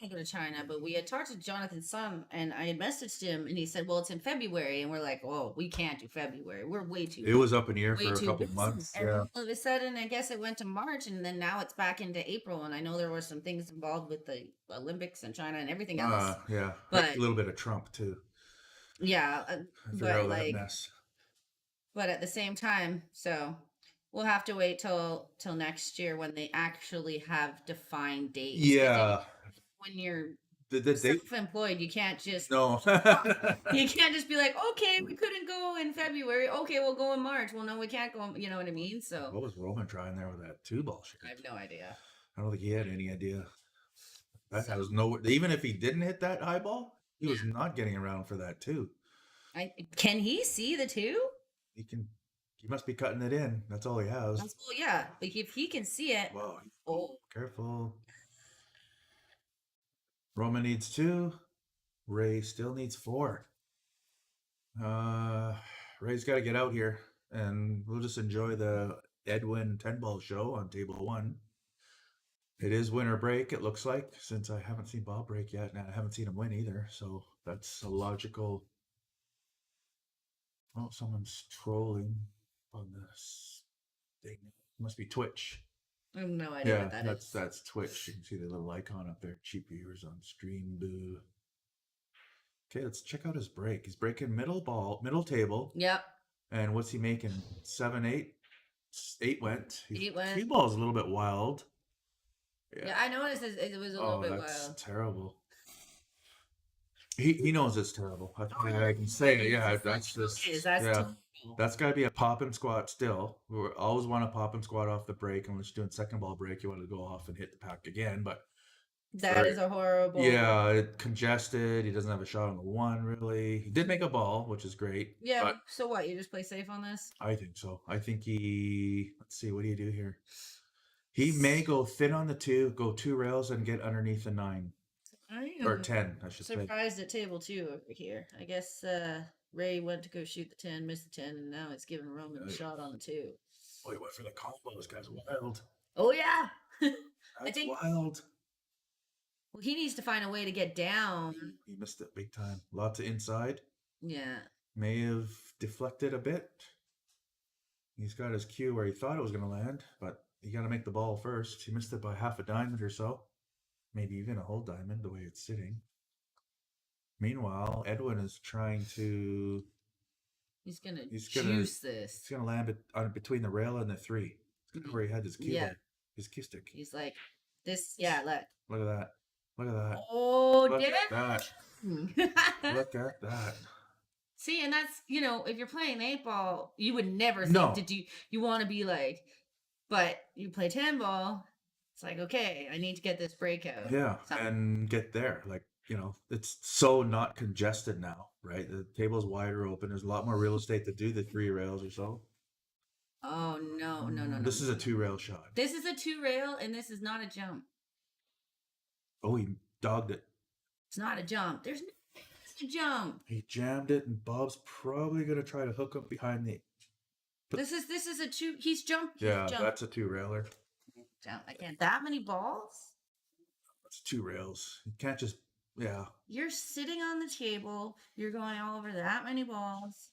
I go to China, but we had talked to Jonathan's son, and I had messaged him, and he said, "Well, it's in February," and we're like, "Whoa, we can't do February. We're way too." It was up in the air way for a too couple busy." months. And Yeah. all of a sudden, I guess it went to March, and then now it's back into April. And I know there were some things involved with the Olympics and China and everything else. Yeah. But- a little bit of Trump too. Yeah, I forgot but all that like, mess. but at the same time, so we'll have to wait till next year when they actually have defined dates. 'Cause Yeah. when you're The date. self-employed, you can't just No. you can't just be like, okay, we couldn't go in February. Okay, we'll go in March. Well, no, we can't go. You know what I mean? So What was Roman trying there with that 2-ball shit? I have no idea. I don't think he had any idea. That was no. Even if he didn't hit that high ball, he was not getting around for that too. Can he see the two? He can. He must be cutting it in. That's all he has. Well, yeah, but if he can see it, Whoa. oh, Careful. Roman needs 2. Ray still needs 4. Ray's got to get out here, and we'll just enjoy the Edwin 10-ball show on table 1. It is winter break, it looks like, since I haven't seen Bob break yet, and I haven't seen him win either. So that's a logical. Oh, someone's trolling on this thing. It must be Twitch. I have no idea what that is. That's Twitch. You can see the little icon up there. Cheap viewers on stream. Boo. Okay, let's check out his break. He's breaking middle table. Yep. And what's he making? 7, 8? 8 went. 8 went. 2 ball's a little bit wild. Yeah, I noticed it was a little bit wild. Terrible. He knows it's terrible. I can say it. Yeah, that's just. That's got to be a pop and squat still. We always want to pop and squat off the break. Unless you're doing 2nd-ball break, you want to go off and hit the pack again. But that is a horrible. Yeah, it congested. He doesn't have a shot on the 1, really. He did make a ball, which is great. Yeah, but so what? You just play safe on this? I think so. I think he. Let's see. What do you do here? He may go thin on the 2, go 2 rails, and get underneath the 9. Or 10, I should say. Surprised at table 2 over here. I guess Ray went to go shoot the 10, missed the 10, and now it's giving Roman a shot on the 2. Oh, he went for the combo. This guy's wild. Oh, yeah. That's wild. Well, he needs to find a way to get down. He missed it big time. Lots of inside. Yeah. May have deflected a bit. He's got his cue where he thought it was going to land, but you got to make the ball first. He missed it by half a diamond or so. Maybe even a whole diamond, the way it's sitting. Meanwhile, Edwin is trying to. He's gonna juice this. He's gonna land it on between the rail and the 3. It's where he had his cue, his cue stick. He's like, this. Yeah, look. Look at that. Look at that. Oh, look at that. Look at that. See, and that's, if you're playing 8-ball, you would never think to do. You want to be like, but you play 10-ball. It's like, okay, I need to get this breakout. Yeah, and get there. Like, it's so not congested now, right? The table's wider open. There's a lot more real estate to do the 3 rails or so. Oh, no. This is a 2-rail shot. This is a 2-rail, and this is not a jump. Oh, he dogged it. It's not a jump. There's no a jump. He jammed it, and Bob's probably going to try to hook up behind the... This is a 2... He's jumped. That's a 2-railer. Again, that many balls? That's 2 rails. You can't just, You're sitting on the table. You're going all over that many balls.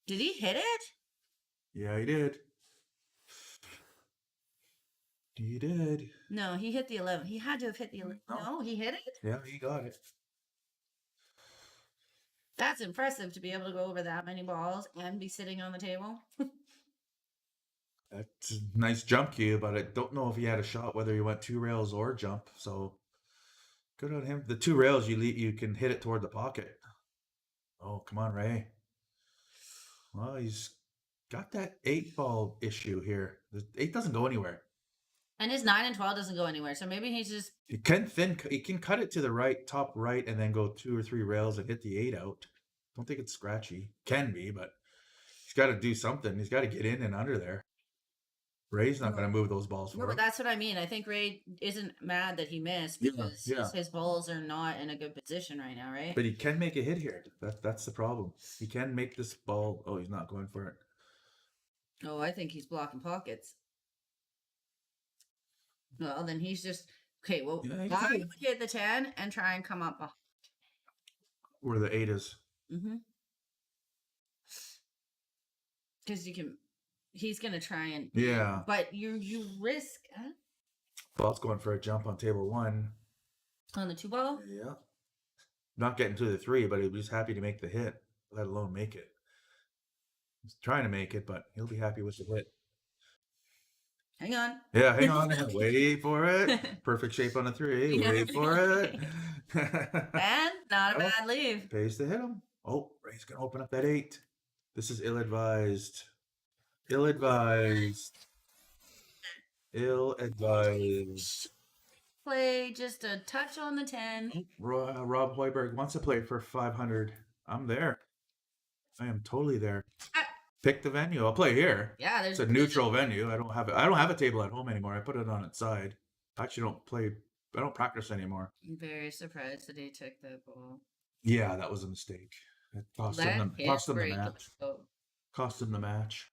Did he hit it? Yeah, he did. He did. No, he hit the 11. He had to have hit the 11. No, he hit it? Yeah, he got it. That's impressive to be able to go over that many balls and be sitting on the table. That's a nice jump cue, but I don't know if he had a shot whether he went 2 rails or jump. So good on him. The 2 rails, you can hit it toward the pocket. Oh, come on, Ray. Well, he's got that 8 ball issue here. The 8 doesn't go anywhere. And his 9 and 12 doesn't go anywhere. So maybe he's just. He can cut it to the right, top right, and then go 2 or 3 rails and hit the 8 out. Don't think it's scratchy. Can be, but he's got to do something. He's got to get in and under there. Ray's not going to move those balls for No, him. but that's what I mean. I think Ray isn't mad that he missed because his balls are not in a good position right now, right? But he can make a hit here. That's the problem. He can make this ball. Oh, he's not going for it. Oh, I think he's blocking pockets. Well, then he's just okay. Well, why would you hit the 10 and try and come up where the 8 is? Because you can. He's gonna try and but you risk Ball's going for a jump on table 1 on the 2 ball. Yeah, not getting to the 3, but he was happy to make the hit, let alone make it. He's trying to make it, but he'll be happy with the hit. Hang on. Yeah, hang on. Wait for it. Perfect shape on a 3. Wait for it. And not a bad leave. Pays to hit him. Oh, Ray's gonna open up that 8. This is ill-advised. Ill-advised. Play just a touch on the 10. Rob Hoiberg wants to play for 500. I'm there. I am totally there. Pick the venue. I'll play here. Yeah, it's a neutral venue. I don't have a table at home anymore. I put it on its side. I actually don't play. I don't practice anymore. I'm very surprised that he took that ball. Yeah, that was a mistake. It cost him the match. Cost him the match.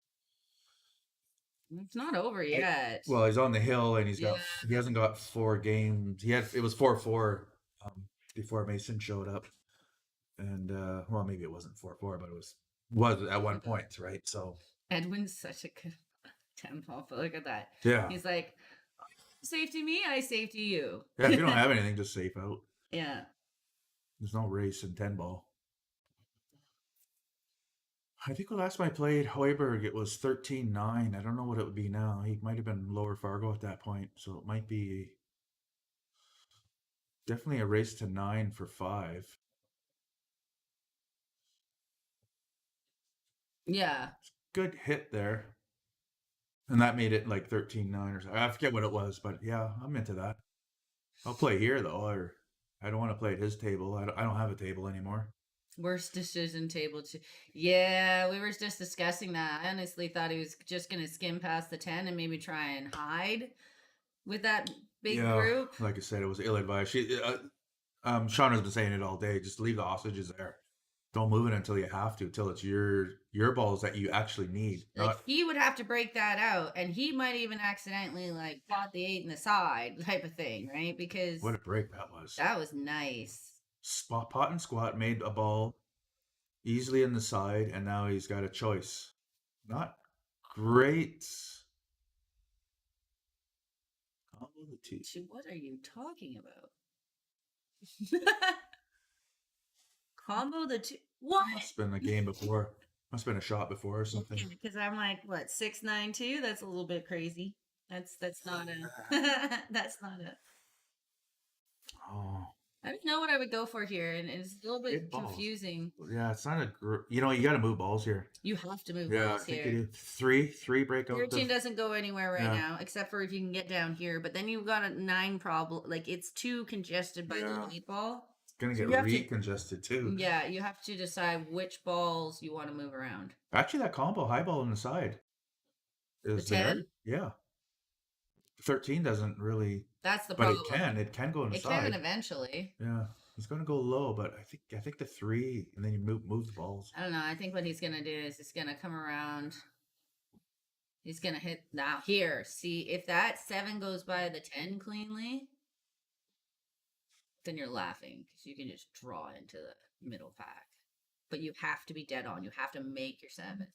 It's not over yet. Well, he's on the hill and he hasn't got 4 games. It was 4-4 before Mason showed up, and well, maybe it wasn't 4-4, but it was at one point, right? So Edwin's such a good tempo. Look at that. Yeah, he's like, safety me, I safety you. Yeah, if you don't have anything, just safe out. Yeah. There's no race in 10 ball. I think the last time I played Hoiberg, it was 13-9. I don't know what it would be now. He might have been lower Fargo at that point, so it might be definitely a race to 9 for 5. Yeah. Good hit there. And that made it like 13-9 or something. I forget what it was, but yeah, I'm into that. I'll play here though, or I don't want to play at his table. I don't have a table anymore. Worst decision table 2. Yeah, we were just discussing that. I honestly thought he was just going to skim past the 10 and maybe try and hide with that big group. Like I said, it was ill-advised. Shauna's been saying it all day. Just leave the hostages there. Don't move it until you have to, till it's your balls that you actually need. Like he would have to break that out, and he might even accidentally like plot the 8 in the side type of thing, right? Because what a break that was. That was nice. Pot and squat made a ball easily in the side, and now he's got a choice. Not great. Combo the 2. What are you talking about? Combo the 2. What? Must have been a game before. Must have been a shot before or something. Because I'm like, what, 6-9-2? That's a little bit crazy. That's not a. That's not a. Oh. I don't know what I would go for here, and it's a little bit confusing. Yeah, it's not a you got to move balls here. You have to move I balls think here. You do. Three breakout. 13 doesn't go anywhere right now, except for if you can get down here. But then you've got a 9 problem. Like, it's too congested by the 8 ball. It's going to get recongested, too. Yeah, you have to decide which balls you want to move around. Actually, that combo high ball on the side is the 10? There. Yeah. 13 doesn't really. That's the problem. But it can go on the side. It can eventually. Yeah. He's going to go low, but I think the 3, and then you move the balls. I don't know. I think what he's going to do is he's going to come around. He's going to hit now here. See, if that 7 goes by the 10 cleanly, then you're laughing because you can just draw into the middle pack. But you have to be dead on. You have to make your 7.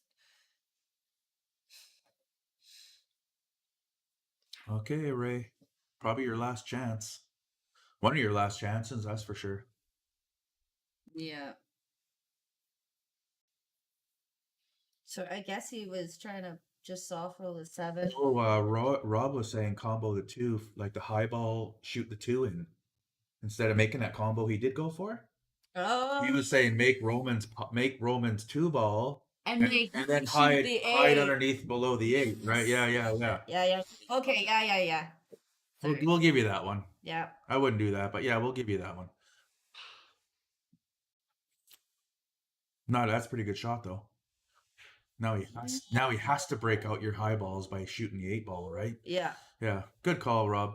Okay, Ray. Probably your last chance. One of your last chances, that's for sure. Yeah. So I guess he was trying to just soft roll the 7. Oh, Rob was saying combo the 2, like the high ball, shoot the 2 in. Instead of making that combo he did go for. Oh. He was saying make Roman's 2 ball, And they and then shoot hide the hide eight. underneath below the 8, right? Yeah. Yeah. Okay, yeah. Sorry. We'll give you that one. Yeah. I wouldn't do that, but yeah, we'll give you that one. No, that's a pretty good shot though. Now he has to break out your high balls by shooting the 8 ball, right? Yeah. Yeah. Good call, Rob.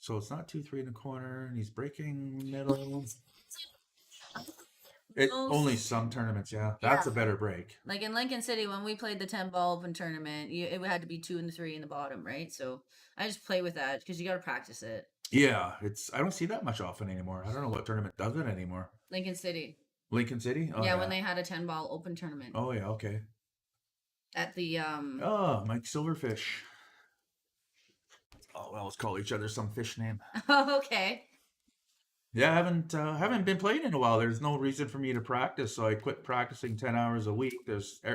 So it's not 2-3 in the corner, and he's breaking middle. Only some tournaments, yeah. That's a better break. Like in Lincoln City, when we played the 10 ball open tournament, it had to be 2 and 3 in the bottom, right? So I just play with that because you got to practice it. Yeah, I don't see that much often anymore. I don't know what tournament does it anymore. Lincoln City. Lincoln City? Oh, yeah, when they had a 10 ball open tournament. Oh yeah, okay. At the Oh, Mike Silverfish. Oh well, let's call each other some fish name. Oh, okay. Yeah, I haven't been playing in a while. There's no reason for me to practice, so I quit practicing 10 hours a week.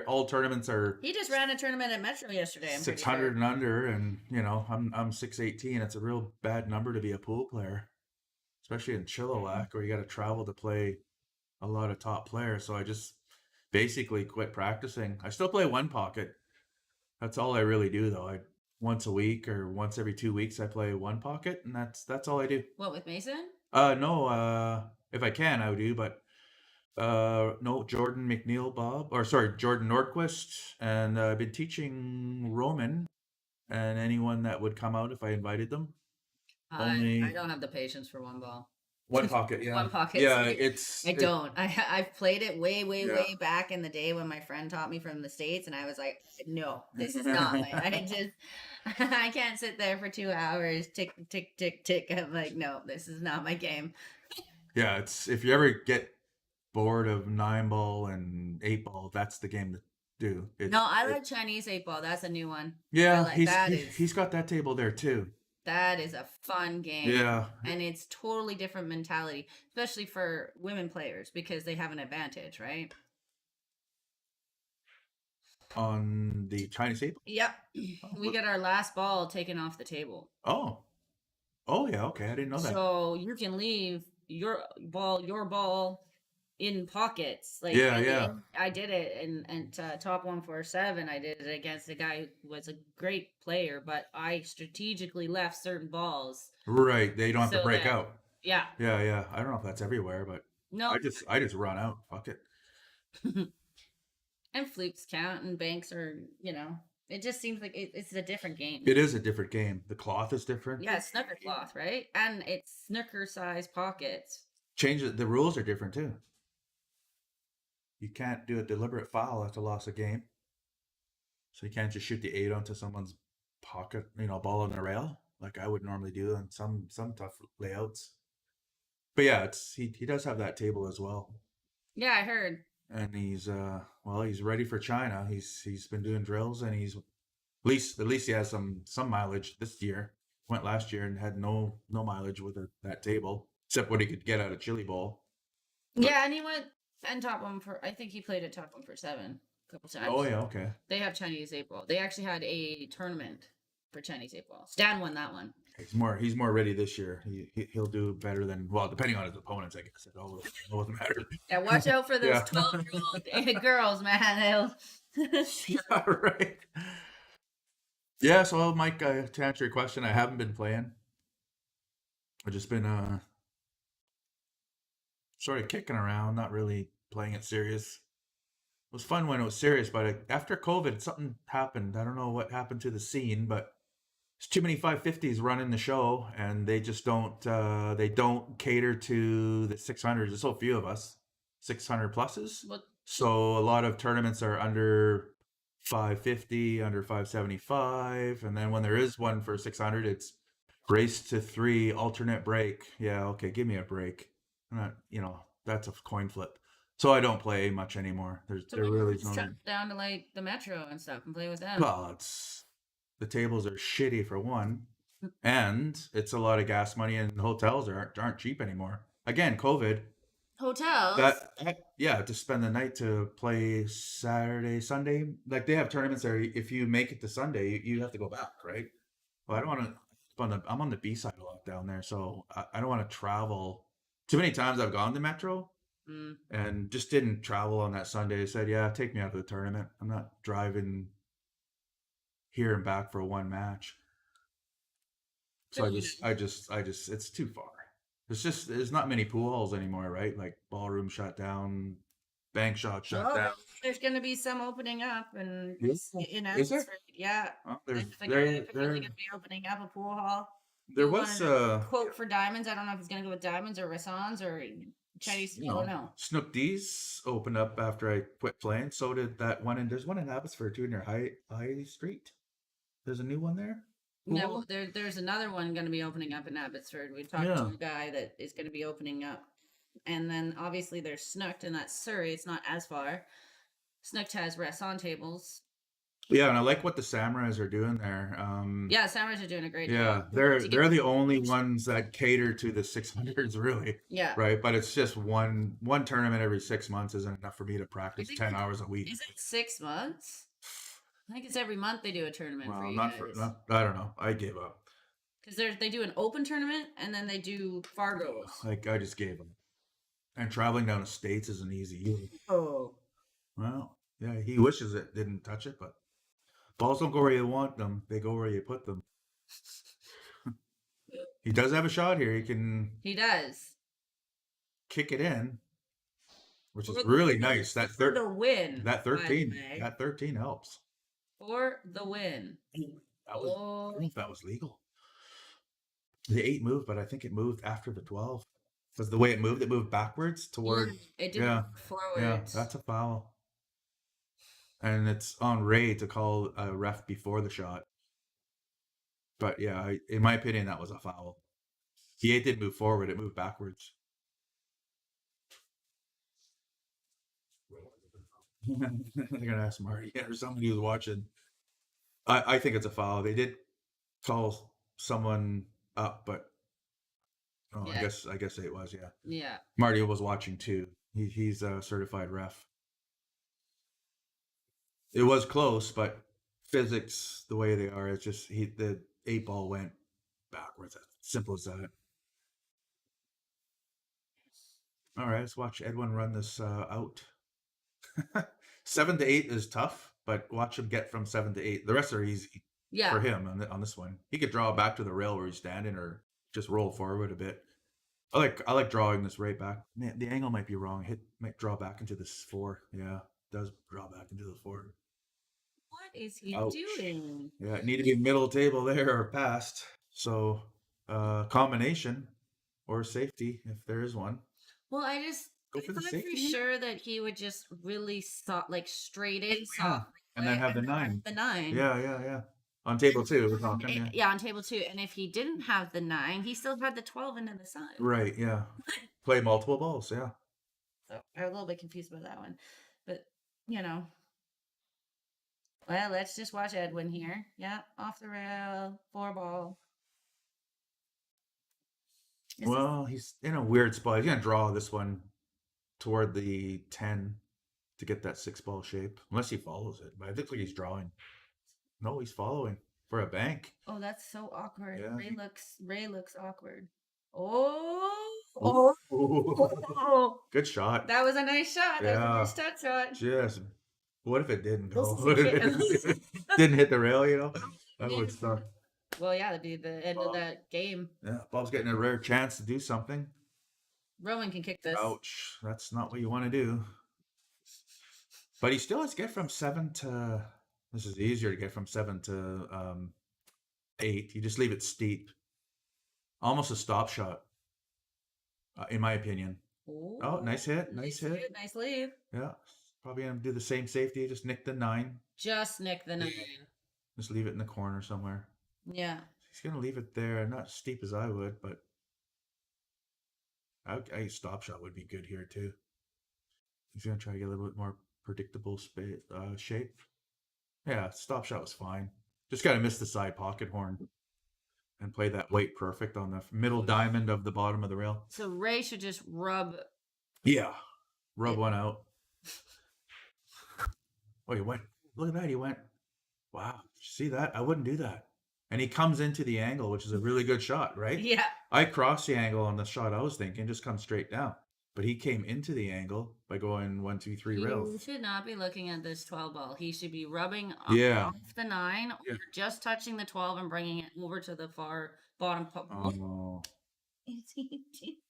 All tournaments are. He just ran a tournament at Metro yesterday. I'm 600 and under, and I'm 618. It's a real bad number to be a pool player, especially in Chilliwack, where you got to travel to play a lot of top players. So I just basically quit practicing. I still play one pocket. That's all I really do, though. Once a week or once every 2 weeks, I play one pocket, and that's all I do. What, with Mason? No. If I can, I would do, but no. Jordan Jordan Nordquist, and I've been teaching Roman, and anyone that would come out if I invited them. I don't have the patience for one ball. One pocket, yeah. One pocket. Yeah, don't. I've played it way back in the day when my friend taught me from the States, and I was like, no, this is not I can't sit there for 2 hours, tick, tick, tick, tick. I'm like, no, this is not my game. Yeah, if you ever get bored of 9 ball and 8 ball, that's the game to do. I like Chinese 8 ball. That's a new one. Yeah, he's got that table there too. That is a fun game. Yeah. And it's totally different mentality, especially for women players, because they have an advantage, right? On the Chinese table? Yep. We get our last ball taken off the table. Oh, yeah, okay. I didn't know that. So you can leave your ball in pockets. Like yeah. I did it and top 147. I did it against a guy who was a great player, but I strategically left certain balls. Right, they don't have to break out. Yeah. Yeah. I don't know if that's everywhere, but no, I just run out. Fuck it. And flukes count, and banks are, it just seems like it's a different game. It is a different game. The cloth is different. Yeah, it's snooker cloth, right? And it's snooker size pockets. The rules are different too. You can't do a deliberate foul. That's a loss of game. So you can't just shoot the 8 onto someone's pocket, ball on the rail, like I would normally do on some tough layouts. But yeah, he does have that table as well. Yeah, I heard. And he's ready for China. He's been doing drills, and he's at least he has some mileage this year. Went last year and had no mileage with that table, except what he could get out of Chili Bowl. Yeah, and he went and top 1 for. I think he played at top 147 a couple times. Oh yeah, okay. They have Chinese 8 ball. They actually had a tournament for Chinese 8 ball. Stan won that one. He's more ready this year. He'll do better than, well, depending on his opponents, I guess. It all doesn't matter. Yeah, watch out for those 12-year-old girls, man. Yeah, right. Yeah, so Mike, to answer your question, I haven't been playing. I've just been sort of kicking around, not really playing it serious. It was fun when it was serious, but after COVID, something happened. I don't know what happened to the scene, but there's too many 550s running the show, and they just don't cater to the 600s. There's so few of us, 600 pluses. So a lot of tournaments are under 550, under 575, and then when there is one for 600, it's race to 3 alternate break. Yeah, okay, give me a break. Not, that's a coin flip. So I don't play much anymore. There really is no down to like the Metro and stuff and play with them. Well, the tables are shitty for one, and it's a lot of gas money, and hotels aren't cheap anymore. Again, COVID. Hotels? To spend the night to play Saturday, Sunday. Like, they have tournaments there. If you make it to Sunday, you have to go back, right? Well, I don't want to. I'm on the B side a lot down there, so I don't want to travel. Too many times I've gone to Metro, and just didn't travel on that Sunday. I said, yeah, take me out of the tournament. I'm not driving here and back for one match. So I just, it's too far. There's not many pool halls anymore, right? Like ballroom shut down, bank shot shut Well, down. there's going to be some opening up, and Is in there? Abbotsford, yeah. Well, They're there, going to be opening up a pool hall. there You was wanted a quote for diamonds. I don't know if it's going to go with diamonds or Rassons or Chinese. I don't know. Snook D's opened up after I quit playing. So did that one, and there's one in Abbotsford too, near High Street. There's a new one there. No, there's another one going to be opening up in Abbotsford. We talked to a guy that is going to be opening up, and then obviously there's Snooked, and that's Surrey. It's not as far. Snooked has Rasson tables. Yeah, and I like what the Samurais are doing there. Yeah, Samurais are doing a great job. Yeah, they're the only ones that cater to the 600s, really. Yeah. Right, but it's just one tournament every 6 months isn't enough for me to practice 10 hours a week. Is it 6 months? I think it's every month they do a tournament for you guys. I don't know. I gave up. Because they do an open tournament and then they do Fargos. Like I just gave them. And traveling down the States isn't easy. Oh. Well, yeah, he wishes it didn't touch it, but balls don't go where you want them. They go where you put them. He does have a shot here. He does. Kick it in, which is really nice. That the win. That 13 helps. For the win. I don't know if that was legal. The 8 moved, but I think it moved after the 12. Because the way it moved backwards toward. It didn't move forward. Yeah, that's a foul. And it's on Ray to call a ref before the shot. But yeah, in my opinion, that was a foul. The 8 didn't move forward, it moved backwards. They're gonna ask Marty or somebody who's watching. I think it's a foul. They did call someone up, but I guess it was, yeah. Yeah. Marty was watching too. He's a certified ref. It was close, but physics, the way they are, it's just the 8 ball went backwards. Simple as that. All right, let's watch Edwin run this out. 7 to 8 is tough, but watch him get from 7 to 8. The rest are easy for him on this one. He could draw back to the rail where he's standing, or just roll forward a bit. I like drawing this right back. Man, the angle might be wrong. Might draw back into this 4. Yeah, it does draw back into the 4. What is he doing? Yeah, it needed to be middle table there or past. So, combination or safety if there is one. Well, I thought for sure that he would just really straight in soft. And then have the 9. The 9. Yeah. On table 2, we're talking. Yeah, on table 2. And if he didn't have the 9, he still had the 12 into the side. Right, yeah. Play multiple balls, yeah. So I'm a little bit confused about that one. But, well, let's just watch Edwin here. Yeah, off the rail, 4 ball. Well, he's in a weird spot. He's going to draw this one toward the 10 to get that 6 ball shape. Unless he follows it. But I think he's drawing. No, he's following for a bank. Oh, that's so awkward. Yeah. Ray looks awkward. Oh. Good shot. That was a nice shot. That was a nice touch shot. Just, what if it didn't go? Didn't hit the rail, That would suck. Well, yeah, that'd be the end of that game. Yeah, Bob's getting a rare chance to do something. Roman can kick this. Ouch. That's not what you want to do. But he still has to get from 7 to... This is easier to get from 7 to 8. You just leave it steep. Almost a stop shot, in my opinion. Ooh, oh, nice hit. Nice hit. Nice leave. Yeah. Probably going to do the same safety. Just nick the 9. Just nick the 9. Just leave it in the corner somewhere. Yeah. He's going to leave it there. Not as steep as I would, but a stop shot would be good here too. He's going to try to get a little bit more predictable shape. Yeah, stop shot was fine. Just got to miss the side pocket horn and play that weight perfect on the middle diamond of the bottom of the rail. So Ray should just rub. Yeah, rub one out. Oh, he went. Look at that. He went. Wow. See that? I wouldn't do that. And he comes into the angle, which is a really good shot, right? Yeah. I crossed the angle on the shot I was thinking, just come straight down. But he came into the angle by going 1, 2, 3 You rails. should not be looking at this 12 ball. He should be rubbing Yeah. off the 9 Yeah. or just touching the 12 and bringing it over to the far bottom. What Oh, is he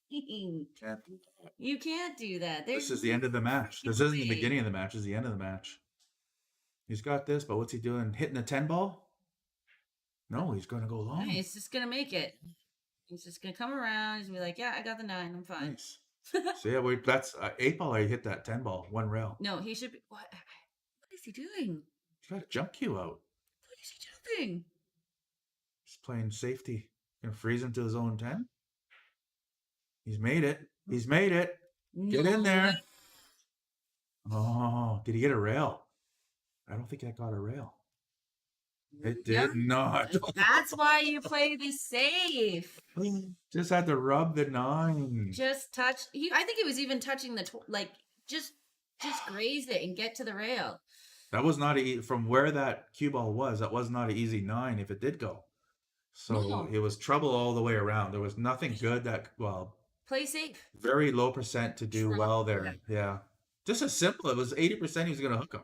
doing? can't do that. You can't do that. This is the end of the match. This isn't the beginning of the match. This is the end of the match. He's got this, but what's he doing? Hitting the 10 ball? No, he's going to go long. He's just going to make it. He's just going to come around. He's going to be like, yeah, I got the 9. I'm fine. Nice. So yeah, that's 8 ball. I hit that 10 ball, 1 rail. No, he should be. What is he doing? He's got a jump cue out. What is he doing? He's playing safety. Gonna freeze him to his own 10. He's made it. He's made it. Get in there. Oh, did he get a rail? I don't think I got a rail. It did not. That's why you play this safe. Just had to rub the 9. Just touch. I think he was even touching the just graze it and get to the rail. That was not from where that cue ball was. That was not an easy 9 if it did go. So No. it was trouble all the way around. There was nothing good Play safe. very low percent to do Trouble, well there. Yeah. Just as simple. It was 80% he was going to hook him.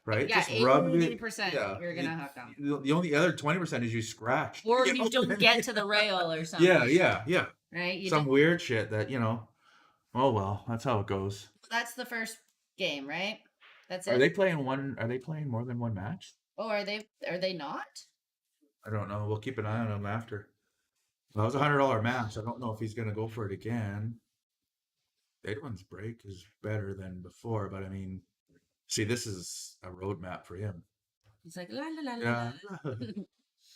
Right? Yeah, Just rub it. 80% you're going to hook him. The only other 20% is you scratch. Or you don't get to the rail or something. Yeah. Right? Some weird shit that, oh well, that's how it goes. That's the first game, right? That's it. Are they playing more than one match? Oh, are they not? I don't know. We'll keep an eye on him after. Well, it was $100 match. I don't know if he's going to go for it again. Edwin's break is better than before, but I mean, see, this is a roadmap for him. He's like, la la la Yeah. la.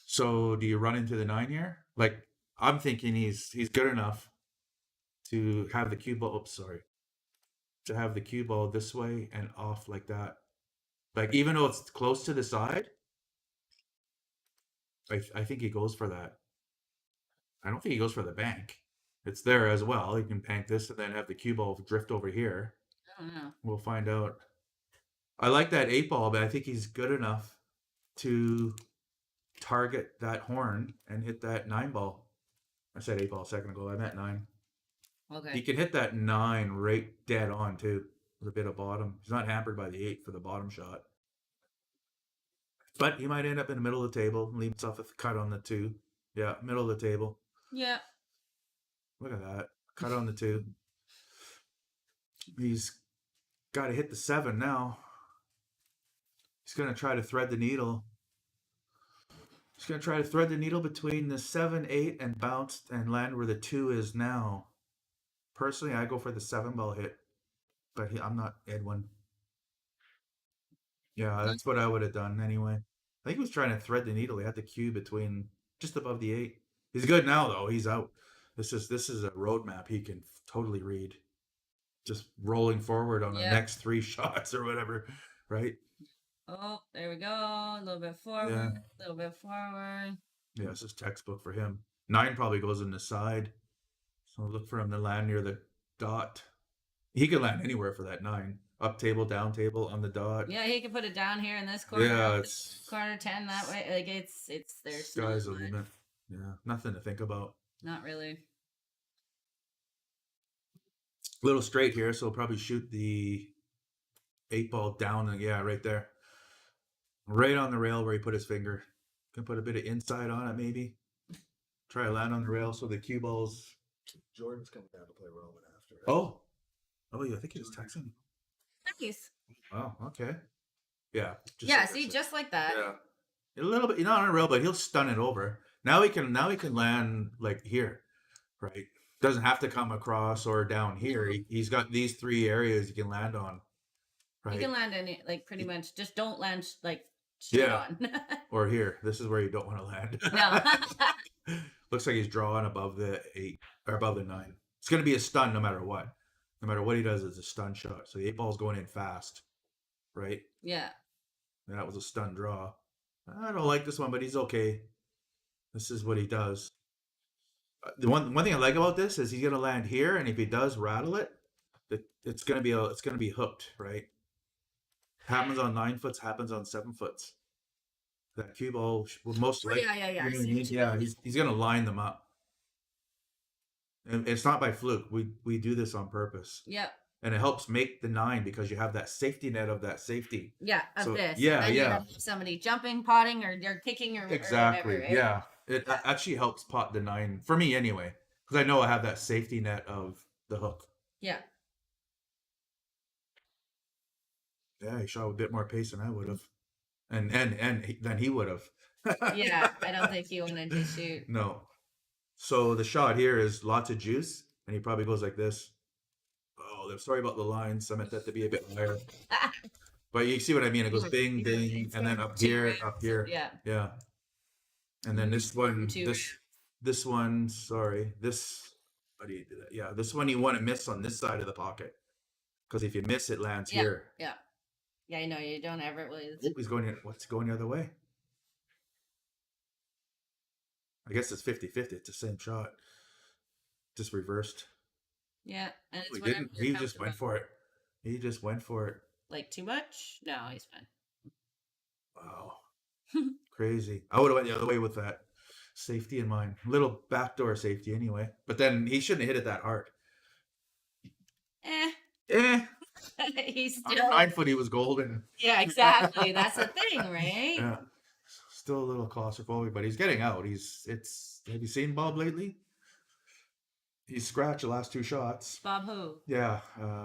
So, do you run into the 9 here? Like, I'm thinking he's good enough to have the cue ball. Oops, sorry. To have the cue ball this way and off like that. Like, even though it's close to the side, I think he goes for that. I don't think he goes for the bank. It's there as well. He can bank this and then have the cue ball drift over here. I don't know. We'll find out. I like that 8 ball, but I think he's good enough to target that horn and hit that 9 ball. I said 8 ball a second ago. I meant 9. Okay. He can hit that 9 right dead on too, with a bit of bottom. He's not hampered by the 8 for the bottom shot. But he might end up in the middle of the table and leave himself a cut on the 2. Yeah, middle of the table. Yeah. Look at that. Cut on the 2. He's got to hit the 7 now. He's going to try to thread the needle. He's going to try to thread the needle between the 7, 8, and bounce and land where the 2 is now. Personally, I go for the 7 ball hit. But I'm not Edwin. Yeah, that's what I would have done anyway. I think he was trying to thread the needle. He had the cue between just above the 8. He's good now, though. He's out. This is a roadmap he can totally read. Just rolling forward on the next 3 shots or whatever, right? Oh, there we go. A little bit forward. Yeah. A little bit forward. Yeah, this is textbook for him. 9 probably goes in the side. So look for him to land near the dot. He can land anywhere for that 9. Up table, down table, on the dot. Yeah, he can put it down here in this corner. Yeah, up it's this corner 10 that way. Like it's there's sky's the not much. limit. Yeah, nothing to think about. Not really. Little straight here, so probably shoot the 8 ball down. Yeah, right there. Right on the rail where he put his finger. Can put a bit of inside on it, maybe. Try to land on the rail so the cue ball's. Jordan's coming down to play Roman after. Oh, yeah, I think he was texting. Nice. Oh, okay. Yeah. Yeah, like see, that. just like that. Yeah. A little bit, not on a rail, but he'll stun it over. Now he can land like here, right? Doesn't have to come across or down here. He's got these 3 areas he can land on. Right. You can land in it, like pretty much. Just don't land like straight on. Or here. This is where you don't want to land. No. Looks like he's drawing above the 8 or above the 9. It's going to be a stun no matter what. No matter what he does, it's a stun shot. So the 8 ball's going in fast, right? Yeah. And that was a stun draw. I don't like this one, but he's okay. This is what he does. The one thing I like about this is he's going to land here, and if he does rattle it, it's going to be hooked, right? Happens on 9 foots, happens on 7 foots. That cue ball will most likely. Yeah. Yeah, he's going to line them up. And it's not by fluke. We do this on purpose. Yep. And it helps make the 9 because you have that safety net of that safety. Yeah, of So, this. yeah, And then yeah. you have somebody jumping, potting, or they're kicking, or Exactly. whatever, right? Yeah. It actually helps pot the 9 for me anyway, because I know I have that safety net of the hook. Yeah. Yeah, he shot with a bit more pace than I would have, and than he would have. Yeah, I don't think he wanted to shoot. No. So the shot here is lots of juice, and he probably goes like this. Oh, I'm sorry about the lines. I meant that to be a bit higher. But you see what I mean? It goes bing, bing, and then up here, up here. Yeah. Yeah. And then this one, Two. this one, sorry, this, how do you do that? Yeah, this one you want to miss on this side of the pocket. Because if you miss, it lands Yeah. here. Yeah. Yeah, I know you don't ever really. Oh, he's going, what's going the other way? I guess it's 50-50. It's the same shot. Just reversed. Yeah, and it's He whatever didn't. you're He just went comfortable. for it. He just went for it. Like too much? No, he's fine. Wow. Crazy. I would have went the other way with that safety in mind. Little backdoor safety anyway. But then he shouldn't have hit it that hard. Eh. He's On still. 9 foot, he was golden. Yeah, exactly. That's the thing, right? Yeah. Still a little claustrophobic, but he's getting out. Have you seen Bob lately? He's scratched the last 2 shots. Bob who? Yeah.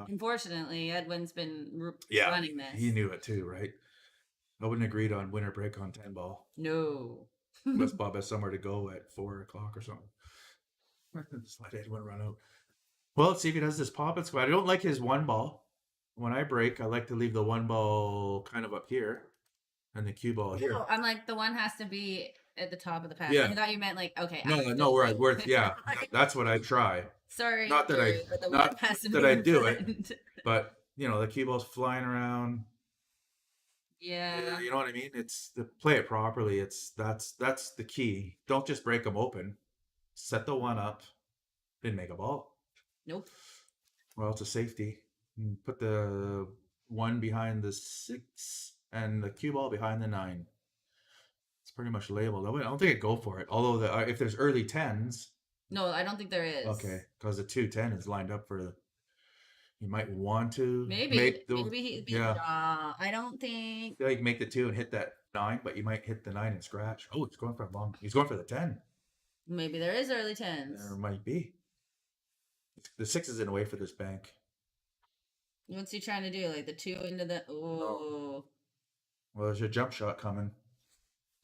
Unfortunately, Edwin's been running this. He knew it too, right? I wouldn't agreed on winter break on 10 ball. No. Unless Bob has somewhere to go at 4 o'clock or something. Just let Edwin run out. Well, let's see if he does this pop and squat. I don't like his 1 ball. When I break, I like to leave the 1 ball kind of up here and the cue ball here. No, I'm like, the one has to be at the top of the pack. Yeah. I thought you meant like, okay. No, we're yeah. That's what I try. Sorry. Not that I- but the not one has to that be I in do it. front. But the cue ball's flying around. Yeah. You know what I mean? It's to play it properly. That's the key. Don't just break them open. Set the 1 up. Didn't make a ball. Nope. Well, it's a safety. Put the 1 behind the 6 and the cue ball behind the 9. It's pretty much labeled. I don't think I'd go for it. Although if there's early 10s. No, I don't think there is. Okay, because the 2-10 is lined up for. You might want to Maybe. make the Maybe he'd be. yeah. I don't think. Like make the 2 and hit that 9, but you might hit the 9 and scratch. Oh, he's going for a long. He's going for the 10. Maybe there is early 10s. There might be. The 6 is in a way for this bank. What's he trying to do? Like the 2 into the. Oh. Well, there's a jump shot coming.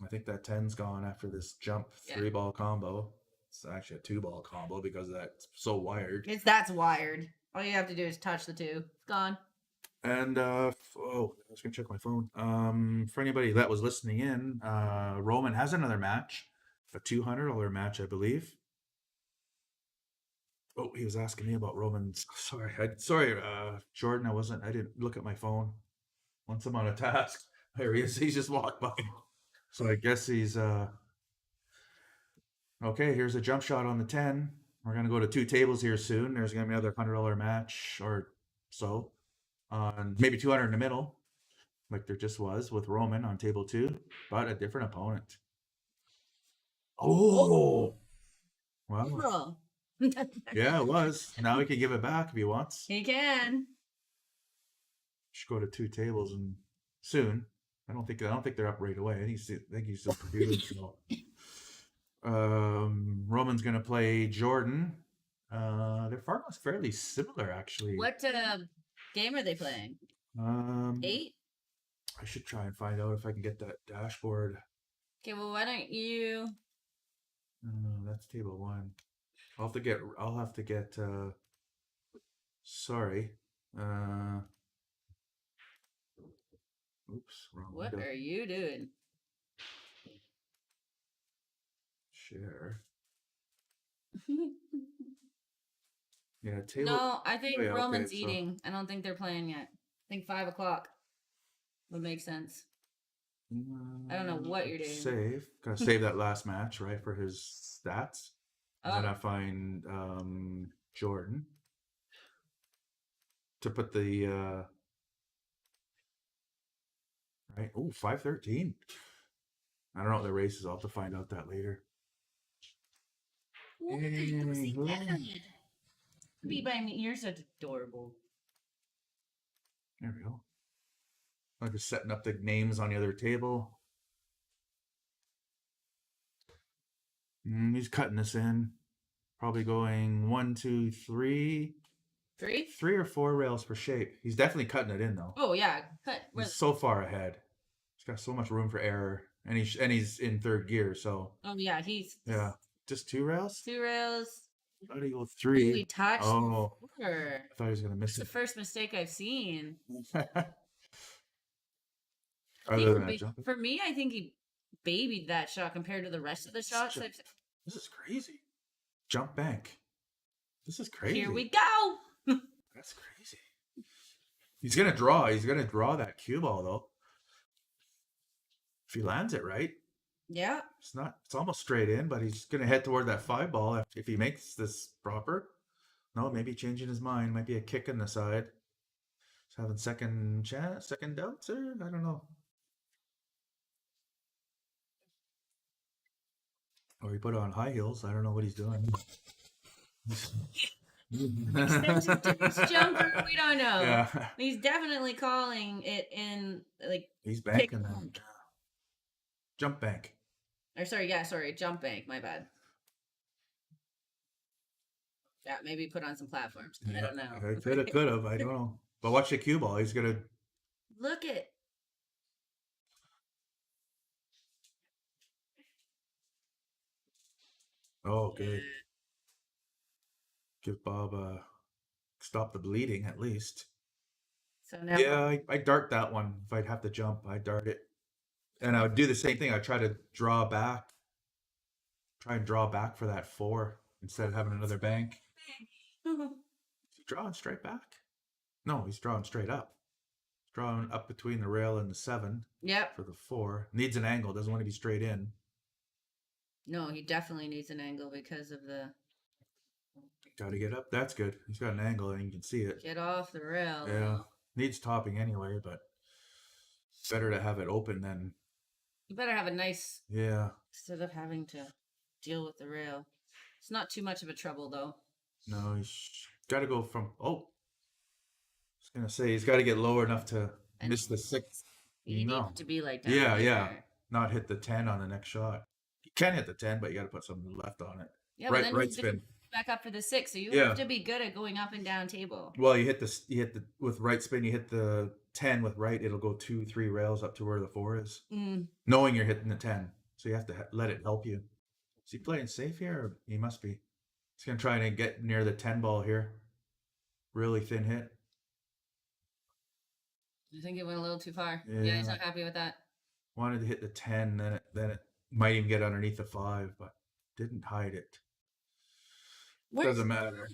I think that 10's gone after this jump 3-ball combo. It's actually a 2-ball combo because that's so wired. That's wired. All you have to do is touch the 2. It's gone. And I was gonna check my phone. For anybody that was listening in, Roman has another match, a $200 match, I believe. Oh, he was asking me about Roman's. Sorry, Jordan. I didn't look at my phone. Once I'm on a task, there he is. He's just walked by. So I guess he's okay. Here's a jump shot on the 10. We're gonna go to 2 tables here soon. There's gonna be another $100 match or so, maybe 200 in the middle, like there just was with Roman on table 2, but a different opponent. Oh, well, yeah, it was. Now he can give it back if he wants. He can. Should go to 2 tables and soon. I don't think they're up right away. I think he's still producing. So. Roman's gonna play Jordan. They're fairly similar, actually. What game are they playing? 8? I should try and find out if I can get that dashboard. Okay, well, why don't you? That's table 1. I'll have to get. Sorry. Oops, wrong What window. are you doing? Share. Yeah, table. No, I think Oh, yeah, okay, Roman's so- eating. I don't think they're playing yet. I think 5 o'clock would make sense. I don't know what you're doing. Save. Gotta save that last match, right, for his stats. And then I find Jordan to put the right. Oh, 513. I don't know what the race is. I'll have to find out that later. What? Hey, Lucy look. Dad. Be by me. You're such adorable. There we go. I'm just setting up the names on the other table. He's cutting this in. Probably going 1, 2, 3. 3? 3 or 4 rails per shape. He's definitely cutting it in though. Oh yeah, cut. He's so far ahead. He's got so much room for error, and he's in 3rd gear. So Oh yeah, he's yeah, just 2 rails. 2 rails. I thought he go Ooh, 3. he touched. Oh, the floor. I thought he was gonna It's miss the it. first mistake I've seen. Other than that jump. For me, I think he babied that shot compared to the rest of the shots. This is crazy. Jump bank. This is crazy. Here we go. That's crazy. He's gonna draw. He's gonna draw that cue ball though. If he lands it right. Yeah. It's almost straight in, but he's gonna head toward that 5 ball if he makes this proper. No, maybe changing his mind. Might be a kick in the side. He's having second doubts, or I don't know. Or he put on high heels. I don't know what he's doing. Extensive jumper. We don't know. Yeah. He's definitely calling it in like. He's banking them. Jump bank. Or sorry, jump bank. My bad. Yeah, maybe put on some platforms. I don't know. I could have. I don't know. But watch the cue ball. He's gonna look it. Oh, good. Give Bob stop the bleeding at least. So now. Yeah, I dart that one. If I'd have to jump, I'd dart it. And I would do the same thing. I'd try to draw back. Try and draw back for that 4 instead of having another bank. Is he drawing straight back? No, he's drawing straight up. He's drawing up between the rail and the 7. Yep. For the 4. Needs an angle. Doesn't want to be straight in. No, he definitely needs an angle because of the. Got to get up. That's good. He's got an angle and you can see it. Get off the rail. Yeah. Needs topping anyway, but better to have it open than. You better have a nice. Yeah. Instead of having to deal with the rail. It's not too much of a trouble though. No, he's got to go from. Oh. I was going to say, he's got to get lower enough to miss the 6. You need it to be like that. Yeah. Not hit the 10 on the next shot. You can hit the 10, but you got to put something left on it. Yeah, right spin. Back up for the 6, so you have to be good at going up and down table. Well, you hit the with right spin. You hit the 10 with right. It'll go 2, 3 rails up to where the 4 is. Knowing you're hitting the 10, so you have to let it help you. Is he playing safe here? Or he must be. He's gonna try and get near the 10 ball here. Really thin hit. I think it went a little too far. Yeah, he's not happy with that. Wanted to hit the 10, then it might even get underneath the 5, but didn't hide it. Doesn't matter.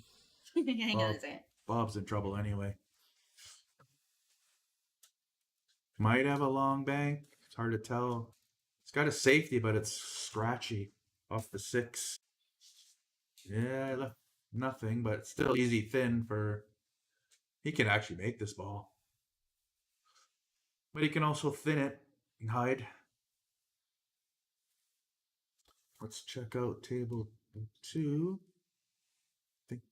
Hang on a second. Bob's in trouble anyway. Might have a long bank. It's hard to tell. It's got a safety, but it's scratchy off the 6. Yeah, I left nothing, but it's still easy thin for. He can actually make this ball. But he can also thin it and hide. Let's check out table 2. I think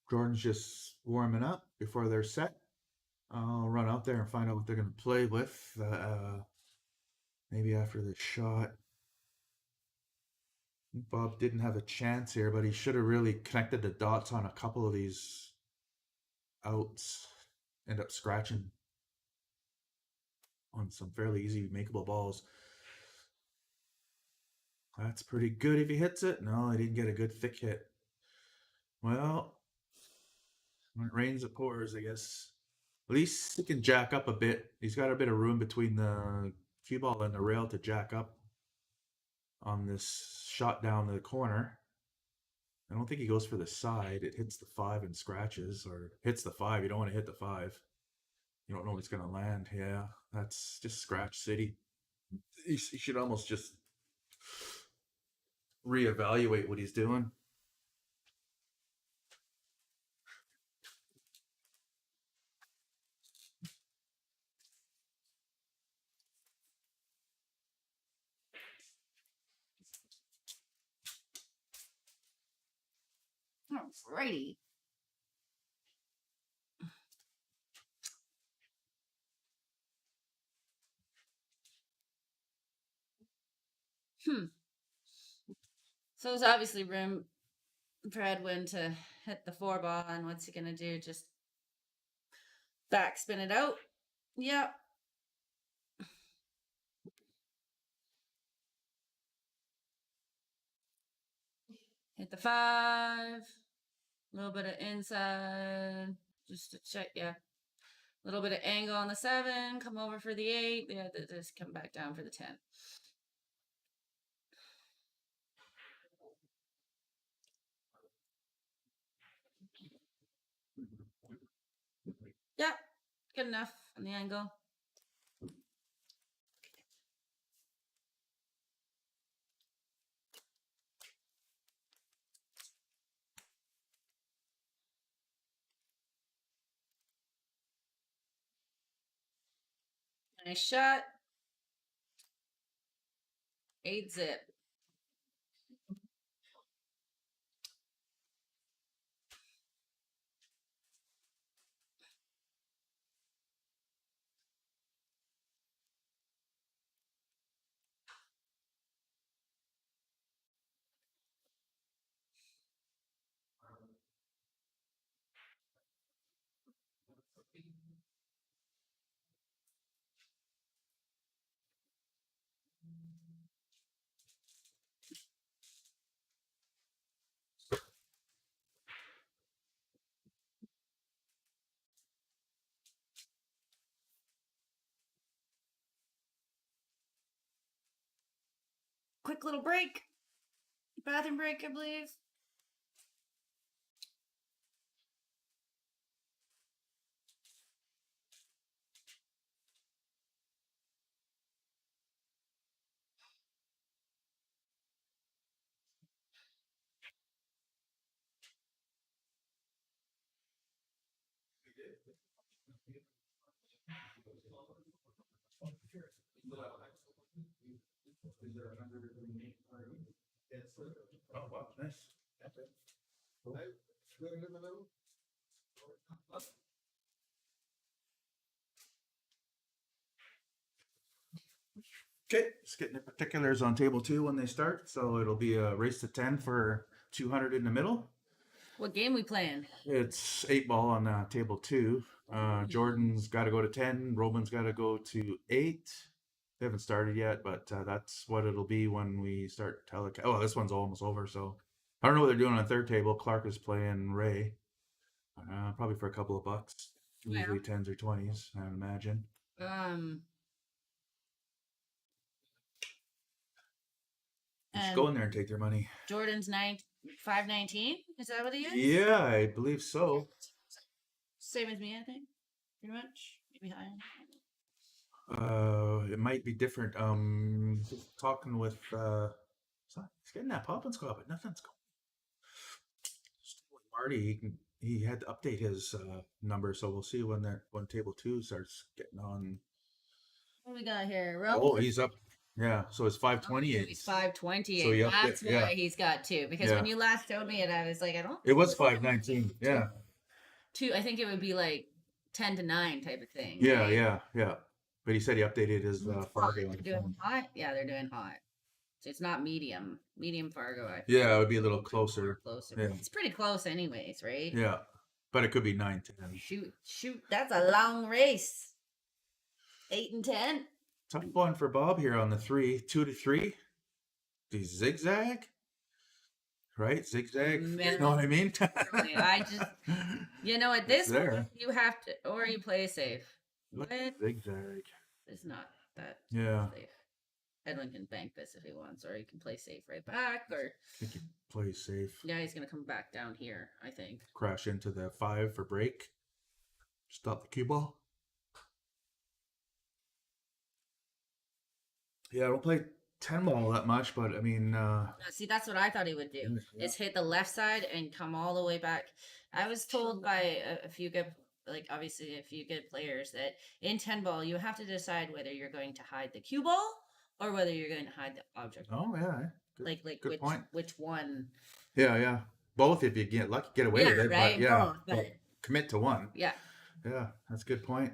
Jordan's just warming up before they're set. I'll run out there and find out what they're going to play with. Maybe after the shot. Bob didn't have a chance here, but he should have really connected the dots on a couple of these outs. End up scratching on some fairly easy makeable balls. That's pretty good if he hits it. No, he didn't get a good thick hit. Well, when it rains, it pours, I guess. At least he can jack up a bit. He's got a bit of room between the cue ball and the rail to jack up on this shot down the corner. I don't think he goes for the side. It hits the 5 and scratches, or hits the 5. You don't want to hit the 5. You don't know what's going to land. Yeah, that's just scratch city. He should almost just reevaluate what he's doing. Alrighty. So there's obviously room for Edwin to hit the 4 ball, and what's he gonna do? Just backspin it out? Yep. Hit the 5. A little bit of inside, just to check. Yeah. A little bit of angle on the 7. Come over for the 8. Yeah, just come back down for the 10. Yep. Good enough on the angle. Nice shot. 8-zip. Quick little break. Bathroom break, I believe. Oh, wow, nice. Okay, just getting the particulars on table 2 when they start. So it'll be a race to 10 for 200 in the middle. What game we playing? It's 8 ball on table 2. Jordan's got to go to 10. Roman's got to go to 8. They haven't started yet, but that's what it'll be when we start telecast. Oh, this one's almost over, so I don't know what they're doing on third table. Clark is playing Ray, probably for a couple of bucks. Usually 10s or 20s, I would imagine. You should go in there and take their money. Jordan's 519. Is that what he is? Yeah, I believe so. Same as me, I think. Pretty much. Maybe higher. It might be different. Talking with he's getting that pop and squad, but nothing's going. Marty, he had to update his number, so we'll see when table 2 starts getting on. What do we got here? Oh, he's up. Yeah, so it's 528. He's 528. So he That's why he's got 2. Because when you last showed me it, I was like, I don't. It was 519. Yeah. 2. I think it would be like 10 to 9 type of thing. Yeah, right? yeah. But he said he updated his Fargo. They're doing hot. Yeah, they're doing hot. So it's not medium. Medium Fargo. Yeah, it would be a little closer. Closer. Yeah. It's pretty close, anyways, right? Yeah, but it could be 9-10. Shoot. That's a long race. 8 and 10. Tough one for Bob here on the 3. 2 to 3. Do you zigzag? Right? Zigzag. You know what I mean? I just, at this point, you have to, or you play safe. What? Zigzag. It's not that safe. Edwin can bank this if he wants, or he can play safe right back, or... I think he plays safe. Yeah, he's going to come back down here, I think. Crash into the 5 for break. Stop the cue ball. Yeah, I don't play 10 ball that much, but I mean... See, that's what I thought he would do, is hit the left side and come all the way back. I was told by a few good... obviously a few good players that in 10 ball, you have to decide whether you're going to hide the cue ball or whether you're going to hide the object. Oh, yeah. Good point. Which one? Yeah. both if you get lucky, get away with it. right. But yeah, Both, but commit to one. yeah. Yeah, that's a good point.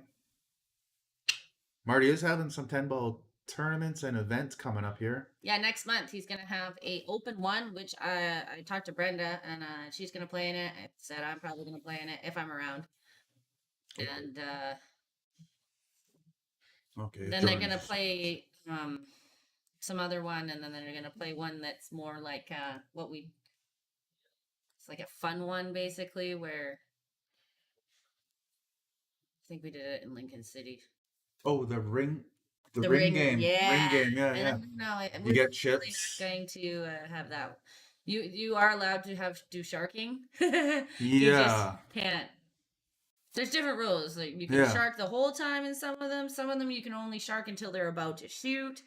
Marty is having some 10-ball tournaments and events coming up here. Yeah, next month he's gonna have a open one, which I talked to Brenda and she's gonna play in it. I said I'm probably gonna play in it if I'm around. And Okay. then they're gonna play some other one, and then they're gonna play one that's more like it's like a fun one basically, where I think we did it in Lincoln City. Oh, the ring game. Yeah. Ring game, yeah, And yeah. no, You get chips. Going to have that. You are allowed to do sharking. You Yeah. just can't. There's different rules. Like you can shark the whole time in some of them. Some of them you can only shark until they're about to shoot.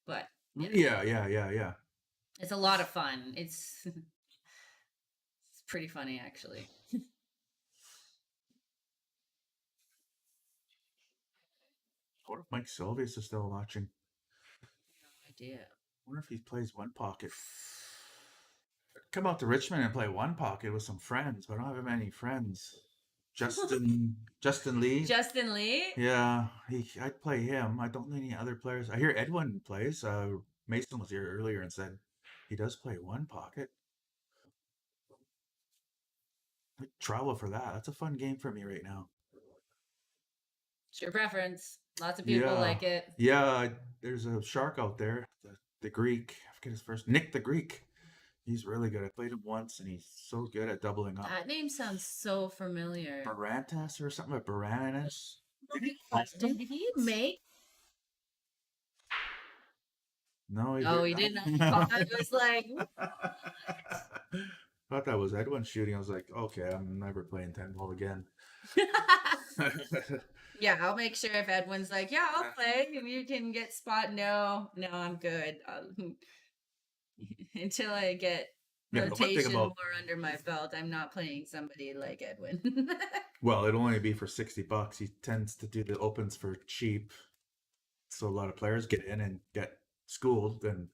But you know, Yeah. it's a lot of fun. It's it's pretty funny actually. I wonder if Mike Silvius is still watching. No idea. I wonder if he plays one pocket. Come out to Richmond and play one pocket with some friends, but I don't have many friends. Justin Lee. Justin Lee? Yeah, I'd play him. I don't know any other players. I hear Edwin plays. Mason was here earlier and said he does play one pocket. I'd travel for that. That's a fun game for me right now. It's your preference. Lots of people like it. Yeah, there's a shark out there, the Greek. I forget his first. Nick the Greek. He's really good. I played him once, and he's so good at doubling up. That name sounds so familiar. Barantas or something like Baranus. Did he make? No, He didn't. I was like, thought that was Edwin shooting. I was like, okay, I'm never playing 10-ball again. yeah, I'll make sure if Edwin's like, yeah, I'll play. If you can get spot, no, I'm good. Until I get rotation more under my belt, I'm not playing somebody like Edwin. Well, it'll only be for $60. He tends to do the opens for cheap, so a lot of players get in and get schooled. And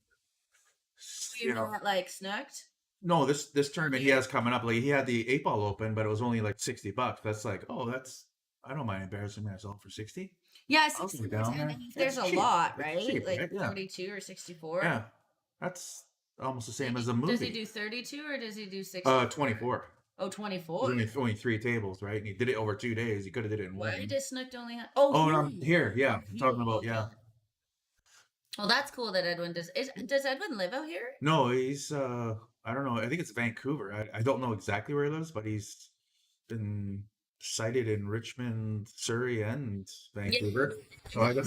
You're not like snooked? No, this tournament he has coming up. Like he had the 8-ball open, but it was only like $60. That's like, I don't mind embarrassing myself for 60. Yeah, I'll go 60. down there. There's It's a cheap. lot, It's right? cheap, Like right? Yeah. 32 or 64. Yeah, that's almost the same as a movie. Does he do 32 or does he do 60? 24. Oh, 24. There's only 3 tables, right? And he did it over 2 days. He could have did it in one. Why did Snooked only have? No, here, yeah. I'm talking about, yeah. Well, that's cool that Edwin does. Does Edwin live out here? No, he's I don't know. I think it's Vancouver. I don't know exactly where he lives, but he's been sighted in Richmond, Surrey, and Vancouver. So I don't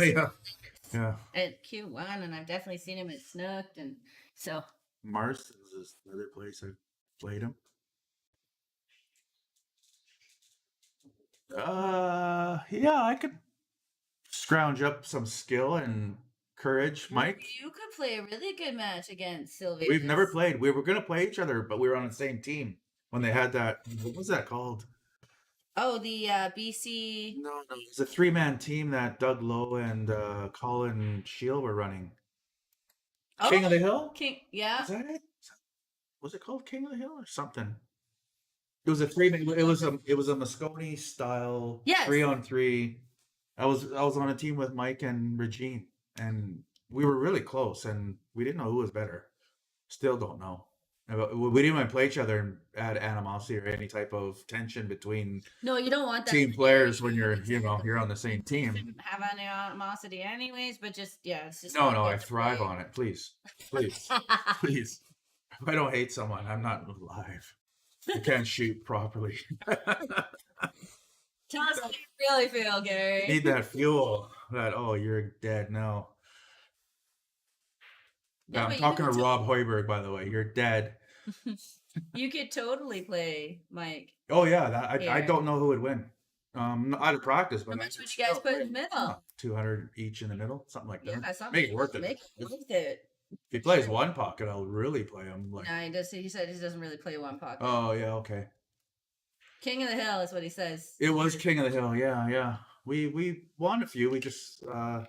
yeah. At Q1, and I've definitely seen him at Snooked, and so Marston's is another place I've played him. Yeah, I could scrounge up some skill and courage, Mike. You could play a really good match against Sylvia. We've never played. We were gonna play each other, but we were on the same team when they had that. What was that called? Oh, the BC. No, it was a 3-man team that Doug Lowe and Colin Shield were running. Oh, King of the Hill? Yeah. Is that it? Was it called King of the Hill or something? It was a 3-man. It was a Moscone style 3-on-3. I was on a team with Mike and Regine, and we were really close, and we didn't know who was better. Still don't know. We didn't want to play each other and add animosity or any type of tension between No, you don't want that team players when you're on the same team. Have animosity anyways, but just it's just No, I thrive on it. Please. Please. If I don't hate someone, I'm not alive. I can't shoot properly. Tell us how you really feel, Gary. Need that fuel. You're dead now. No, I'm talking to Rob Hoiberg, by the way. You're dead. You could totally play Mike. Oh yeah, I don't know who would win. Not out of practice, but how much would you guys put in the middle? 200 each in the middle, something like that. Yeah, something. Make it worth it. Make it worth it. If he plays one pocket, I'll really play him. No, he does. He said he doesn't really play one pocket. Oh yeah, okay. King of the Hill is what he says. It was King of the Hill. Yeah. We won a few. We just a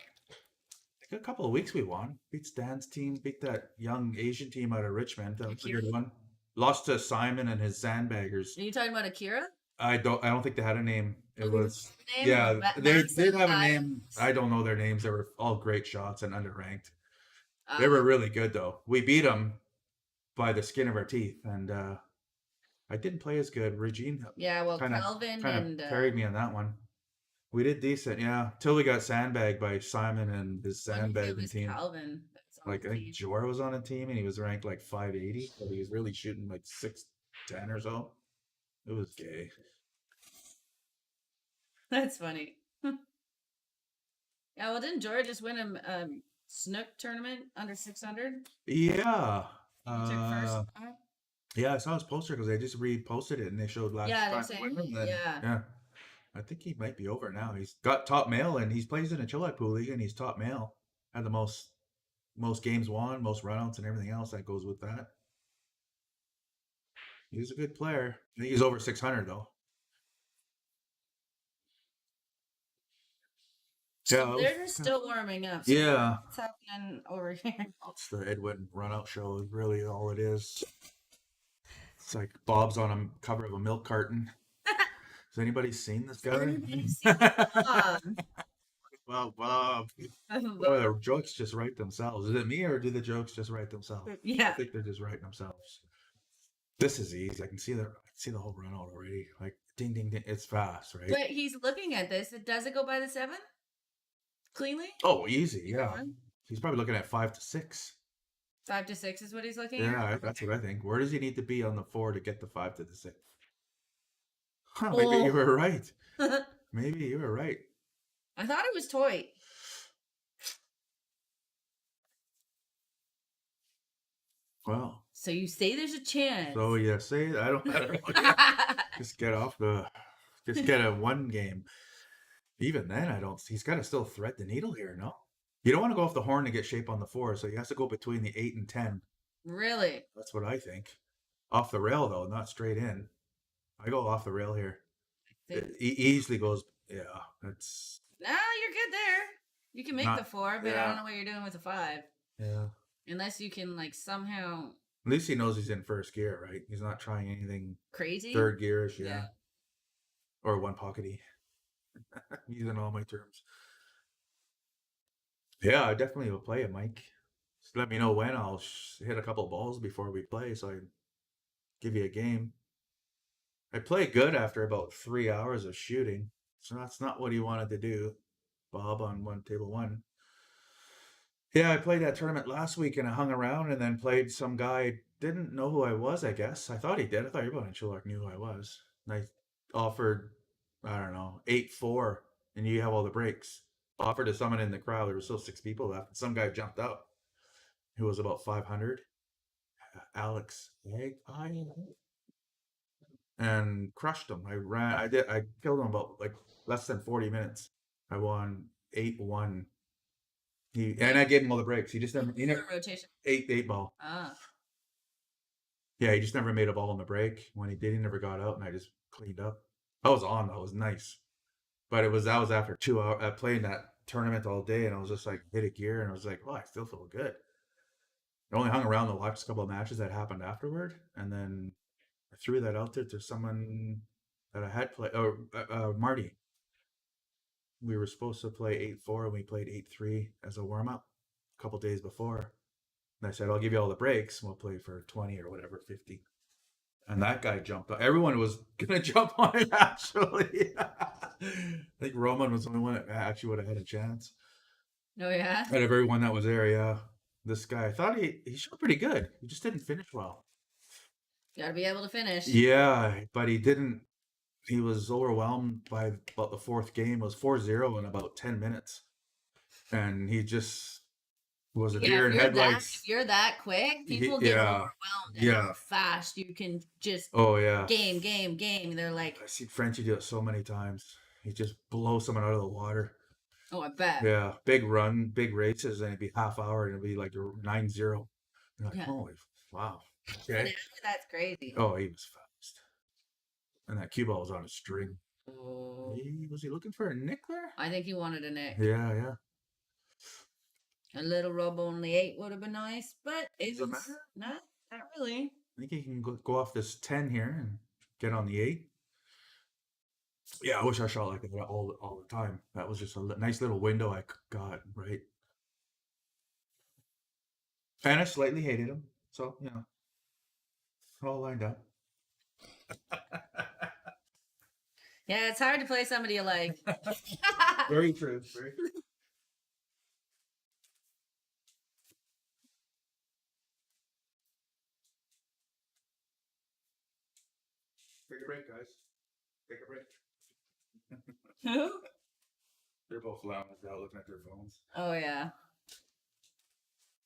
couple of weeks we won. Beat Stan's team. Beat that young Asian team out of Richmond. That was a good one. Lost to Simon and his Sandbaggers. Are you talking about Akira? I don't think they had a name. It was Name? yeah, they Massive did have a guy. name. I don't know their names. They were all great shots and underranked. Uh, They were really good though. We beat them by the skin of our teeth, and I didn't play as good. Regine yeah, well, kind of Calvin kind and of carried me on that one. We did decent, yeah, till we got sandbagged by Simon and his I think it sandbagging was team. Calvin. That's on Like I the think team. Jor was on a team and he was ranked like 580, but he was really shooting like 610 or so. It was gay. That's funny. Yeah, well, didn't George just win a snook tournament under 600? Yeah. He took first. Yeah, I saw his poster because they just reposted it and they showed last Yeah, they're time. saying, And then, yeah. yeah. I think he might be over now. He's got top mail and he's plays in a Chill Out Pool League and he's top mail. Had the most games won, most runouts and everything else that goes with that. He's a good player. I think he's over 600 though. So Yeah, they're just still warming up. So yeah. what's happening over here? It's the Edwin runout show is really all it is. It's like Bob's on a cover of a milk carton. Has anybody seen this guy? Everybody's seen Bob. Well, Bob. Well, the jokes just write themselves. Is it me or do the jokes just write themselves? Yeah. I think they're just writing themselves. This is easy. I can see the whole runout already. Like ding ding ding. It's fast, right? But he's looking at this. Does it go by the 7? Cleanly? Oh, easy. Yeah. He's probably looking at 5 to 6. 5 to 6 is what he's looking at? Yeah, that's what I think. Where does he need to be on the 4 to get the 5 to the 6? Huh, Oh. maybe you were right. Maybe you were right. I thought it was toy. Well. So you say there's a chance. So yeah, say I don't know. Just get a one game. Even then, I don't. He's got to still thread the needle here. No, you don't want to go off the horn to get shape on the 4. So he has to go between the 8 and 10. Really? That's what I think. Off the rail though, not straight in. I go off the rail here. He easily goes. Yeah, that's. No, you're good there. You can make the 4, but I don't know what you're doing with the 5. Yeah. Unless you can like somehow. At least he knows he's in first gear, right? He's not trying anything Crazy. third gearish, yeah. Or one pockety. Using all my terms. Yeah, I definitely will play it, Mike. Just let me know when. I'll hit a couple balls before we play, so I give you a game. I play good after about 3 hours of shooting, so that's not what he wanted to do. Bob on table 1. Yeah, I played that tournament last week and I hung around and then played some guy. Didn't know who I was, I guess. I thought he did. I thought everyone in Chilliwack knew who I was. And I offered, I don't know, 8-4, and you have all the breaks. Offered to someone in the crowd. There were still 6 people left. And some guy jumped out who was about 500. Alex. And crushed him. I killed him about like less than 40 minutes. I won 8-1. And I gave him all the breaks. He just never rotation. 8 ball. Yeah, he just never made a ball in the break. When he did, he never got out, and I just cleaned up. I was on though. It was nice, but that was after 2 hours playing that tournament all day, and I was just like hit a gear, and I was like, well, I still feel good. I only hung around to watch a couple of matches that happened afterward, and then I threw that out there to someone that I had played. Marty. We were supposed to play 8-4 and we played 8-3 as a warm-up a couple days before. And I said, I'll give you all the breaks and we'll play for 20 or whatever, 50. And that guy jumped up. Everyone was going to jump on it, actually. I think Roman was the only one that actually would have had a chance. Oh, yeah? Out of everyone that was there, yeah. This guy, I thought he showed pretty good. He just didn't finish well. You gotta be able to finish. Yeah, but he didn't. He was overwhelmed by about the 4th game. It was 4-0 in about 10 minutes. And he just was a deer in headlights. If you're that quick, people get overwhelmed and how fast you can just game. They're like, I've seen Frenchie do it so many times. He just blows someone out of the water. Oh, I bet. Yeah, big run, big races, and it'd be half hour and it'd be like 9-0. You're like, holy, wow. Okay. That's crazy. Oh, he was fast. And that cue ball was on a string. Oh. Was he looking for a nick there? I think he wanted a nick. Yeah. A little rub on the 8 would have been nice, but it Does it was matter? not really. think he can go off this 10 here and get on the 8. Yeah, I wish I shot like that all the time. That was just a nice little window I got, right? And I slightly hated him. So, you know, all lined up. Yeah, it's hard to play somebody you like. Very true. Very true. Take a break, guys. Take a break. Who? They're both lounging out looking at their phones. Oh, yeah.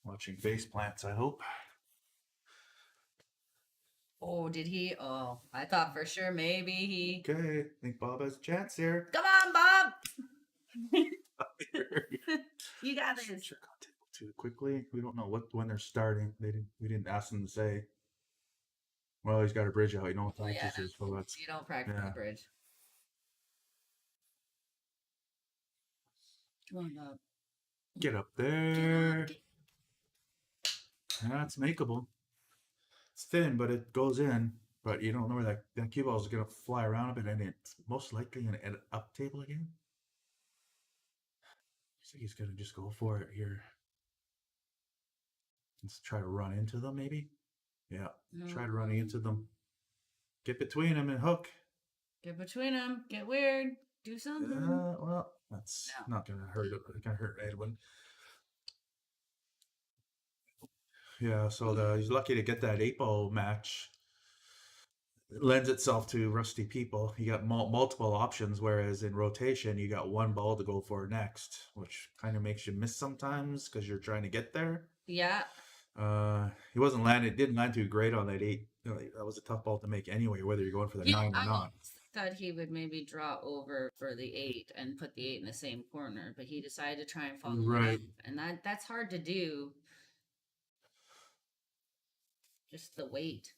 Watching face plants, I hope. Oh, did he? Oh, I thought for sure maybe he. Okay, I think Bob has a chance here. Come on, Bob! You got this. Check on table 2 quickly. We don't know when they're starting. We didn't ask them to say. Well, he's got a bridge out. You know what Oh, yeah. practice is. Well, that's You don't practice Yeah. the bridge. Come on, Bob. get up there. That's makeable. It's thin, but it goes in. But you don't know where that cue ball is going to fly around a bit, and it's most likely going to end up table again. So he's going to just go for it here. Let's try to run into them, maybe. Yeah, try to run into them. Get between them and hook. Get between them. Get weird. Do something. Well, that's not going to hurt. It's going to hurt Edwin. Yeah, so he's lucky to get that 8-ball match. It lends itself to rusty people. You got multiple options, whereas in rotation, you got one ball to go for next, which kind of makes you miss sometimes because you're trying to get there. Yeah. He didn't land too great on that 8. You know, that was a tough ball to make anyway, whether you're going for the 9 or not. I thought he would maybe draw over for the 8 and put the 8 in the same corner, but he decided to try and follow Right. up, and that's hard to do. Just the weight.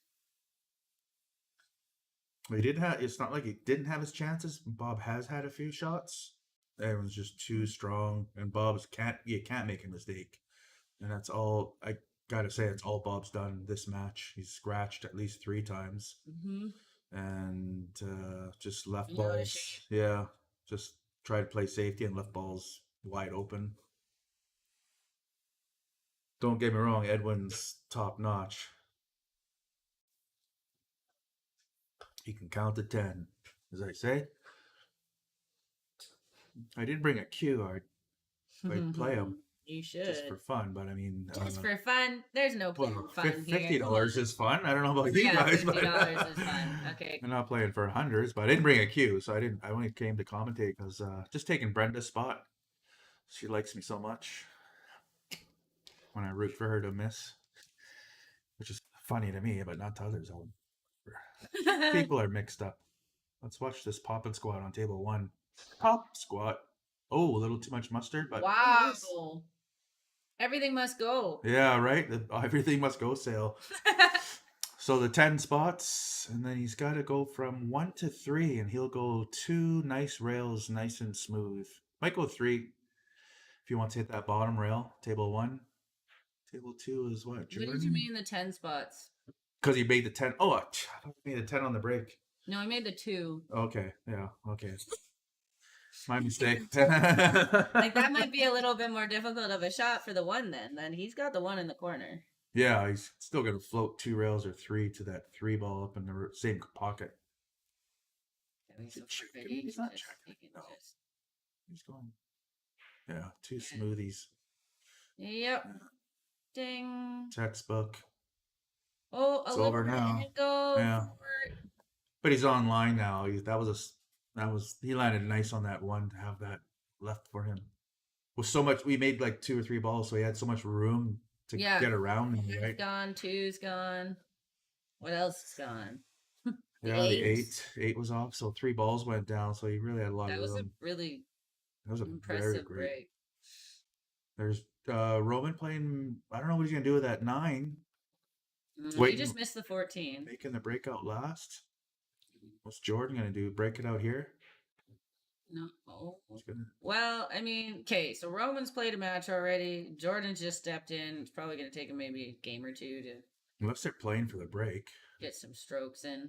It's not like he didn't have his chances. Bob has had a few shots. Everyone's just too strong, and you can't make a mistake. And that's all, I gotta say, it's all Bob's done this match. He's scratched at least 3 times. Mm-hmm. And just left You notice balls. Yeah, just tried to play safety and left balls wide open. Don't get me wrong, Edwin's top notch. He can count to 10, as I say. I did bring a cue. I'd play him. You should. Just for fun, but I mean... Just for fun? There's no fun here. $50 is fun. I don't know about you guys, but... $50 is fun. Okay. I'm not playing for hundreds, but I didn't bring a cue, so I only came to commentate because just taking Brenda's spot. She likes me so much. When I root for her to miss. Which is funny to me, but not to others. People are mixed up. Let's watch this pop and squat on table 1. Pop squat. Oh, a little too much mustard, but wow. Everything must go. Yeah, right. Everything must go sale. So the 10 spots, and then he's got to go from 1 to 3, and he'll go 2 nice rails, nice and smooth. Might go 3 if you want to hit that bottom rail. Table 1. Table 2 is what? Jordan? What did you mean the 10 spots? Because he made the 10. Oh, I thought he made the 10 on the break. No, I made the 2. Okay, yeah, okay. My mistake. Like that might be a little bit more difficult of a shot for the 1 then. Then he's got the 1 in the corner. Yeah, he's still going to float 2 rails or 3 to that 3 ball up in the same pocket. He's not checking. No. He's going. Yeah, 2 smoothies. Yep. Ding. Textbook. Oh, it's over now. Yeah. But he's online now. He landed nice on that 1 to have that left for him. With so much, we made like 2 or 3 balls, so he had so much room to get around. Right? Gone, 2's gone. What else is gone? Yeah, the 8 was off, so 3 balls went down. So he really had a lot of room. That was a impressive very great break. There's Roman playing. I don't know what he's gonna do with that 9. He just missed the 14. Making the breakout last. What's Jordan gonna do? Break it out here? No. Well, I mean, okay. So Roman's played a match already. Jordan just stepped in. It's probably gonna take him maybe a game or 2 to Unless they're playing for the break. Get some strokes in.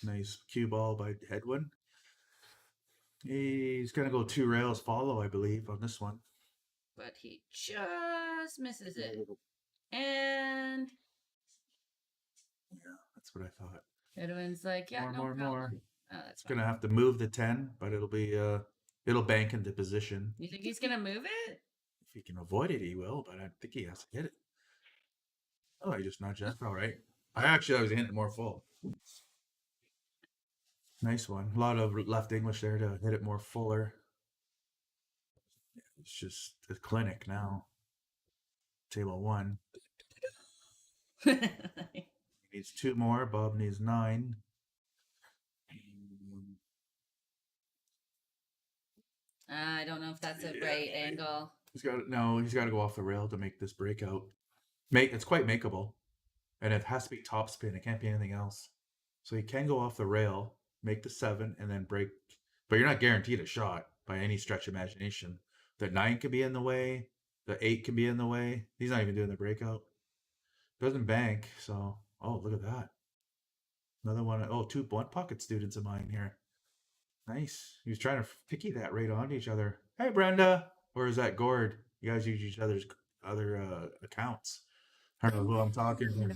Nice cue ball by Edwin. He's going to go 2 rails follow, I believe, on this one. But he just misses it. And Yeah, that's what I thought. Edwin's like, yeah, no problem. Oh, that's Gonna have to move the 10, but it'll be it'll bank into position. You think he's gonna move it? If he can avoid it, he will, but I think he has to hit it. Oh, he just nudged that. All right. I was hitting it more full. Nice one. A lot of left English there to hit it more fuller. It's just a clinic now. Table 1. He needs 2 more. Bob needs 9. I don't know if that's a right angle. He's got to go off the rail to make this breakout. It's quite makeable, and it has to be top spin. It can't be anything else. So he can go off the rail, make the 7, and then break. But you're not guaranteed a shot by any stretch of imagination. The 9 could be in the way. The 8 can be in the way. He's not even doing the breakout. Doesn't bank. So, oh, look at that. Another one. Oh, 2 blunt pocket students of mine here. Nice. He was trying to picky that right onto each other. Hey, Brenda. Or is that Gord? You guys use each other's other accounts. I don't know who I'm talking to.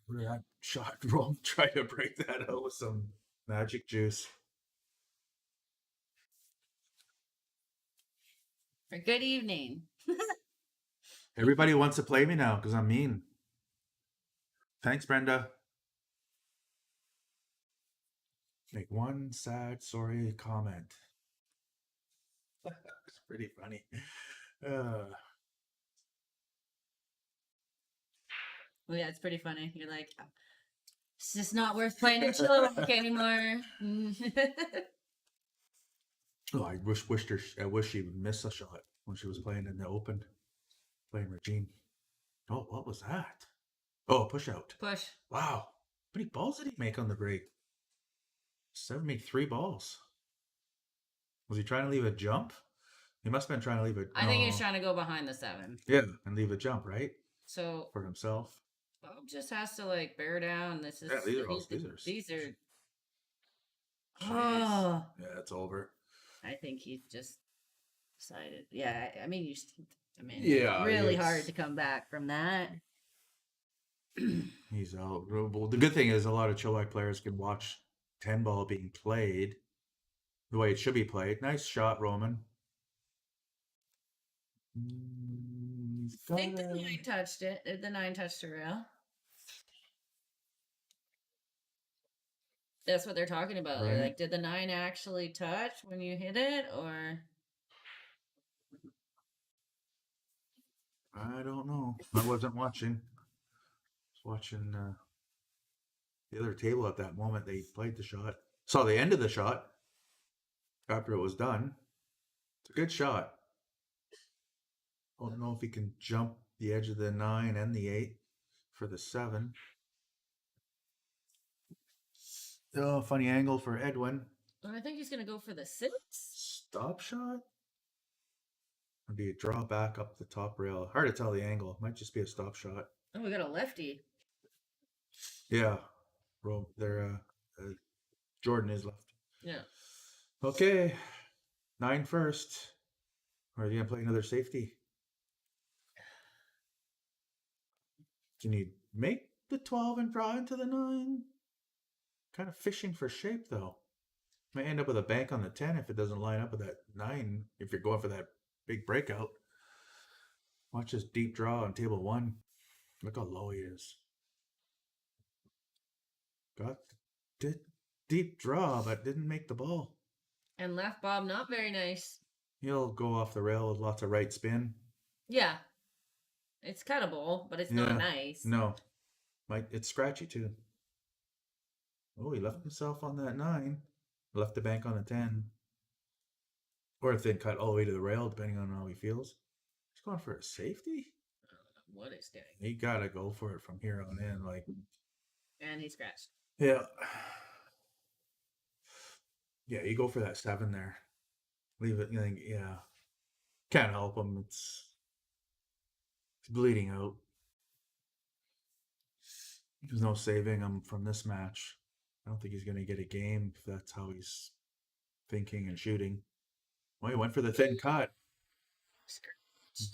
Look at that shot roll. Try to break that out with some magic juice. For good evening. Everybody wants to play me now because I'm mean. Thanks, Brenda. Make one sad, sorry comment. It's pretty funny. Well, yeah, it's pretty funny. You're like, it's just not worth playing in Chilliwack anymore. Oh, I wish she would miss a shot when she was playing in the Open, playing Regine. Oh, what was that? Oh, push out. Push. Wow. How many balls did he make on the break? 7 made 3 balls. Was he trying to leave a jump? He must have been trying to leave a... I think he was trying to go behind the 7. Yeah, and leave a jump, right? So... For himself. Bob just has to, like, bear down. This is... Yeah, these are... Oh. Yeah, it's over. I think he's just decided... Yeah, I mean, yeah, really hard to come back from that. He's out. Well, the good thing is a lot of Chilliwack players can watch 10 ball being played the way it should be played. Nice shot, Roman. I think the 9 touched it. The 9 touched the rail. That's what they're talking about. Right. They're like, did the 9 actually touch when you hit it, or? I don't know. I wasn't watching. I was watching the other table at that moment. They played the shot. Saw the end of the shot after it was done. It's a good shot. I don't know if he can jump the edge of the 9 and the 8 for the 7. Oh, funny angle for Edwin. I think he's going to go for the 6. Stop shot? Or do you draw back up the top rail? Hard to tell the angle. Might just be a stop shot. Oh, we got a lefty. Yeah. Jordan is left. Yeah. Okay. 9 first. Or are you going to play another safety? Can you make the 12 and draw into the 9? Kind of fishing for shape, though. Might end up with a bank on the 10 if it doesn't line up with that 9, if you're going for that big breakout. Watch this deep draw on table 1. Look how low he is. Got deep draw, but didn't make the ball. And left Bob, not very nice. He'll go off the rail with lots of right spin. Yeah. It's cuttable, but it's not nice. No. It's scratchy, too. Oh, he left himself on that 9. Left the bank on the 10. Or if they cut all the way to the rail, depending on how he feels. He's going for a safety? I don't know what he's doing. He got to go for it from here on in. And he scratched. Yeah. Yeah, you go for that 7 there. Leave it. Yeah. Can't help him. It's bleeding out. There's no saving him from this match. I don't think he's going to get a game if that's how he's thinking and shooting. Well, he went for the thin cut.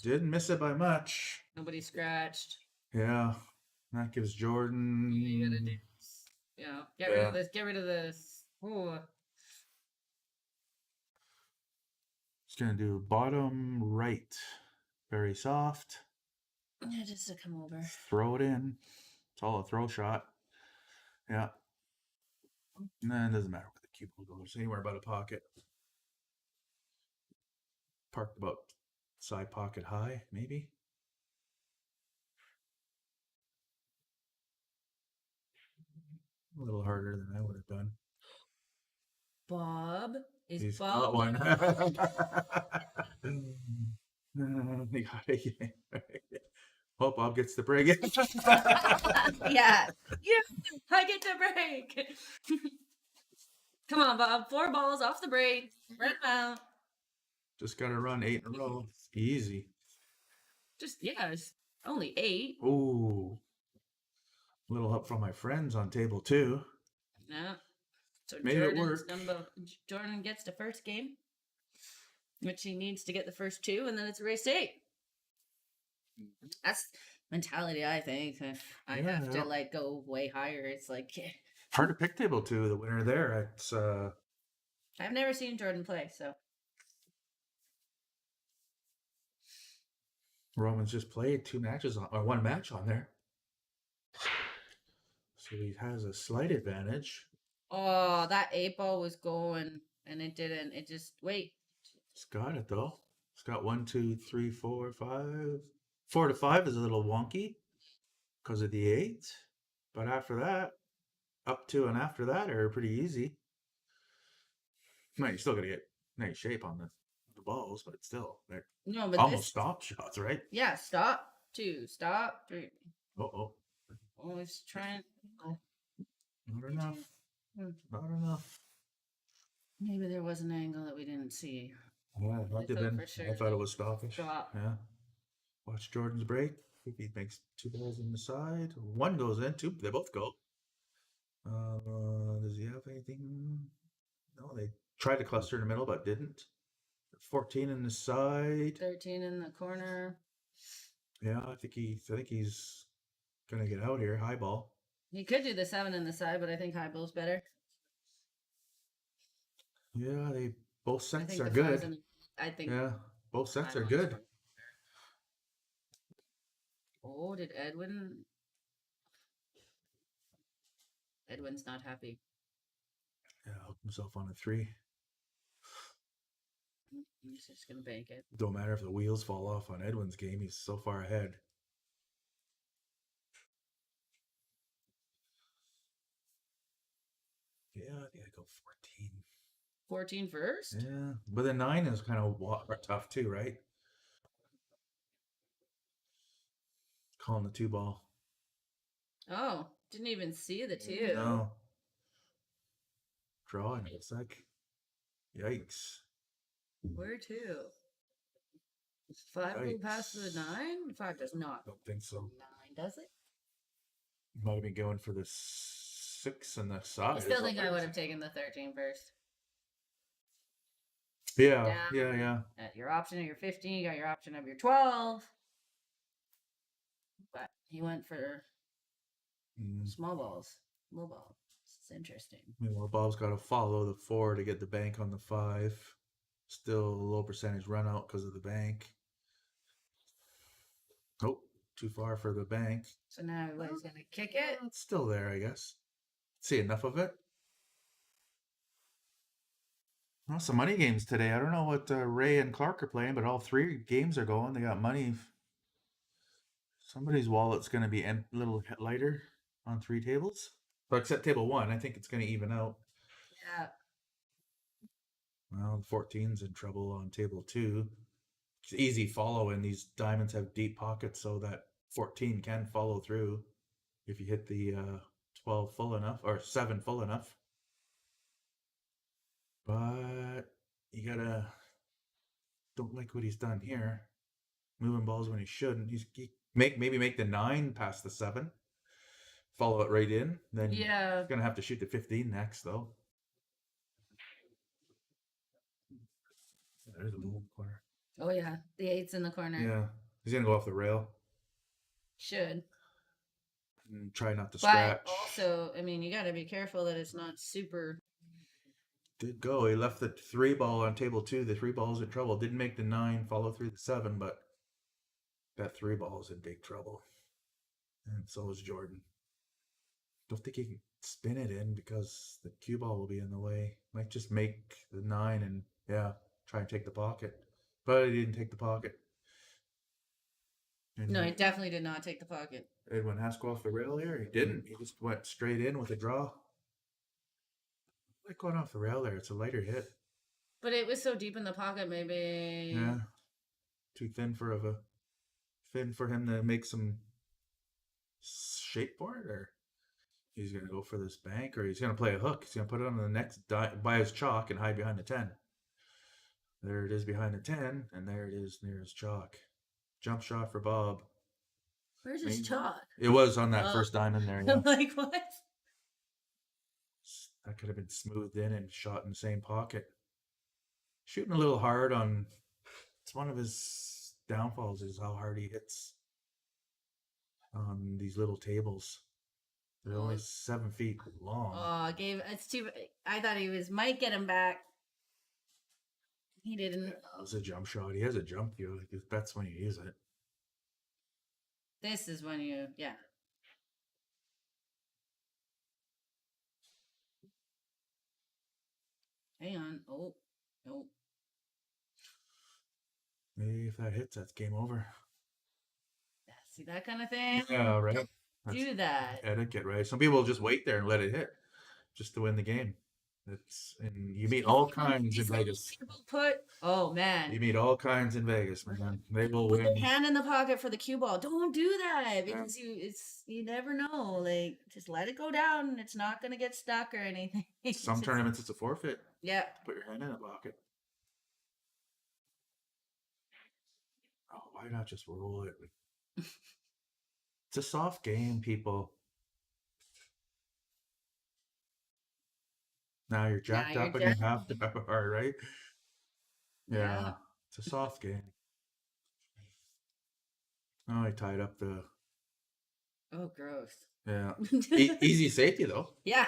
Didn't miss it by much. Nobody scratched. Yeah. That gives Jordan. You gotta do this. Yeah. Get rid of this. Get rid of this. Ooh. Just going to do bottom right. Very soft. Yeah, just to come over. Throw it in. It's all a throw shot. Yeah. Nah, it doesn't matter where the cue ball goes. Anywhere about a pocket. Parked about side pocket high, maybe. A little harder than I would have done. Bob is He's Bob. got one. He got it. Oh, Bob gets the break. Yeah. I get the break. Come on, Bob. 4 balls off the break. Right now. Just got to run 8 in a row. Easy. Just, yeah, it's only 8. Ooh. Little help from my friends on table 2. Yeah. So Made it work. Jordan gets the first game, which he needs to get the first 2, and then it's race 8. That's mentality, I think. If I have to like go way higher, it's like hard to pick table 2. The winner there. It's I've never seen Jordan play, so Roman's just played 2 matches on, or 1 match on there, so he has a slight advantage. oh, that 8 ball was going and it didn't. It just wait. It's got it though. It's got 1, 2, 3, 4, 5. 4 to 5 is a little wonky because of the 8, but after that, up to and after that are pretty easy. No, you still got to get nice shape on the balls, but still, they're almost stop shots, right? Yeah, stop 2, stop 3. Uh-oh. Always trying. Not enough. Not enough. Maybe there was an angle that we didn't see. Yeah, it might have been. For sure. I thought it was stoppish. Stop. Yeah. Watch Jordan's break. If he makes 2 balls in the side, 1 goes in, 2. They both go. Does he have anything? No, they tried to cluster in the middle, but didn't. 14 in the side. 13 in the corner. Yeah, I think he's gonna get out here. High ball. He could do the 7 in the side, but I think high ball's better. Yeah, both sets are good. I think. Yeah, both sets are good. Oh, did Edwin? Edwin's not happy. Yeah, hooked himself on a 3. He's just gonna bank it. Don't matter if the wheels fall off on Edwin's game. He's so far ahead. Yeah, I think I go 14. 14 first? Yeah, but the 9 is kind of tough too, right? Calling the 2 ball. Oh, didn't even see the 2. No. Drawing, it looks like. Yikes. Where to? 5 go past the 9? 5 does not. Don't think so. 9, does it? Might have been going for the 6 on the side. I still think I would have taken the 13 first. Yeah. At your option of your 15, you got your option of your 12. But he went for small balls. Low ball. It's interesting. Meanwhile, Bob's got to follow the 4 to get the bank on the 5. Still a low percentage run out because of the bank. Oh, too far for the bank. So now he's going to kick it. It's still there, I guess. See enough of it. Well, some money games today. I don't know what Ray and Clark are playing, but all 3 games are going. They got money. Somebody's wallet's going to be a little lighter on 3 tables. But except table 1, I think it's going to even out. Yeah. Well, the 14's in trouble on table 2. It's easy follow, and these diamonds have deep pockets, so that 14 can follow through if you hit the 12 full enough, or 7 full enough. But you gotta, don't like what he's done here. Moving balls when he shouldn't. Maybe make the 9 past the 7. follow it right in. Then Yeah. he's gonna have to shoot the 15 next, though. There's a little corner. Oh yeah, the 8's in the corner. Yeah, he's gonna go off the rail Should. and try not to But scratch. also, I mean, you got to be careful that it's not super. Did go. He left the 3 ball on table 2. The 3 ball's in trouble. Didn't make the 9. Follow through the 7, but that 3 ball's in big trouble. And so is Jordan. Don't think he can spin it in because the cue ball will be in the way. Might just make the 9 and try and take the pocket. But he didn't take the pocket. And No, he definitely did not take the pocket. Edwin has to go off the rail here. He didn't. He just went straight in with a draw. Like going off the rail there. It's a lighter hit. But it was so deep in the pocket, maybe. Yeah. Too thin for him to make some shape for it, or he's gonna go for this bank, or he's gonna play a hook. He's gonna put it on the next by his chalk and hide behind the 10. There it is behind the 10, and there it is near his chalk. Jump shot for Bob. Where's his chalk? It was on that first diamond there. Yeah. I'm like, what? That could have been smoothed in and shot in the same pocket. Shooting a little hard on. It's one of his downfalls is how hard he hits on these little tables. They're only 7 feet long. Oh, it's too. I thought might get him back. He didn't. That was a jump shot. He has a jump cue. That's when you use it. This is when you, yeah. Hang on. Oh, nope. Maybe if that hits, that's game over. Yeah, see that kind of thing? Yeah, right. Do that. Etiquette, right? Some people just wait there and let it hit, just to win the game. And you meet all kinds in Vegas. Oh man, You meet all kinds in Vegas, man. They will put win. the hand in the pocket for the cue ball. Don't do that because you never know. Like just let it go down. It's not gonna get stuck or anything. Some tournaments it's a forfeit. Yeah. Put your hand in the pocket. Oh, why not just roll it? It's a soft game, people. Now you're jacked up and you have to hard, right? Yeah. It's a soft game. Oh, he tied up the. Oh, gross. Yeah. Easy safety, though. Yeah.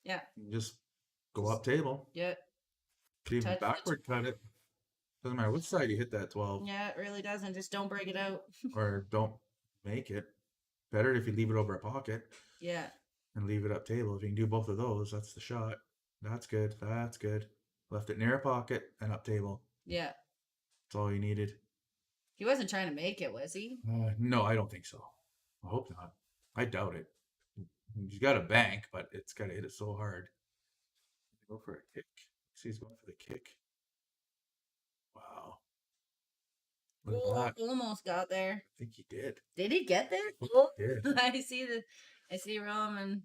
Yeah. You just go up table. Yeah. Could even backward cut it. Doesn't matter which side you hit that 12. Yeah, it really doesn't. Just don't break it out. Or don't make it. Better if you leave it over a pocket. Yeah. And leave it up table. If you can do both of those, that's the shot. That's good. That's good. Left it near a pocket and up table. Yeah. That's all you needed. He wasn't trying to make it, was he? No, I don't think so. I hope not. I doubt it. He's got a bank, but it's got to hit it so hard. Go for a kick. See, he's going for the kick. Wow. Look at that. Almost got there. I think he did. Did he get there? He did. I see Roman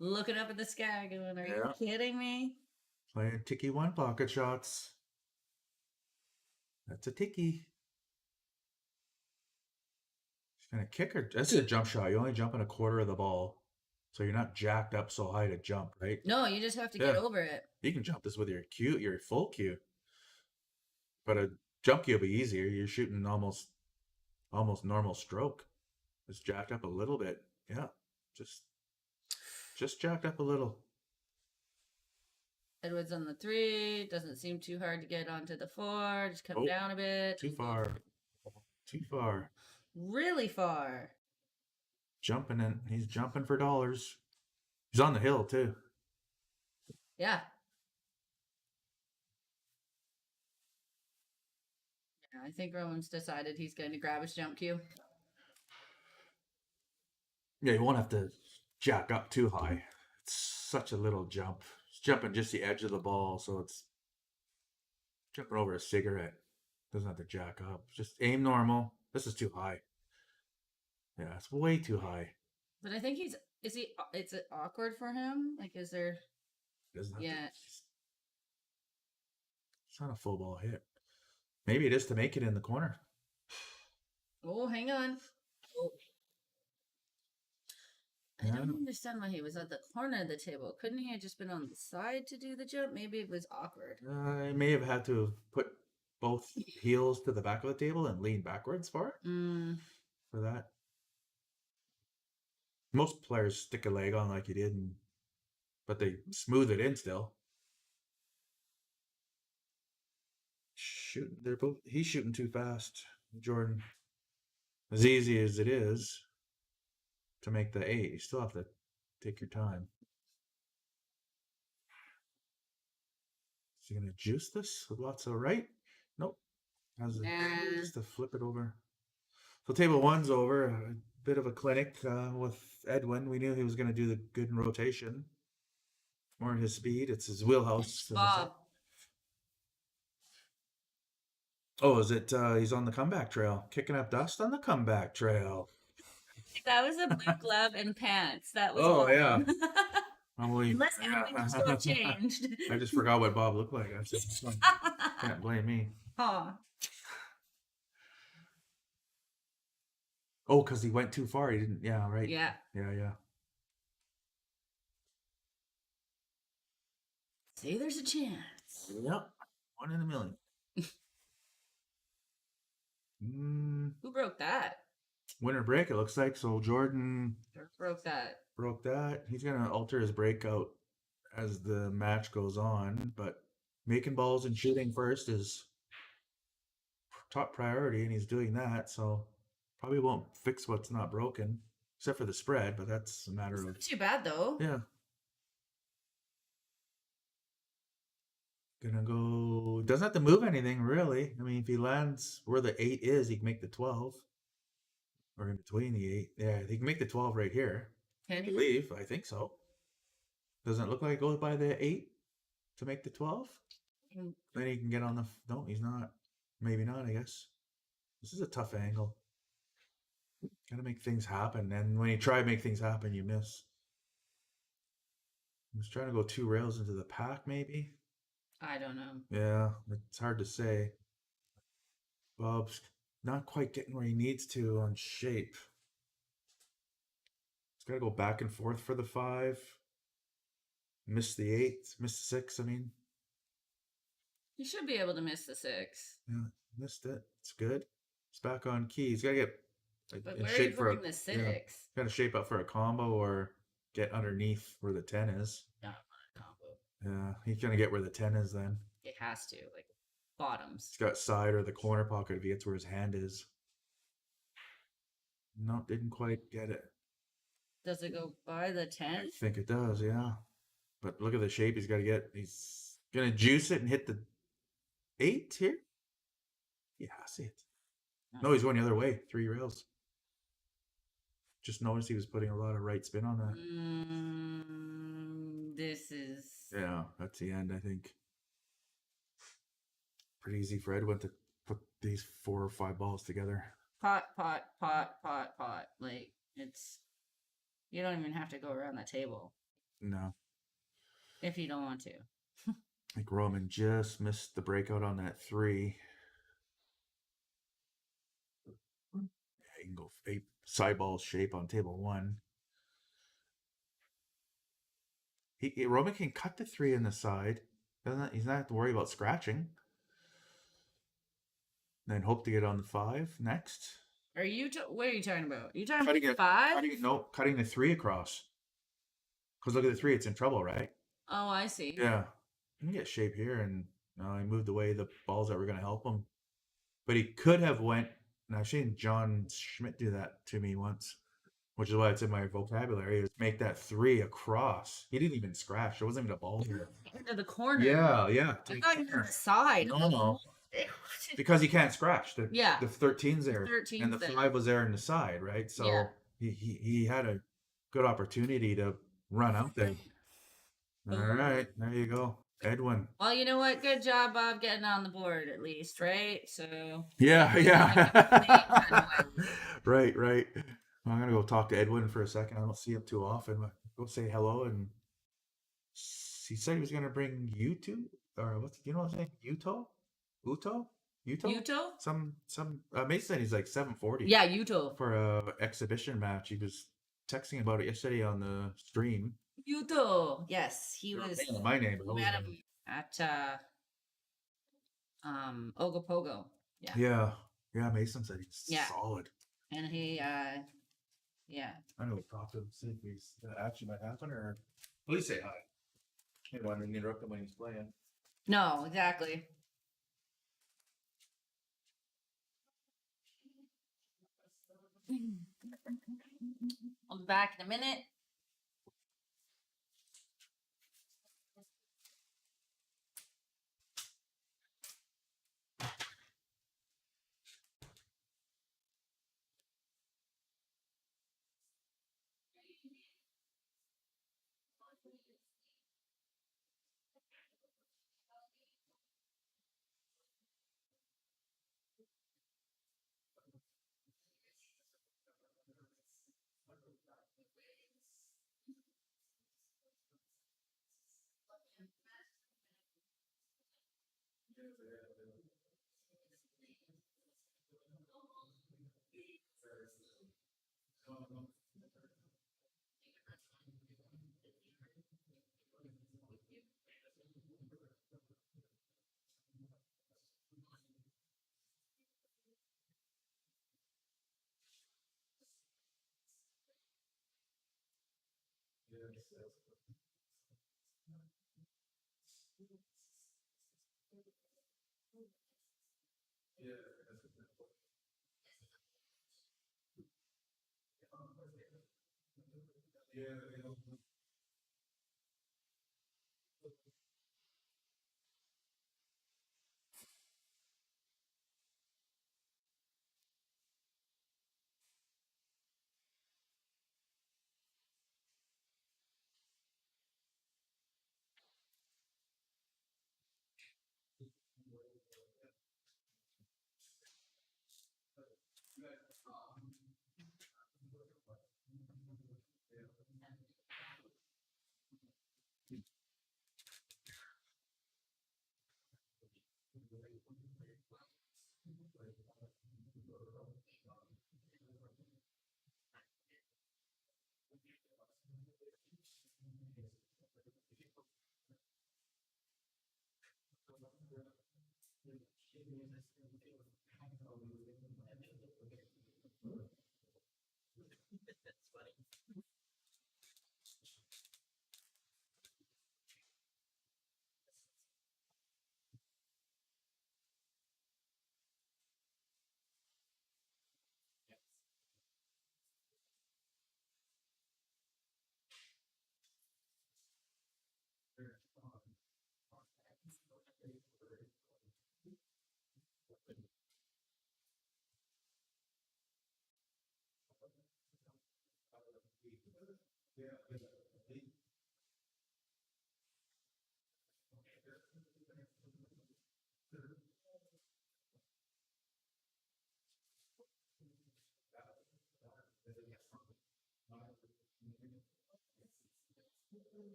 looking up at the sky going, are you kidding me? Playing ticky one pocket shots. That's a ticky. He's going to kick her. That's a jump shot. You only jump in a quarter of the ball. So you're not jacked up so high to jump, right? No, you just have to get over it. You can jump this with your cue, your full cue. But a jump cue will be easier. You're shooting almost normal stroke. It's jacked up a little bit. Yeah. Just jacked up a little. Edward's on the 3. Doesn't seem too hard to get onto the 4. Just come down a bit. Too far. Too far. Really far. Jumping in. He's jumping for dollars. He's on the hill too. Yeah. I think Roman's decided he's going to grab his jump cue. Yeah, you won't have to jack up too high. It's such a little jump. It's jumping just the edge of the ball, so it's jumping over a cigarette. Doesn't have to jack up. Just aim normal. This is too high. Yeah, it's way too high. But I think is it awkward for him? Like, is there... It's Yes. It's not a full ball hit. Maybe it is to make it in the corner. Oh, hang on. Oh. I Yeah. don't understand why he was at the corner of the table. Couldn't he have just been on the side to do the jump? Maybe it was awkward. I may have had to put both heels to the back of the table and lean backwards for that. Most players stick a leg on like he did, but they smooth it in still. He's shooting too fast, Jordan. As easy as it is to make the 8, you still have to take your time. Is he gonna juice this with lots of right? Nope. Has just to flip it over. So table 1's over. A bit of a clinic with Edwin. We knew he was going to do the good in rotation. More in his speed. It's his wheelhouse. Bob. Oh, is it? He's on the comeback trail, kicking up dust on the comeback trail. That was a blue glove and pants. That was. Oh, Bob. yeah. Unless everything's still changed. I just forgot what Bob looked like. Can't blame me. Huh. Oh, because he went too far. He didn't. Yeah, right. Yeah. Yeah. See, there's a chance. Yep. 1 in a million. Who broke that? Winter break, it looks like. So Jordan Broke that. broke that. He's going to alter his breakout as the match goes on. But making balls and shooting first is top priority, and he's doing that. So probably won't fix what's not broken, except for the spread. But that's a matter of... Not too bad, though. Yeah. Gonna go... Doesn't have to move anything, really. I mean, if he lands where the 8 is, he can make the 12. Or in between the 8. Yeah, he can make the 12 right here. Can I he? believe. I think so. Doesn't it look like it goes by the 8 to make the 12? Then he can get on the... No, he's not. Maybe not, I guess. This is a tough angle. Gotta make things happen. And when you try to make things happen, you miss. I was trying to go 2 rails into the pack, maybe. I don't know. Yeah, it's hard to say. Bob's not quite getting where he needs to on shape. He's got to go back and forth for the 5. Miss the 8. Miss the 6, I mean. You should be able to miss the 6. Yeah, missed it. It's good. It's back on key. He's got to get But in where are shape you for putting the 6? Yeah, got to shape up for a combo or get underneath where the 10 is. Not a combo. Yeah, he's going to get where the 10 is then. It has to. Like, bottoms. He's got side or the corner pocket if he gets where his hand is. No, didn't quite get it. Does it go by the 10? I think it does, yeah. But look at the shape he's got to get. He's going to juice it and hit the 8 here? Yeah, I see it. No, he's going the other way. 3 rails. Just noticed he was putting a lot of right spin on that. This is... Yeah, that's the end, I think. Pretty easy for Edwin to put these 4 or 5 balls together. Pot. Like, it's... You don't even have to go around the table. No. If you don't want to. I think Roman just missed the breakout on that 3. Yeah, he can go 8 side ball shape on table 1. Roman can cut the 3 in the side. He's not have to worry about scratching. Then hope to get on the 5 next. What are you talking about? Are you talking about 5? Cutting the 3 across. Because look at the 3, it's in trouble, right? Oh, I see. Yeah. You can get shape here, and he moved away the balls that were going to help him. But he could have went, and I've seen John Schmidt do that to me once, which is why it's in my vocabulary, is make that 3 across. He didn't even scratch. There wasn't even a ball here. Into the corner. Yeah. I thought you were on the side. No. Because he can't scratch. The 13's there. 13's and the 5 was there in the side, right? So he had a good opportunity to run out there. All right, there you go. Edwin. Well, you know what? Good job, Bob, getting on the board at least, right? So Yeah. Right. I'm gonna go talk to Edwin for a second. I don't see him too often. Go say hello, and he said he was gonna bring Yuto, or what's what I'm saying? Uto? Some Mason said he's like 740. Yeah, Yuto. For a exhibition match. He was texting about it yesterday on the stream. Yuto. Yes, he They were was. saying my name. But I We met wasn't him at Ogopogo. Yeah. Yeah. Yeah, Mason said he's Yeah. solid. And he yeah. I know we'll talk to him, see if he's actually might happen, or at least say hi. Hey, want to interrupt him when he's playing. No, exactly. I'll be back in a minute.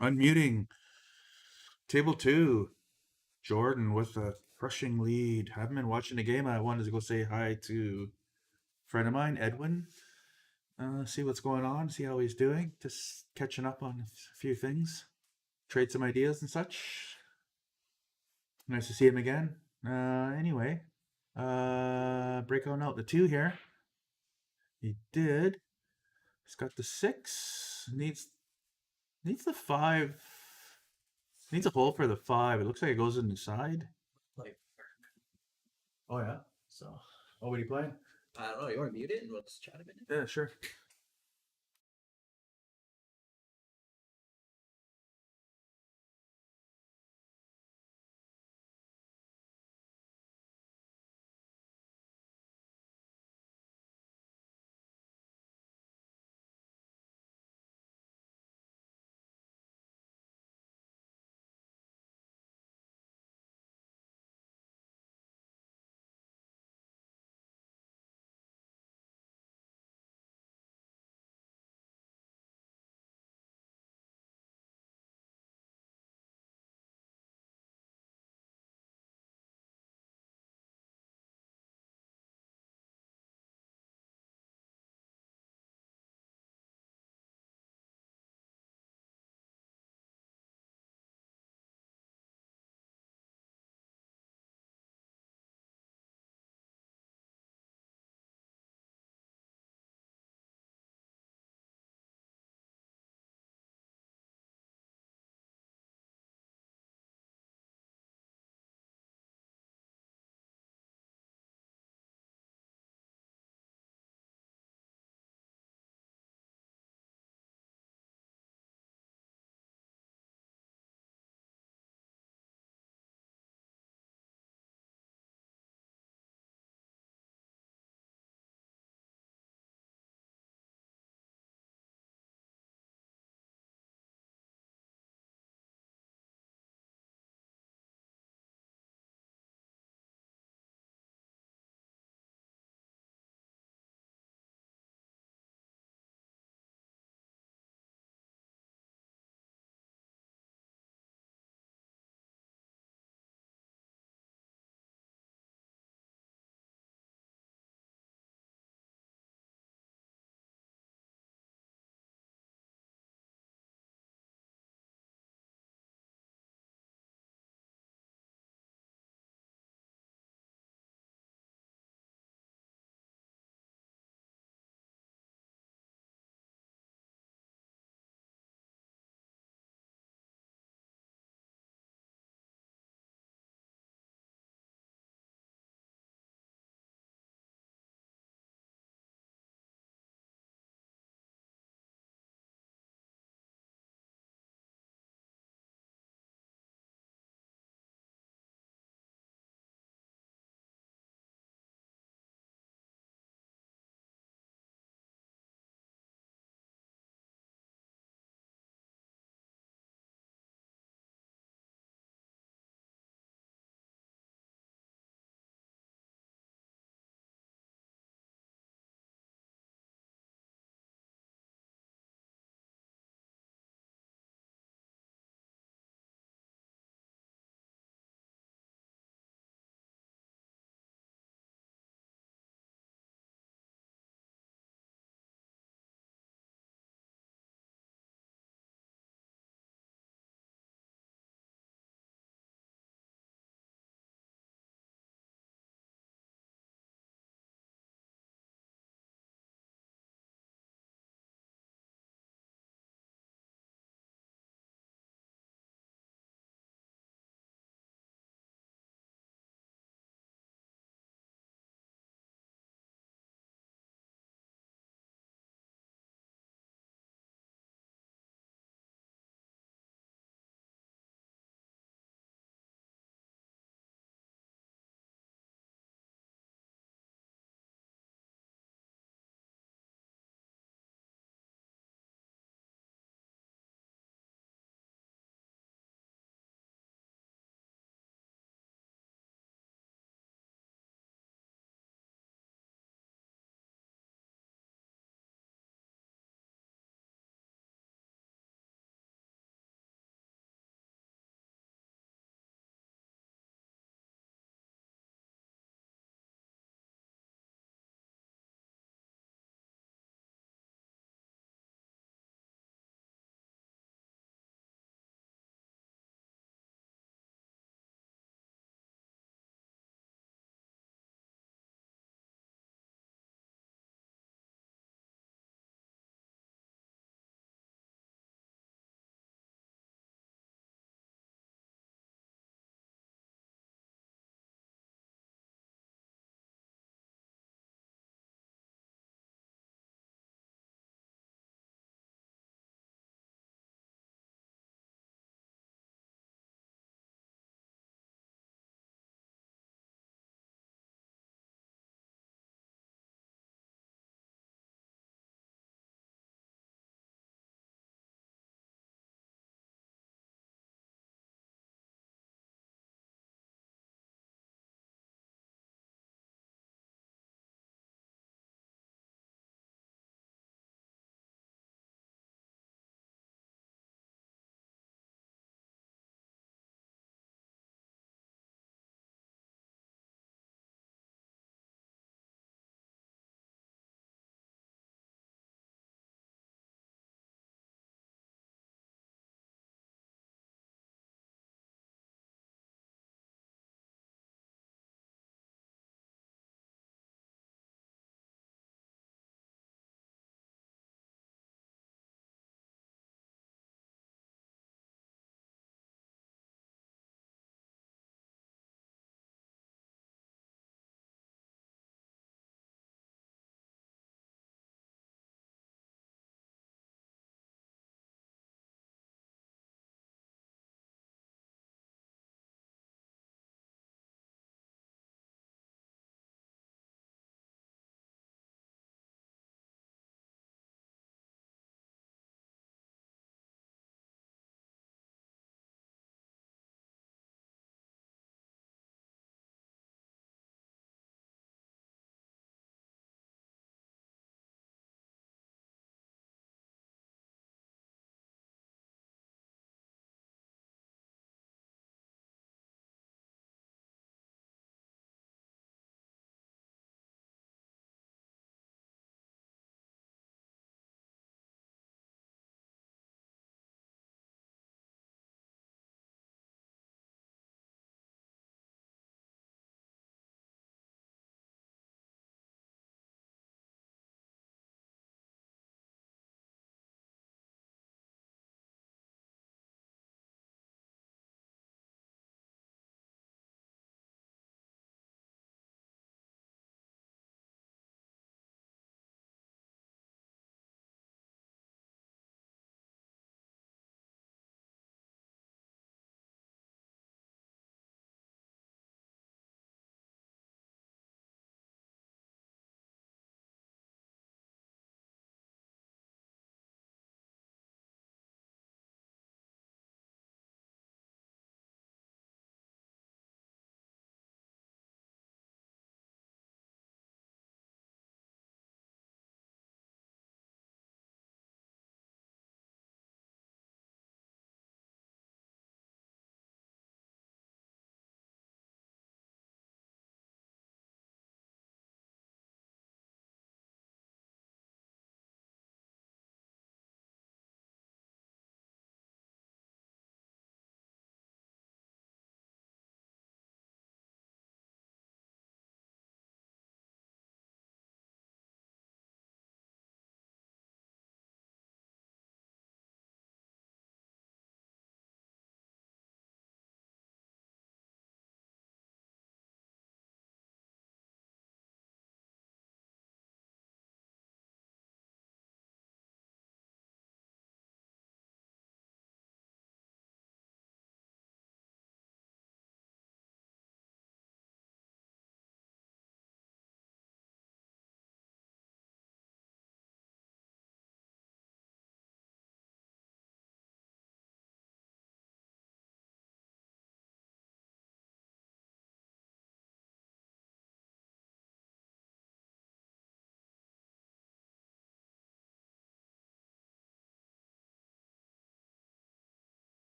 Unmuting. Table 2. Jordan with a crushing lead. Haven't been watching the game. I wanted to go say hi to a friend of mine, Edwin. See what's going on, see how he's doing. Just catching up on a few things. Trade some ideas and such. Nice to see him again. Anyway, breaking out the 2 here. He did. He's got the 6. Needs the 5. Needs a hole for the 5. It looks like it goes in the side. Like, Oh yeah. so Oh, what are you playing? I don't know. You want to mute it and let's chat a minute? Yeah, sure.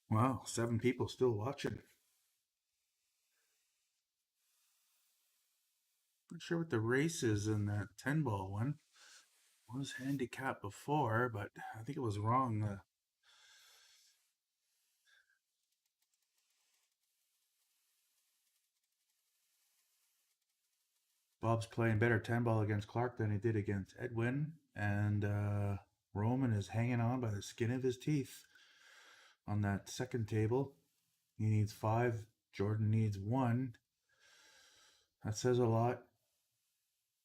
Wow, 7 people still watching. Not sure what the race is in that 10 ball one. I was handicapped before, but I think it was wrong. Bob's playing better 10 ball against Clark than he did against Edwin, and Roman is hanging on by the skin of his teeth on that second table. He needs 5. Jordan needs 1. That says a lot.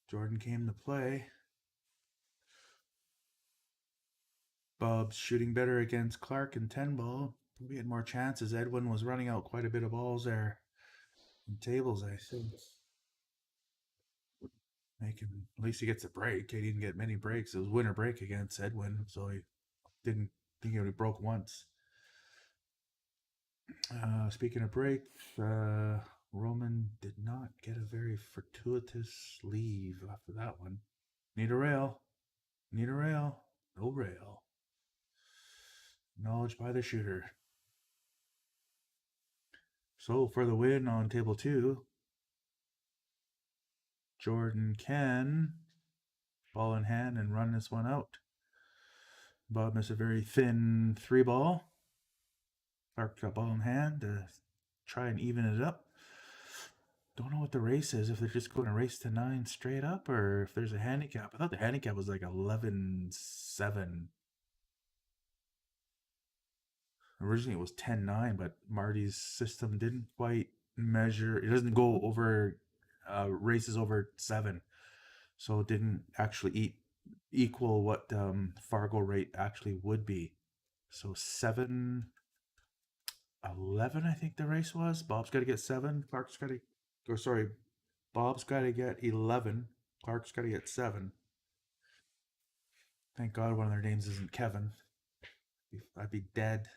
Jordan came to play. Bob's shooting better against Clark in 10 ball. We had more chances. Edwin was running out quite a bit of balls there. In tables, I think. At least he gets a break. He didn't get many breaks. It was winner break against Edwin, so he didn't think he would have broke once. Speaking of breaks, Roman did not get a very fortuitous leave after that one. Need a rail. Need a rail. No rail. Acknowledged by the shooter. So for the win on table 2, Jordan can ball in hand and run this one out. Bob missed a very thin 3 ball. Clark got ball in hand to try and even it up. Don't know what the race is, if they're just going to race to 9 straight up or if there's a handicap. I thought the handicap was like 11-7. Originally it was 10-9, but Marty's system didn't quite measure. It doesn't go over races over 7. So it didn't actually equal what Fargo rate actually would be. So 7-11, I think the race was. Bob's got to get 7. Clark's got to, or sorry, Bob's got to get 11. Clark's got to get 7. Thank God one of their names isn't Kevin. I'd be dead.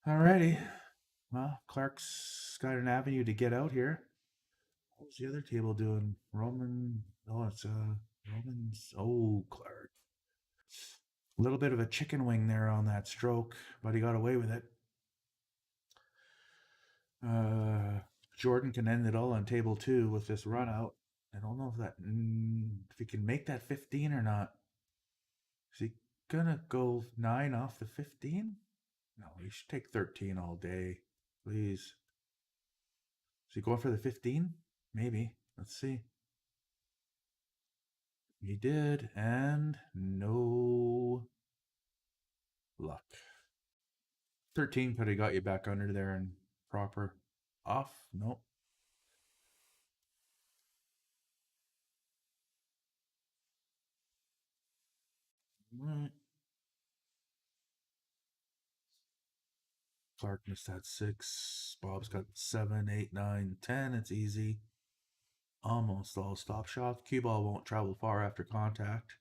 Alrighty. Well, Clark's got an avenue to get out here. What's the other table doing? Roman. Oh, it's Roman's. Oh, Clark. A little bit of a chicken wing there on that stroke, but he got away with it. Jordan can end it all on table 2 with this run out. I don't know if he can make that 15 or not. Is he gonna go 9 off the 15? No, he should take 13 all day, please. Is he going for the 15? Maybe. Let's see. He did, and no luck. 13 could have got you back under there and proper off. Nope. Right. Clark missed that 6. Bob's got 7, 8, 9, 10. It's easy. Almost all stop shots. Cue ball won't travel far after contact.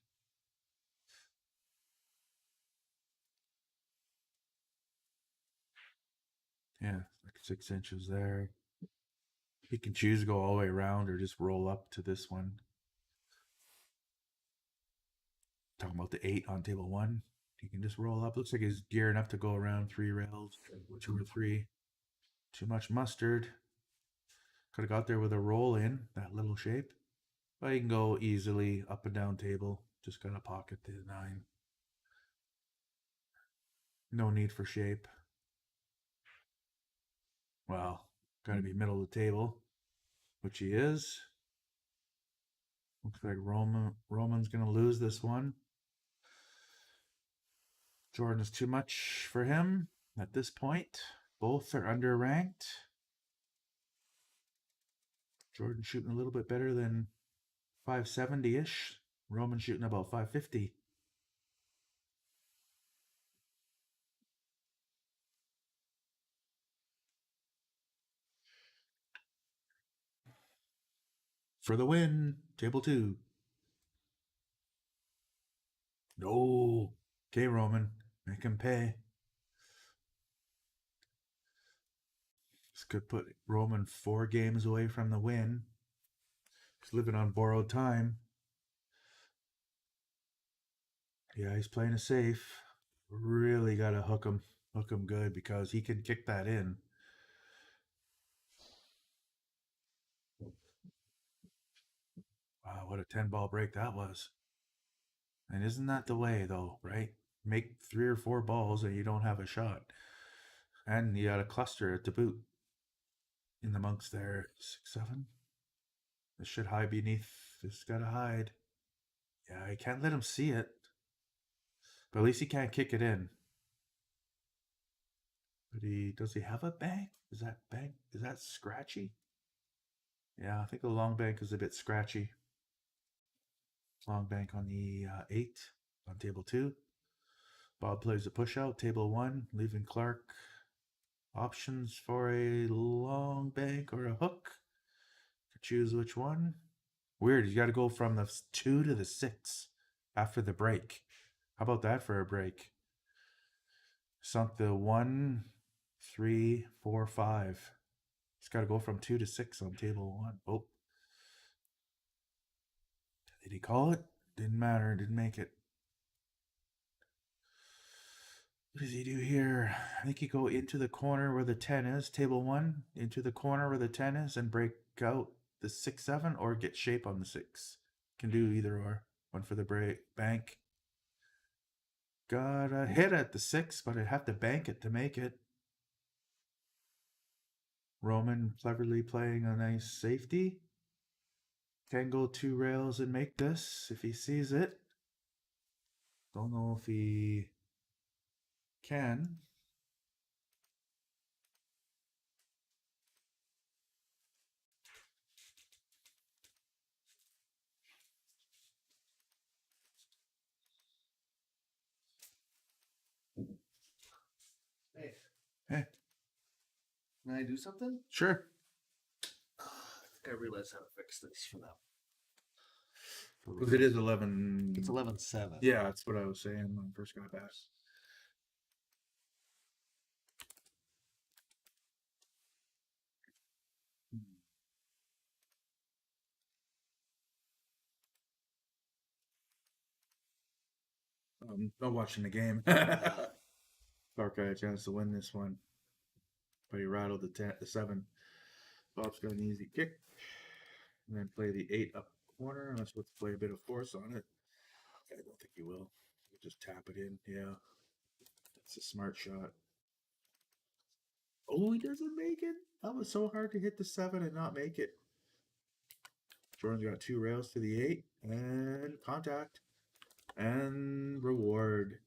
Yeah, like 6 inches there. He can choose to go all the way around or just roll up to this one. Talking about the 8 on table 1. He can just roll up. Looks like he's gearing up to go around 3 rails. 2 or 3. Too much mustard. Could have got there with a roll in, that little shape. But he can go easily up and down table. Just got to pocket the 9. No need for shape. Well, got to be middle of the table, which he is. Looks like Roman's going to lose this one. Jordan is too much for him at this point. Both are underranked. Jordan shooting a little bit better than 570-ish. Roman shooting about 550. For the win, table 2. No. Okay, Roman. Make him pay. This could put Roman 4 games away from the win. He's living on borrowed time. Yeah, he's playing it safe. really got to hook him good because he can kick that in. Wow, what a 10-ball break that was. And isn't that the way, though, right? Make 3 or 4 balls and you don't have a shot. And you got a cluster at the boot. In the monks there. 6-7. This should hide beneath. This got to hide. Yeah, I can't let him see it. But at least he can't kick it in. But does he have a bank? Is that scratchy? Yeah, I think the long bank is a bit scratchy. Long bank on the 8 on table 2. Bob plays a push out, table 1, leaving Clark options for a long bank or a hook. Choose which one. Weird, you got to go from the 2 to the 6 after the break. How about that for a break? Sunk the 1, 3, 4, 5. It's got to go from 2 to 6 on table 1. Oh. Did he call it? Didn't matter. Didn't make it. What does he do here? I think he go into the corner where the 10 is. Table 1. Into the corner where the 10 is and break out the 6-7 or get shape on the 6. Can do either or. One for the break. Bank. Got a hit at the 6, but I'd have to bank it to make it. Roman cleverly playing a nice safety. Can go 2 rails and make this if he sees it. Don't know if he can. Hey, Hey, can I do something? sure. I think I realized how to fix this for them. Because it is 11. It's 11-7. Yeah, that's what I was saying when I first got back. Not watching the game. Clark got a chance to win this one, but he rattled the 7. Bob's got an easy kick, and then play the 8 up corner. Unless let's play a bit of force on it. I don't think he will. He'll just tap it in. Yeah, that's a smart shot. Oh, he doesn't make it. That was so hard to hit the 7 and not make it. Jordan's got 2 rails to the 8 and contact and reward.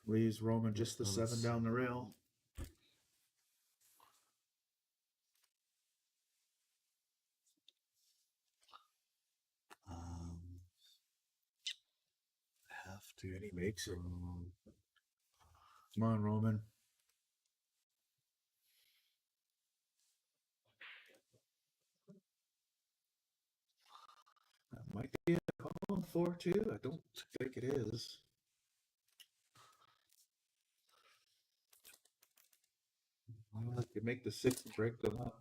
Leaves Roman just the 7 down the rail. I have to. And he makes it. Come on, Roman. That might be a call on 4-2. I don't think it is. I like to make the 6 and break them up.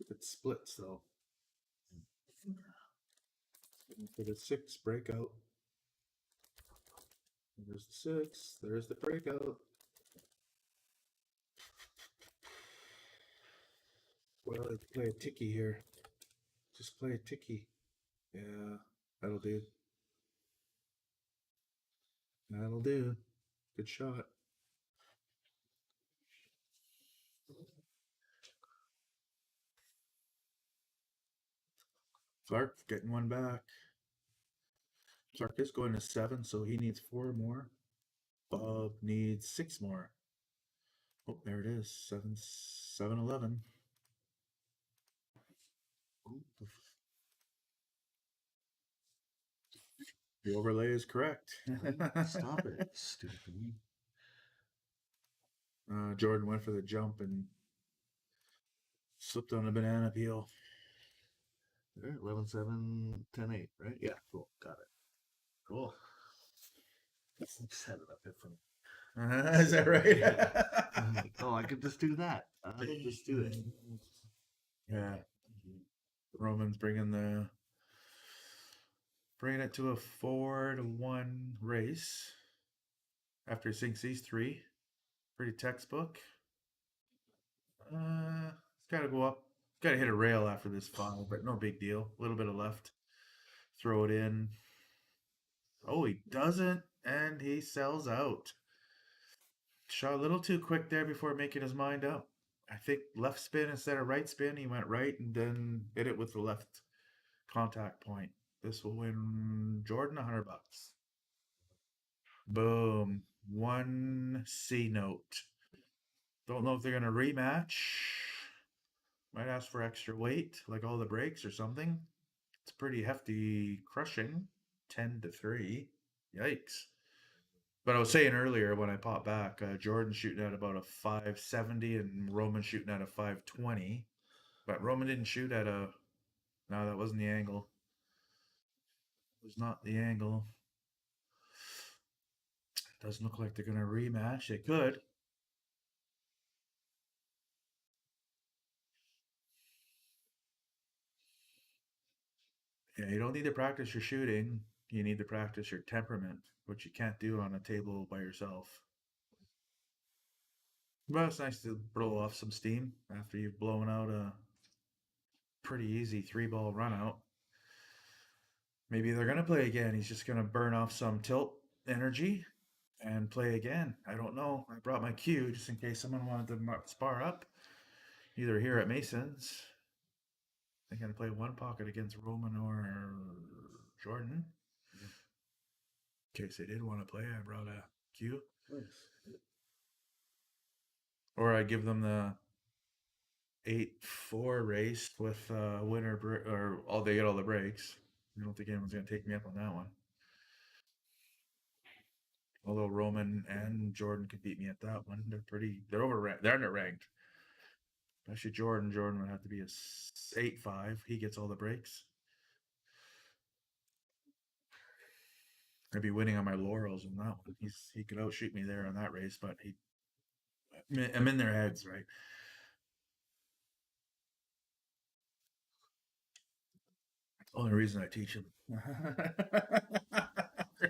If it splits, though. For the 6 breakout. There's the 6. There's the breakout. Well, let's play a ticky here. Just play a ticky. Yeah, that'll do. That'll do. Good shot. Clark getting one back. Clark is going to 7, so he needs 4 more. Bob needs 6 more. Oh, there it is. 7-11. The overlay is correct. Stop it, stupid. Jordan went for the jump and slipped on a banana peel. There, 11-7, 10-8, right? Yeah, cool. Got it. Cool. I just had an epiphany. Is that right? I'm like, oh, I could just do that. I could just do it. Yeah. Roman's bringing the Bringing it to a 4-1 race. After he sinks these 3. Pretty textbook. It's got to go up. Got to hit a rail after this 5, but no big deal. A little bit of left. Throw it in. Oh, he doesn't, and he sells out. Shot a little too quick there before making his mind up. I think left spin instead of right spin. He went right and then hit it with the left contact point. This will win Jordan $100. Boom. 1 C note. Don't know if they're going to rematch. Might ask for extra weight, like all the breaks or something. It's pretty hefty crushing. 10-3. Yikes. But I was saying earlier when I popped back, Jordan shooting at about a 570 and Roman shooting at a 520. But Roman didn't shoot at a... No, that wasn't the angle. It was not the angle. Doesn't look like they're going to rematch. They could. Yeah, you don't need to practice your shooting. You need to practice your temperament, which you can't do on a table by yourself. But it's nice to blow off some steam after you've blown out a pretty easy 3-ball run out. Maybe they're going to play again. He's just going to burn off some tilt energy and play again. I don't know. I brought my cue just in case someone wanted to spar up, either here at Mason's. They're going to play one pocket against Roman or Jordan. In case they did want to play, I brought a cue. Nice. Or I give them the 8-4 race with winner or they get all the breaks. I don't think anyone's going to take me up on that one. Although Roman and Jordan could beat me at that one. They're over, they're underranked. Actually, Jordan would have to be a 8-5. He gets all the breaks. I'd be winning on my laurels in that one. He could outshoot me there in that race, but I'm in their heads, right? Only reason I teach them.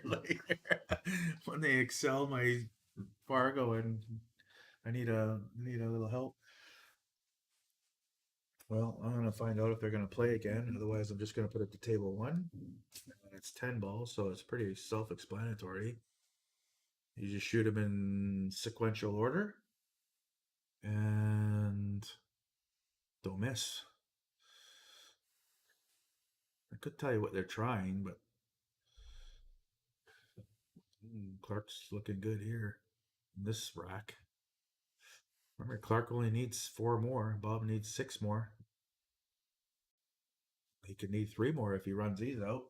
Later. When they excel my Fargo and I need a little help. Well, I'm gonna find out if they're gonna play again. Otherwise, I'm just gonna put it to table 1. And it's 10 balls, so it's pretty self-explanatory. You just shoot them in sequential order and don't miss. I could tell you what they're trying, but Clark's looking good here in this rack. Remember, Clark only needs 4 more. Bob needs 6 more. He could need 3 more if he runs these out.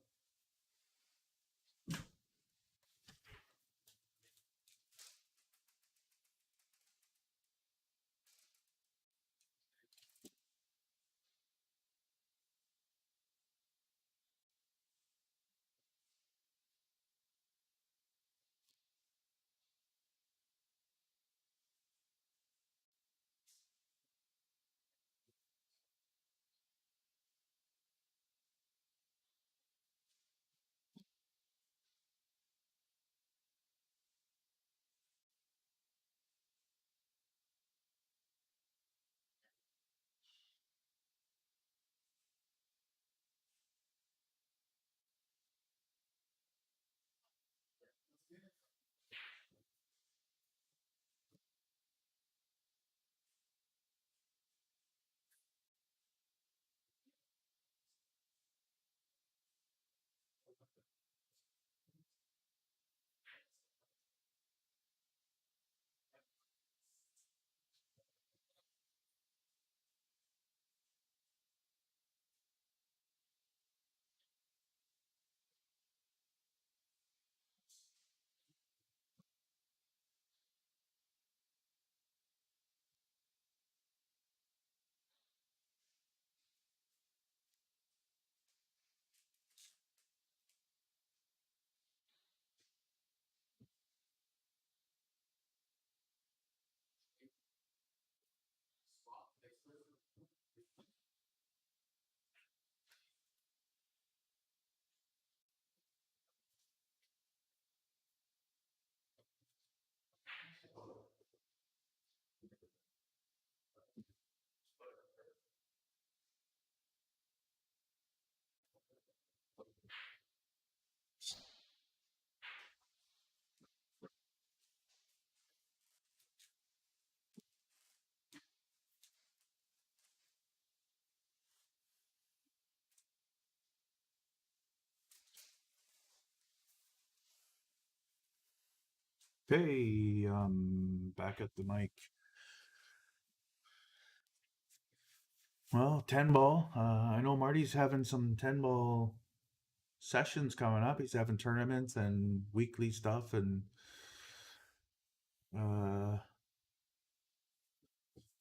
Hey, back at the mic. Well, 10 ball. I know Marty's having some 10 ball sessions coming up. He's having tournaments and weekly stuff, and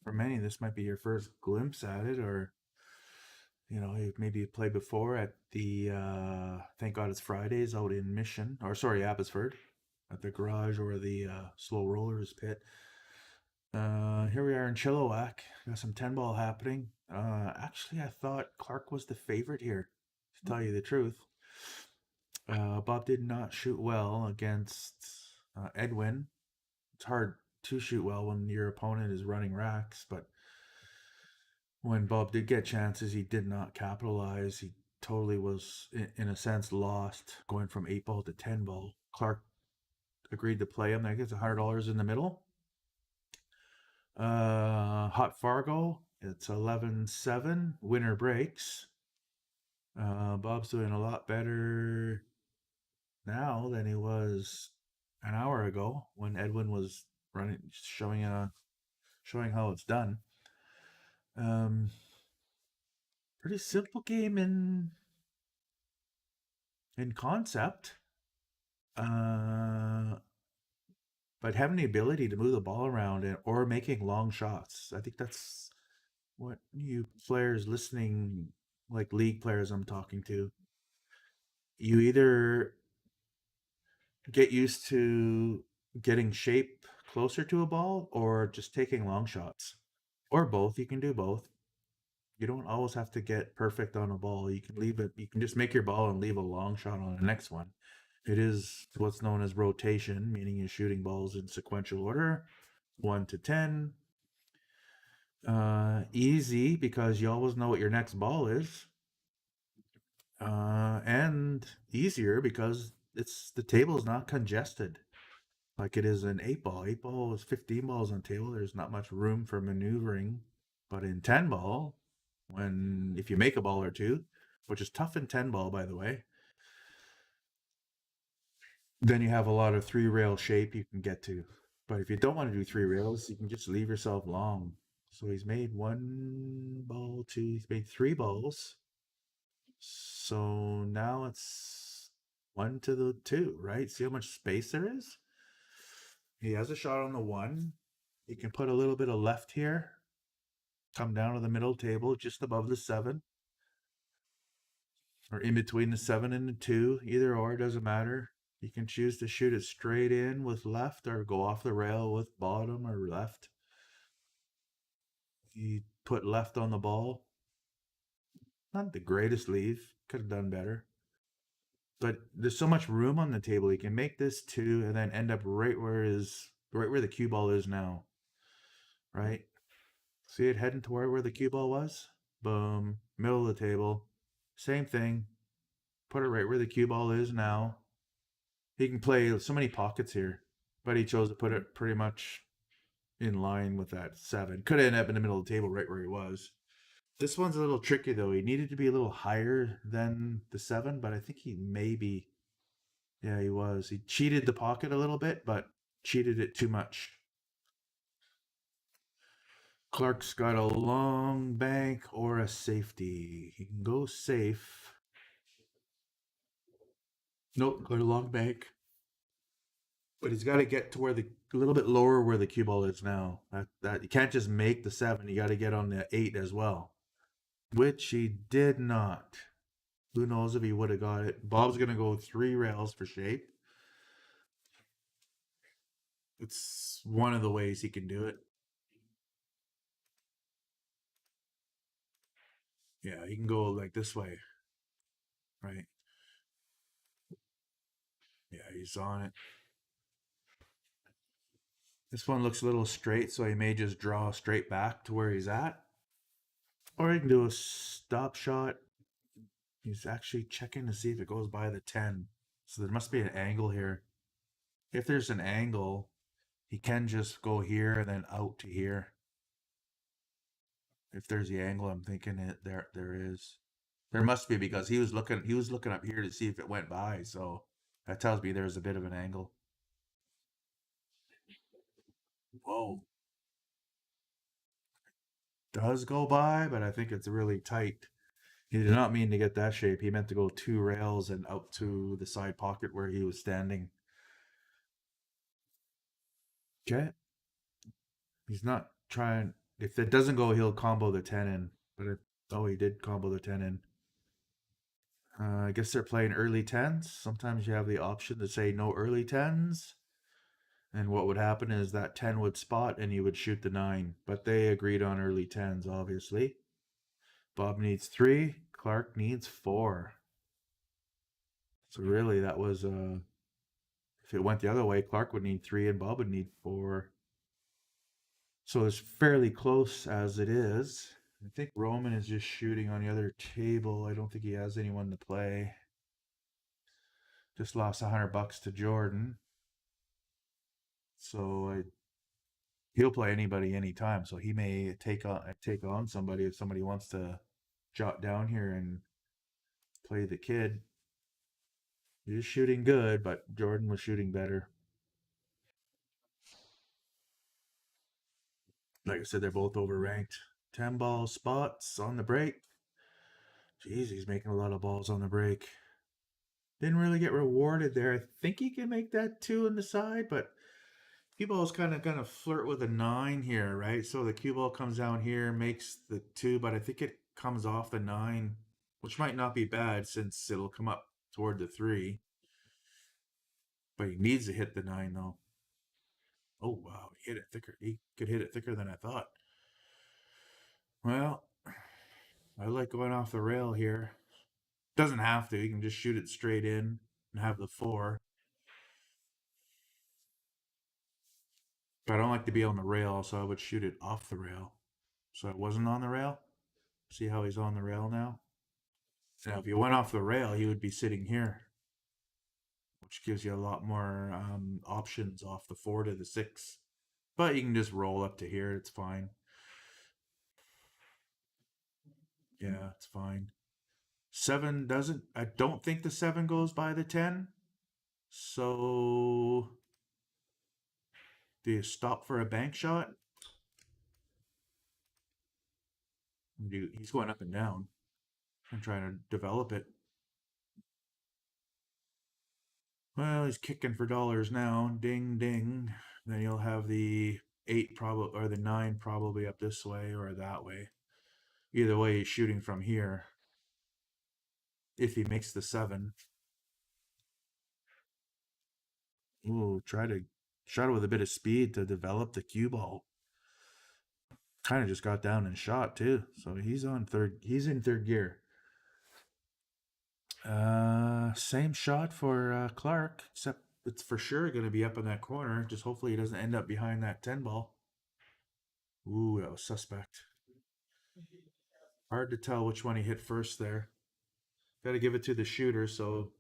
for many, this might be your first glimpse at it, or maybe you played before at the Thank God It's Fridays out in Mission, or sorry, Abbotsford, at the garage or the slow rollers pit. Here we are in Chilliwack. Got some 10 ball happening. Actually, I thought Clark was the favorite here, to tell you the truth. Bob did not shoot well against Edwin. It's hard to shoot well when your opponent is running racks, but when Bob did get chances, he did not capitalize. He totally was, in a sense, lost going from 8 ball to 10 ball. Clark agreed to play him. I guess $100 in the middle. Hot Fargo, it's 11-7. Winner breaks. Bob's doing a lot better now than he was an hour ago when Edwin was running, showing how it's done. Pretty simple game in concept. But having the ability to move the ball around or making long shots. I think that's what you players listening, like league players I'm talking to, you either get used to getting shape closer to a ball or just taking long shots. Or both. You can do both. You don't always have to get perfect on a ball. You can leave it. You can just make your ball and leave a long shot on the next one. It is what's known as rotation, meaning you're shooting balls in sequential order, 1 to 10. Easy because you always know what your next ball is. And easier because the table is not congested like it is in 8 ball. 8 ball is 15 balls on the table. There's not much room for maneuvering. But in 10 ball, if you make a ball or two, which is tough in 10 ball, by the way, then you have a lot of 3-rail shape you can get to. But if you don't want to do 3 rails, you can just leave yourself long. So he's made 1 ball, 2, he's made 3 balls. So now it's 1 to the 2, right? See how much space there is? He has a shot on the 1. He can put a little bit of left here, come down to the middle table, just above the 7. Or in between the 7 and the 2, either or, doesn't matter. You can choose to shoot it straight in with left or go off the rail with bottom or left. You put left on the ball. Not the greatest leave. Could have done better. But there's so much room on the table. He can make this 2 and then end up right where the cue ball is now. Right? See it heading toward where the cue ball was? Boom. Middle of the table. Same thing. Put it right where the cue ball is now. He can play so many pockets here, but he chose to put it pretty much in line with that 7. Could have ended up in the middle of the table right where he was. This one's a little tricky, though. He needed to be a little higher than the 7, but I think he was. He cheated the pocket a little bit, but cheated it too much. Clark's got a long bank or a safety. He can go safe. Nope, got a long bank. But he's got to get to a little bit lower where the cue ball is now. That you can't just make the 7. You got to get on the 8 as well, which he did not. Who knows if he would have got it? Bob's gonna go 3 rails for shape. It's one of the ways he can do it. Yeah, he can go like this way, right? Yeah, he's on it. This one looks a little straight, so he may just draw straight back to where he's at. Or he can do a stop shot. He's actually checking to see if it goes by the 10. So there must be an angle here. If there's an angle, he can just go here and then out to here. If there's the angle, I'm thinking there is. There must be, because he was looking up here to see if it went by, so that tells me there's a bit of an angle. Whoa. Does go by, but I think it's really tight. He did not mean to get that shape. He meant to go 2 rails and out to the side pocket where he was standing. Okay. He's not trying. If it doesn't go, he'll combo the 10 in. But he did combo the 10 in. I guess they're playing early 10s. Sometimes you have the option to say no early 10s. And what would happen is that 10 would spot and you would shoot the 9. But they agreed on early 10s, obviously. Bob needs 3. Clark needs 4. So really, that was if it went the other way, Clark would need 3 and Bob would need 4. So it's fairly close as it is. I think Roman is just shooting on the other table. I don't think he has anyone to play. Just lost $100 to Jordan. So he'll play anybody anytime. So he may take on somebody if somebody wants to jot down here and play the kid. He's shooting good, but Jordan was shooting better. Like I said, they're both overranked. 10 ball spots on the break. Jeez, he's making a lot of balls on the break. Didn't really get rewarded there. I think he can make that 2 on the side, but cue ball's kind of gonna flirt with a 9 here, right? So the cue ball comes down here, makes the 2, but I think it comes off the 9, which might not be bad since it'll come up toward the 3. But he needs to hit the 9 though. Oh wow, he hit it thicker. He could hit it thicker than I thought. Well, I like going off the rail here. Doesn't have to. You can just shoot it straight in and have the 4. But I don't like to be on the rail, so I would shoot it off the rail. So it wasn't on the rail. See how he's on the rail now? Now, if you went off the rail, he would be sitting here, which gives you a lot more options off the 4 to the 6. But you can just roll up to here. It's fine. Yeah, it's fine. 7 doesn't. I don't think the 7 goes by the 10. So do you stop for a bank shot? He's going up and down. I'm trying to develop it. Well, he's kicking for dollars now. Ding, ding. Then you'll have the 8 probably, or the 9 probably up this way or that way. Either way, he's shooting from here. If he makes the 7. Ooh, try to shot it with a bit of speed to develop the cue ball. Kind of just got down and shot too. So he's on third. He's in third gear. Same shot for Clark, except it's for sure going to be up in that corner. Just hopefully he doesn't end up behind that 10 ball. Ooh, that was suspect. Hard to tell which one he hit first there. Got to give it to the shooter, so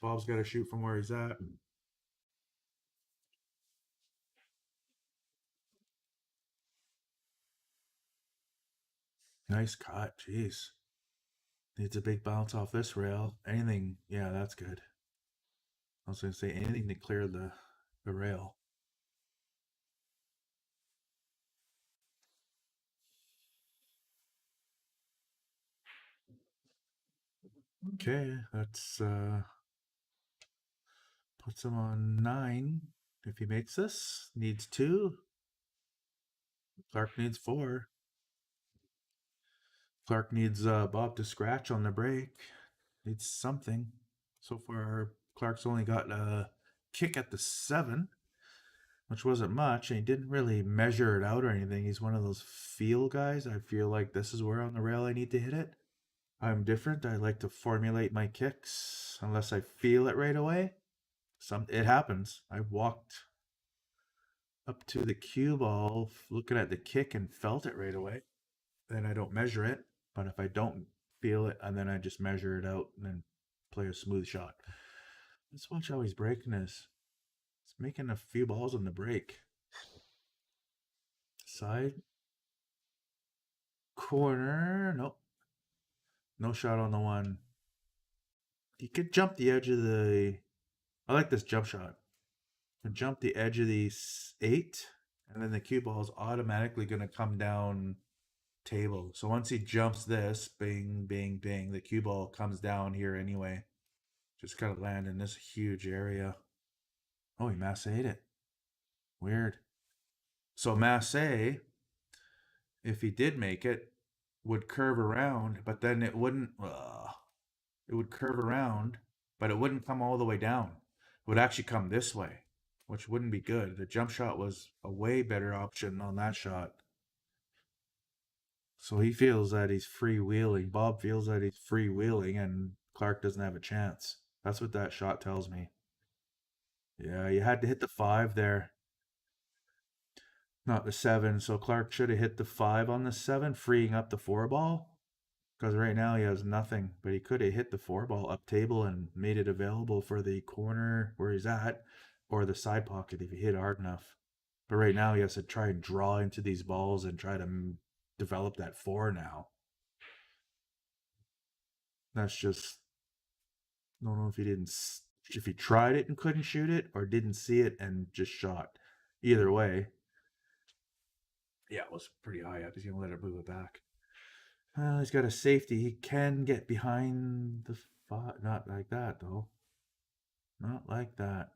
Bob's got to shoot from where he's at. Nice cut, jeez. Needs a big bounce off this rail. Anything, yeah, that's good. I was going to say anything to clear the rail. Okay, that's puts him on 9. If he makes this, needs 2. Clark needs 4. Clark needs Bob to scratch on the break. Needs something. So far, Clark's only got a kick at the 7, which wasn't much. And he didn't really measure it out or anything. He's one of those feel guys. I feel like this is where on the rail I need to hit it. I'm different. I like to formulate my kicks unless I feel it right away. It happens. I walked up to the cue ball looking at the kick and felt it right away. Then I don't measure it. But if I don't feel it, and then I just measure it out and then play a smooth shot. Let's watch how he's breaking this. He's making a few balls on the break. Side. Corner. Nope. No shot on the 1. He could jump the edge of the... I like this jump shot. Jump the edge of the 8 and then the cue ball is automatically going to come down table. So once he jumps this, bing, bing, bing, the cue ball comes down here anyway. Just got to land in this huge area. Oh, he massayed it. Weird. So Massey, if he did make it, would curve around, but then it wouldn't. It would curve around, but it wouldn't come all the way down. It would actually come this way, which wouldn't be good. The jump shot was a way better option on that shot. So he feels that he's freewheeling. Bob feels that he's freewheeling, and Clark doesn't have a chance. That's what that shot tells me. Yeah, you had to hit the 5 there. Not the 7. So Clark should have hit the 5 on the 7, freeing up the 4 ball. Because right now he has nothing. But he could have hit the 4 ball up table and made it available for the corner where he's at, or the side pocket if he hit hard enough. But right now he has to try and draw into these balls and try to develop that 4 now. That's just, I don't know if he tried it and couldn't shoot it, or didn't see it and just shot. Either way, yeah, it was pretty high up. He's gonna let it move it back. He's got a safety. He can get behind the 5. Not like that though. Not like that.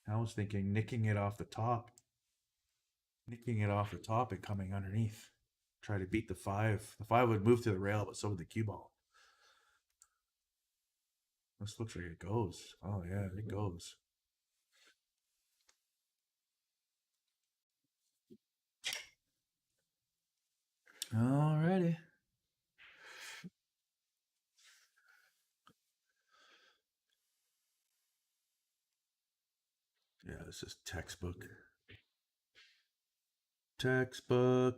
I was thinking nicking it off the top. Nicking it off the top and coming underneath. Try to beat the 5. The 5 would move to the rail, but so would the cue ball. This looks like it goes. Oh yeah, it goes. Alrighty. Yeah, this is textbook. Textbook.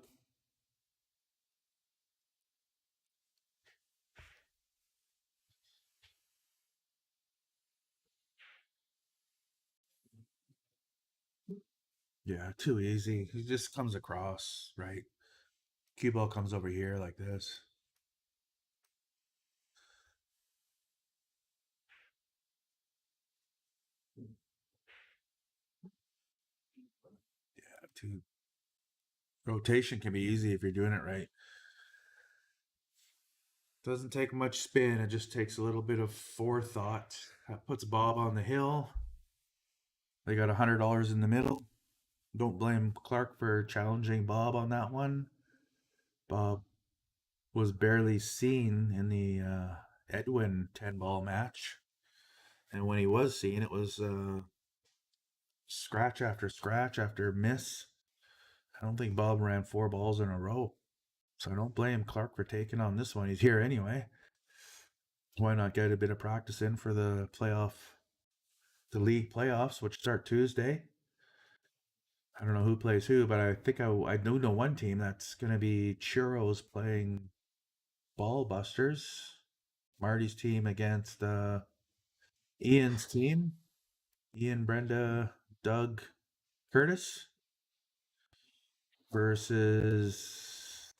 Yeah, too easy. He just comes across, right? Cue ball comes over here like this. Yeah, too. Rotation can be easy if you're doing it right. Doesn't take much spin. It just takes a little bit of forethought. That puts Bob on the hill. They got $100 in the middle. Don't blame Clark for challenging Bob on that one. Bob was barely seen in the Edwin 10-ball match. And when he was seen, it was scratch after miss. I don't think Bob ran 4 balls in a row. So I don't blame Clark for taking on this one. He's here anyway. Why not get a bit of practice in for the league playoffs, which start Tuesday? I don't know who plays who, but I think I do know one team that's going to be Churros playing Ball Busters. Marty's team against Ian's team. Ian, Brenda, Doug, Curtis versus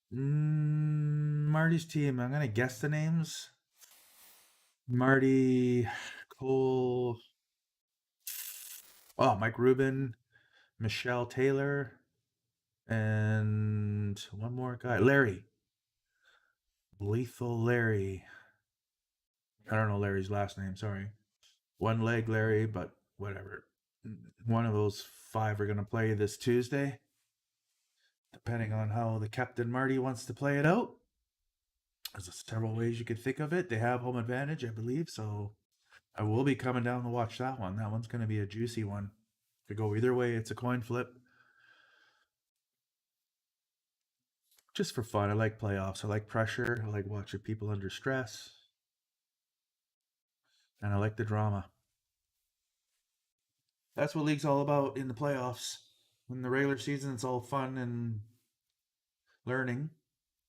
Marty's team. I'm going to guess the names. Marty, Cole, Mike Rubin, Michelle Taylor, and one more guy, Larry. Lethal Larry. I don't know Larry's last name, sorry. One leg Larry, but whatever. One of those 5 are going to play this Tuesday, depending on how the Captain Marty wants to play it out. There's several ways you could think of it. They have home advantage, I believe, so I will be coming down to watch that one. That one's going to be a juicy one. Could go either way. It's a coin flip. Just for fun. I like playoffs. I like pressure. I like watching people under stress. And I like the drama. That's what league's all about in the playoffs. In the regular season, it's all fun and learning.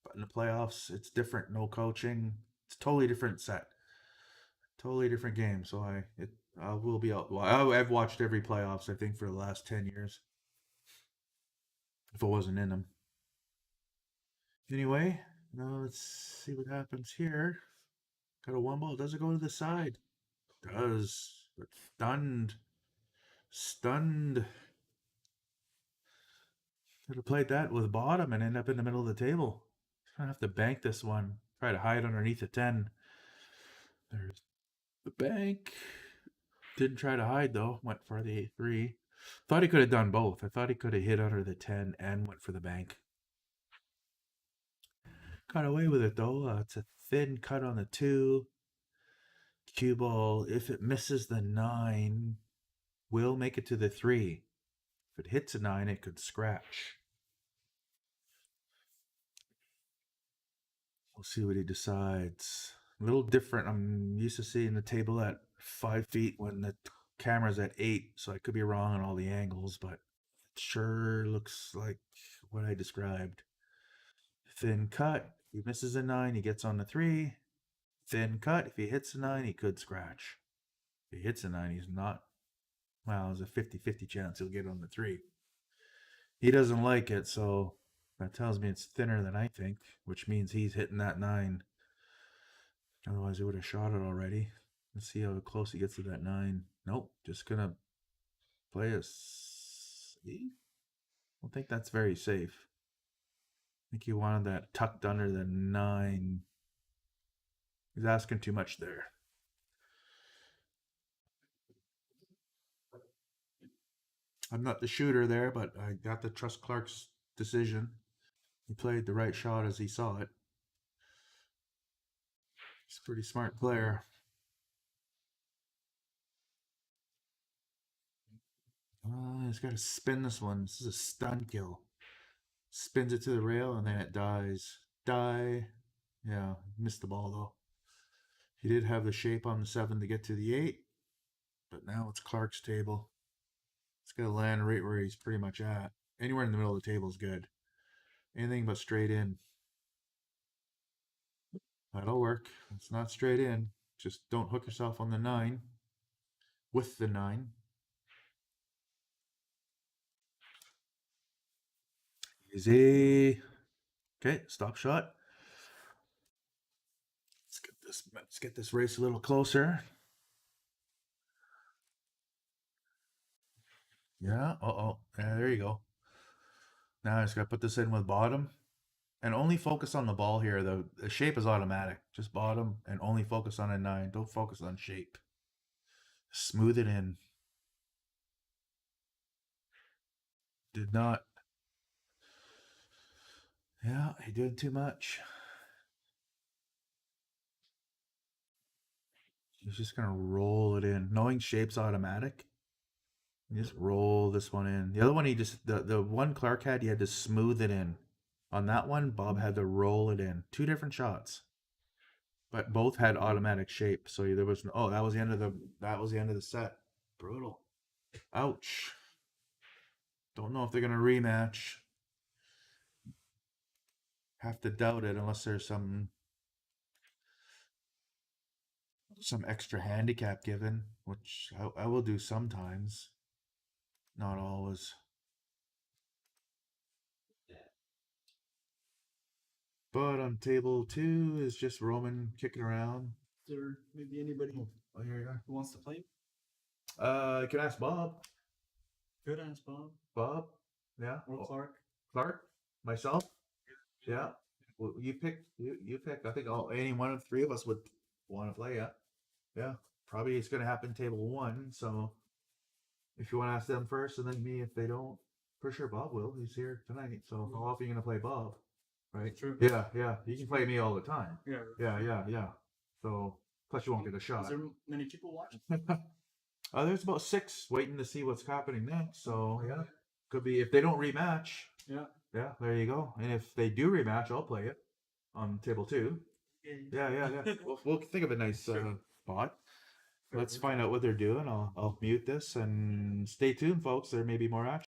But in the playoffs, it's different. No coaching. It's a totally different set. Totally different game. So I will be out. Well, I've watched every playoffs, I think, for the last 10 years. If I wasn't in them. Anyway, now let's see what happens here. Got a 1 ball. Does it go to the side? Does. But stunned. Could have played that with bottom and end up in the middle of the table. I have to bank this one. Try to hide underneath the 10. There's the bank. Didn't try to hide though. Went for the 8-3. Thought he could have done both. I thought he could have hit under the 10 and went for the bank. Got away with it though. It's a thin cut on the 2. Cue ball, if it misses the 9, will make it to the 3. If it hits a 9, it could scratch. We'll see what he decides. A little different. I'm used to seeing the table at 5 feet when the camera's at 8, so I could be wrong on all the angles, but it sure looks like what I described. Thin cut. If he misses a 9, he gets on the 3. Thin cut. If he hits a 9, he could scratch. If he hits a 9, he's not. Well, there's a 50-50 chance he'll get on the 3. He doesn't like it, so that tells me it's thinner than I think, which means he's hitting that 9. Otherwise, he would have shot it already. Let's see how close he gets to that 9. Nope, just gonna play a C. I don't think that's very safe. I think he wanted that tucked under the 9. He's asking too much there. I'm not the shooter there, but I got to trust Clark's decision. He played the right shot as he saw it. He's a pretty smart player. He's got to spin this one. This is a stun kill. Spins it to the rail and then it dies. Die. Yeah, missed the ball though. He did have the shape on the 7 to get to the 8, but now it's Clark's table. It's going to land right where he's pretty much at. Anywhere in the middle of the table is good. Anything but straight in. That'll work. It's not straight in. Just don't hook yourself on the 9. With the 9. Easy. Okay, stop shot. Let's get this race a little closer. Yeah. Yeah, there you go. Now I just got to put this in with bottom. And only focus on the ball here. The shape is automatic. Just bottom and only focus on a 9. Don't focus on shape. Smooth it in. Did not. Yeah, he did too much. He's just going to roll it in. Knowing shape's automatic. You just roll this one in. The other one, the one Clark had, he had to smooth it in. On that one, Bob had to roll it in. 2 different shots. But both had automatic shape. So there was no, that was the end of the set. Brutal. Ouch. Don't know if they're going to rematch. Have to doubt it unless there's some extra handicap given, which I will do sometimes. Not always. But on table 2 is just Roman kicking around. Is there maybe anybody Oh, here you are. who wants to play? I can ask Bob. Good ask Bob. Bob? Yeah. Or Clark. Clark? Myself? Yeah. Well, you pick. You pick. I think any one of the 3 of us would want to play. Yeah. Yeah. Probably it's going to happen table 1. So if you want to ask them first, and then me if they don't, for sure Bob will. He's here tonight. So how often are you going to play Bob? Right. True. Yeah. Yeah. You can play me all the time. Yeah. Yeah. So plus you won't get a shot. Is there many people watching? There's about 6 waiting to see what's happening next. So yeah, could be if they don't rematch. Yeah. Yeah, there you go. And if they do rematch, I'll play it on table 2. Yeah. We'll think of a nice spot. Let's find out what they're doing. I'll mute this and stay tuned, folks. There may be more action.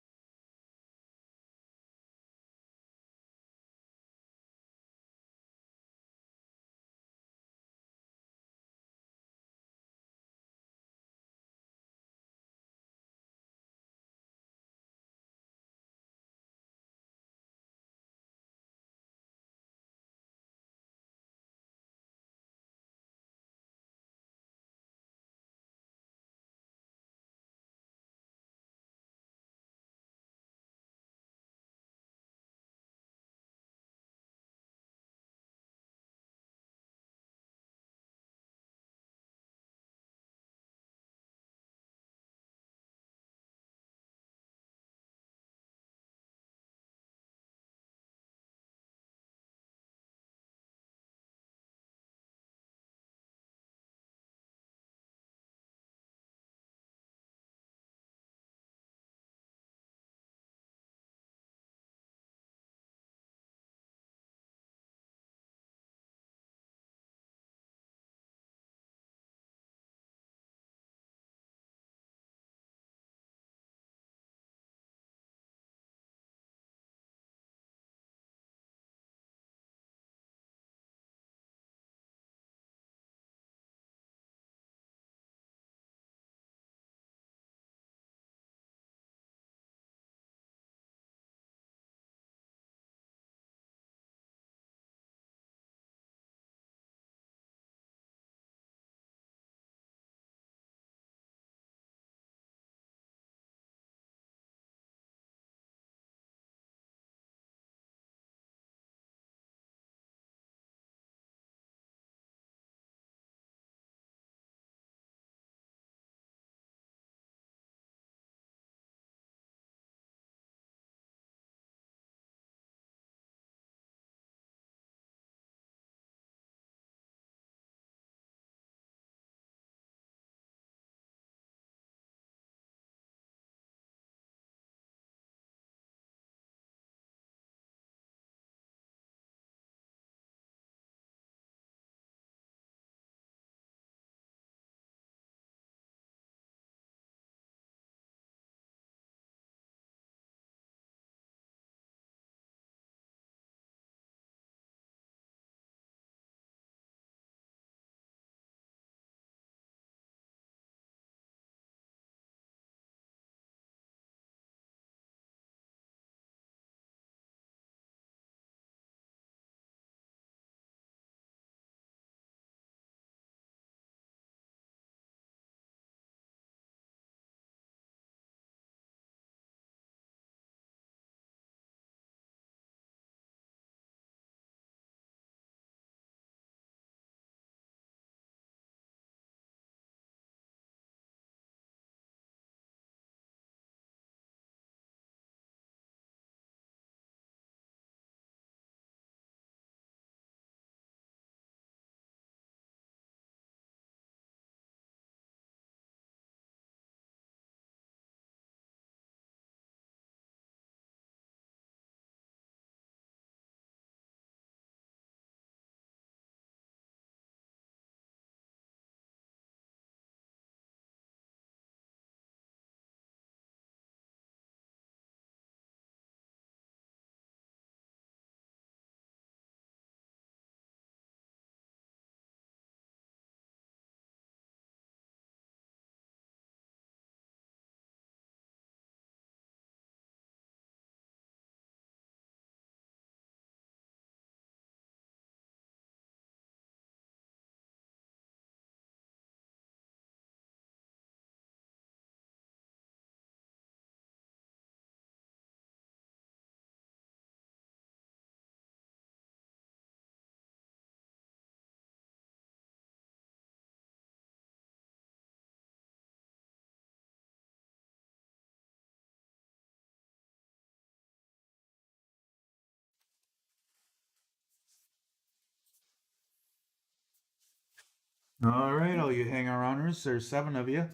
All right, all you hanger-oners, there's 7 of you.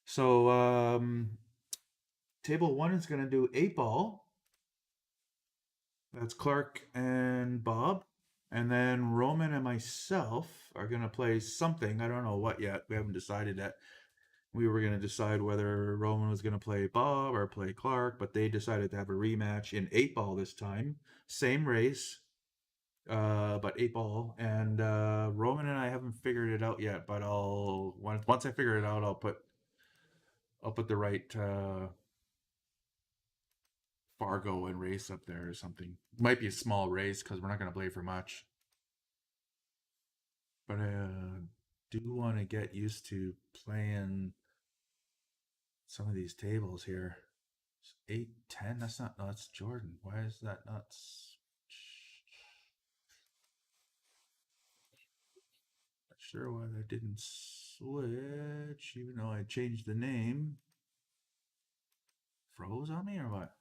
So, table 1 is going to do 8 ball. That's Clark and Bob. And then Roman and myself are going to play something. I don't know what yet. We haven't decided yet. We were going to decide whether Roman was going to play Bob or play Clark, but they decided to have a rematch in 8 ball this time. Same race, but 8 ball. And Roman and I haven't figured it out yet, but once I figure it out, I'll put the right Fargo and race up there or something. Might be a small race because we're not going to play for much. But I do want to get used to playing some of these tables here. 8, 10, that's not, no, that's Jordan. Why is that not? Not sure why that didn't switch, even though I changed the name. Froze on me or what?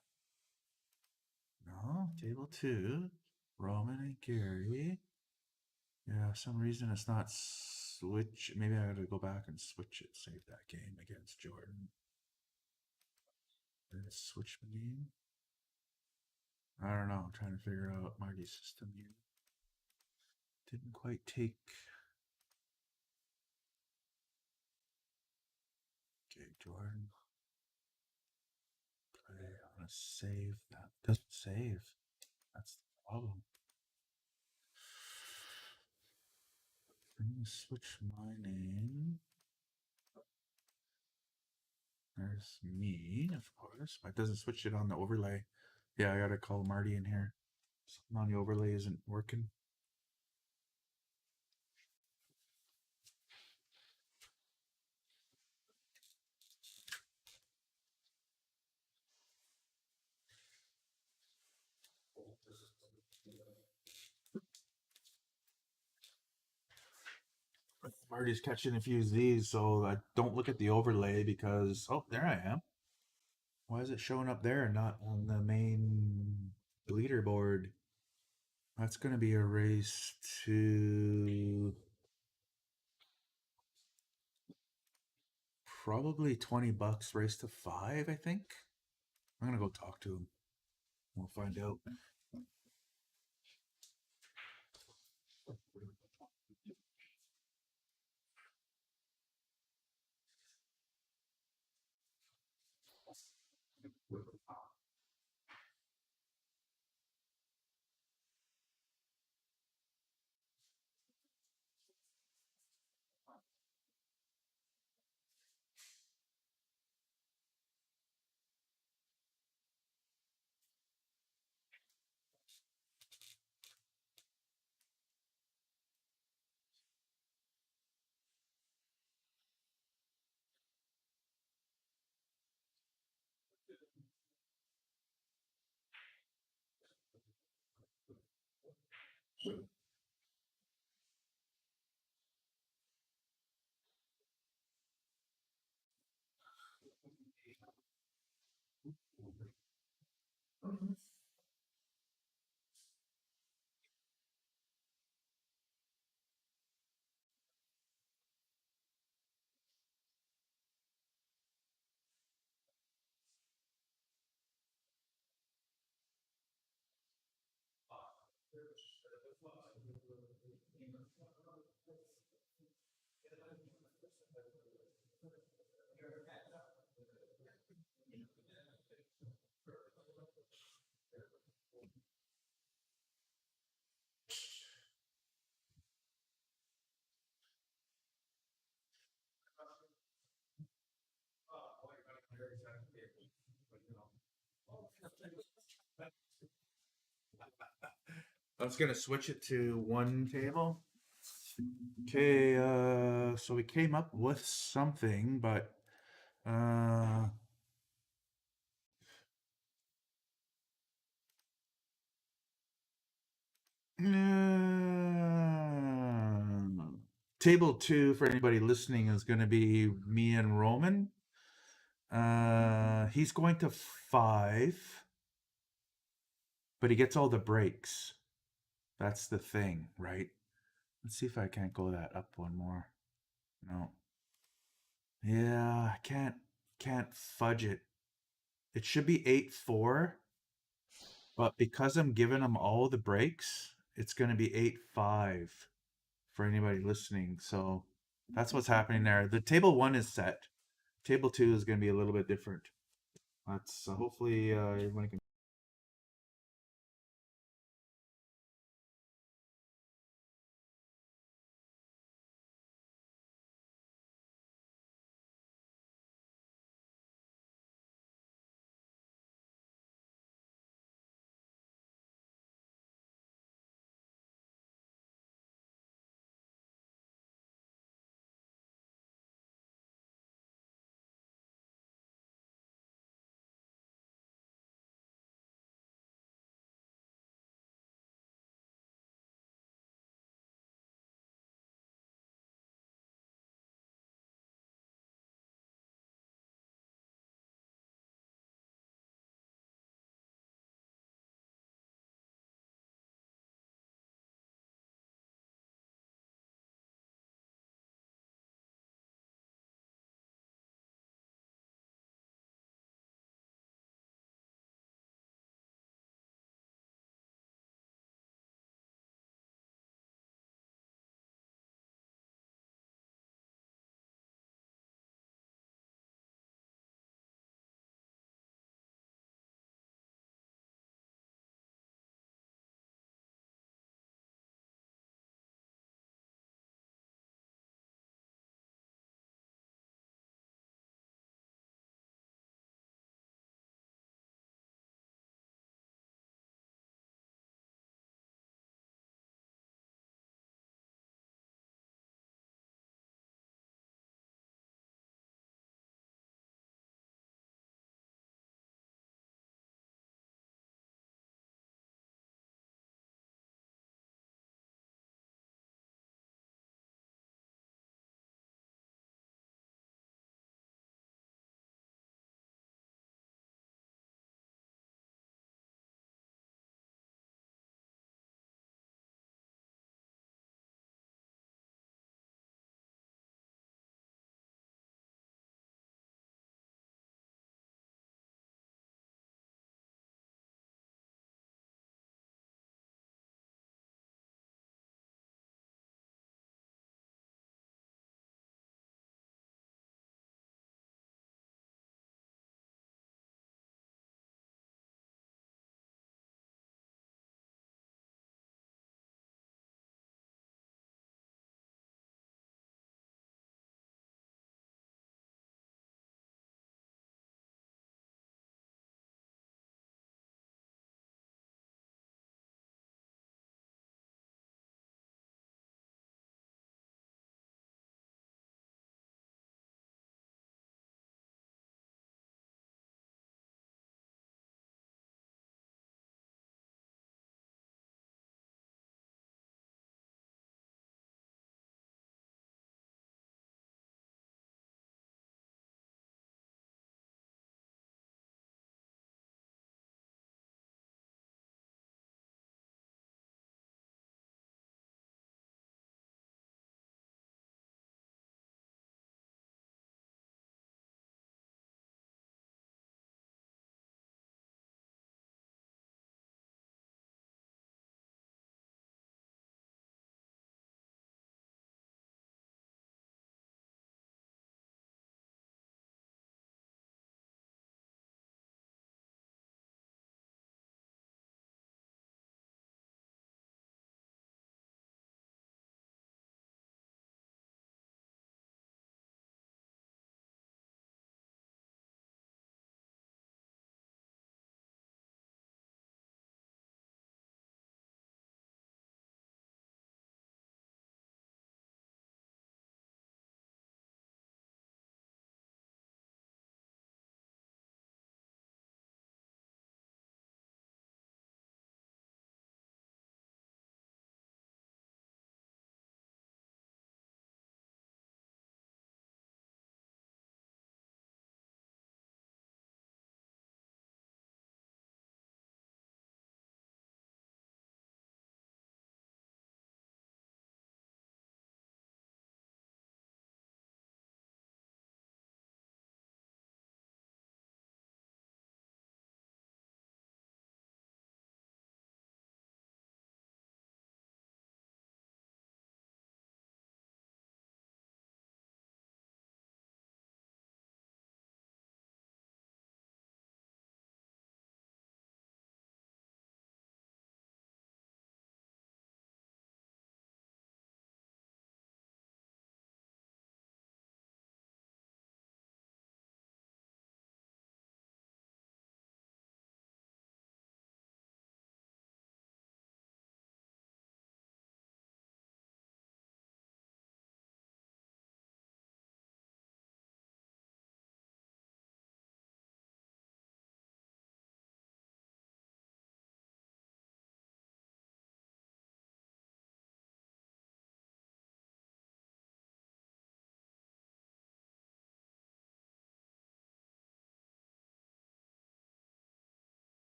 No, table 2, Roman and Gary. Yeah, some reason it's not switch. Maybe I gotta go back and switch it, save that game against Jordan. Did it switch the game? I don't know. I'm trying to figure out Marty's system here. Didn't quite take. Okay, Jordan. Play. I'm gonna save that. Doesn't save. That's the problem. I'm gonna switch my name. There's me, of course, but it doesn't switch it on the overlay. Yeah, I gotta call Marty in here. Something on the overlay isn't working. Marty's catching a few of these, so I don't look at the overlay because, oh, there I am. Why is it showing up there and not on the main leaderboard? That's going to be a race to probably $20, race to 5, I think. I'm going to go talk to him. We'll find out. I was going to switch it to one table. Okay, so we came up with something, but table 2 for anybody listening is going to be me and Roman. He's going to 5, but he gets all the breaks. That's the thing, right? Let's see if I can't go that up one more. No. Yeah, I can't fudge it. It should be 8-4, but because I'm giving them all the breaks, it's going to be 8-5 for anybody listening. So that's what's happening there. The table 1 is set. Table 2 is going to be a little bit different. That's hopefully everyone can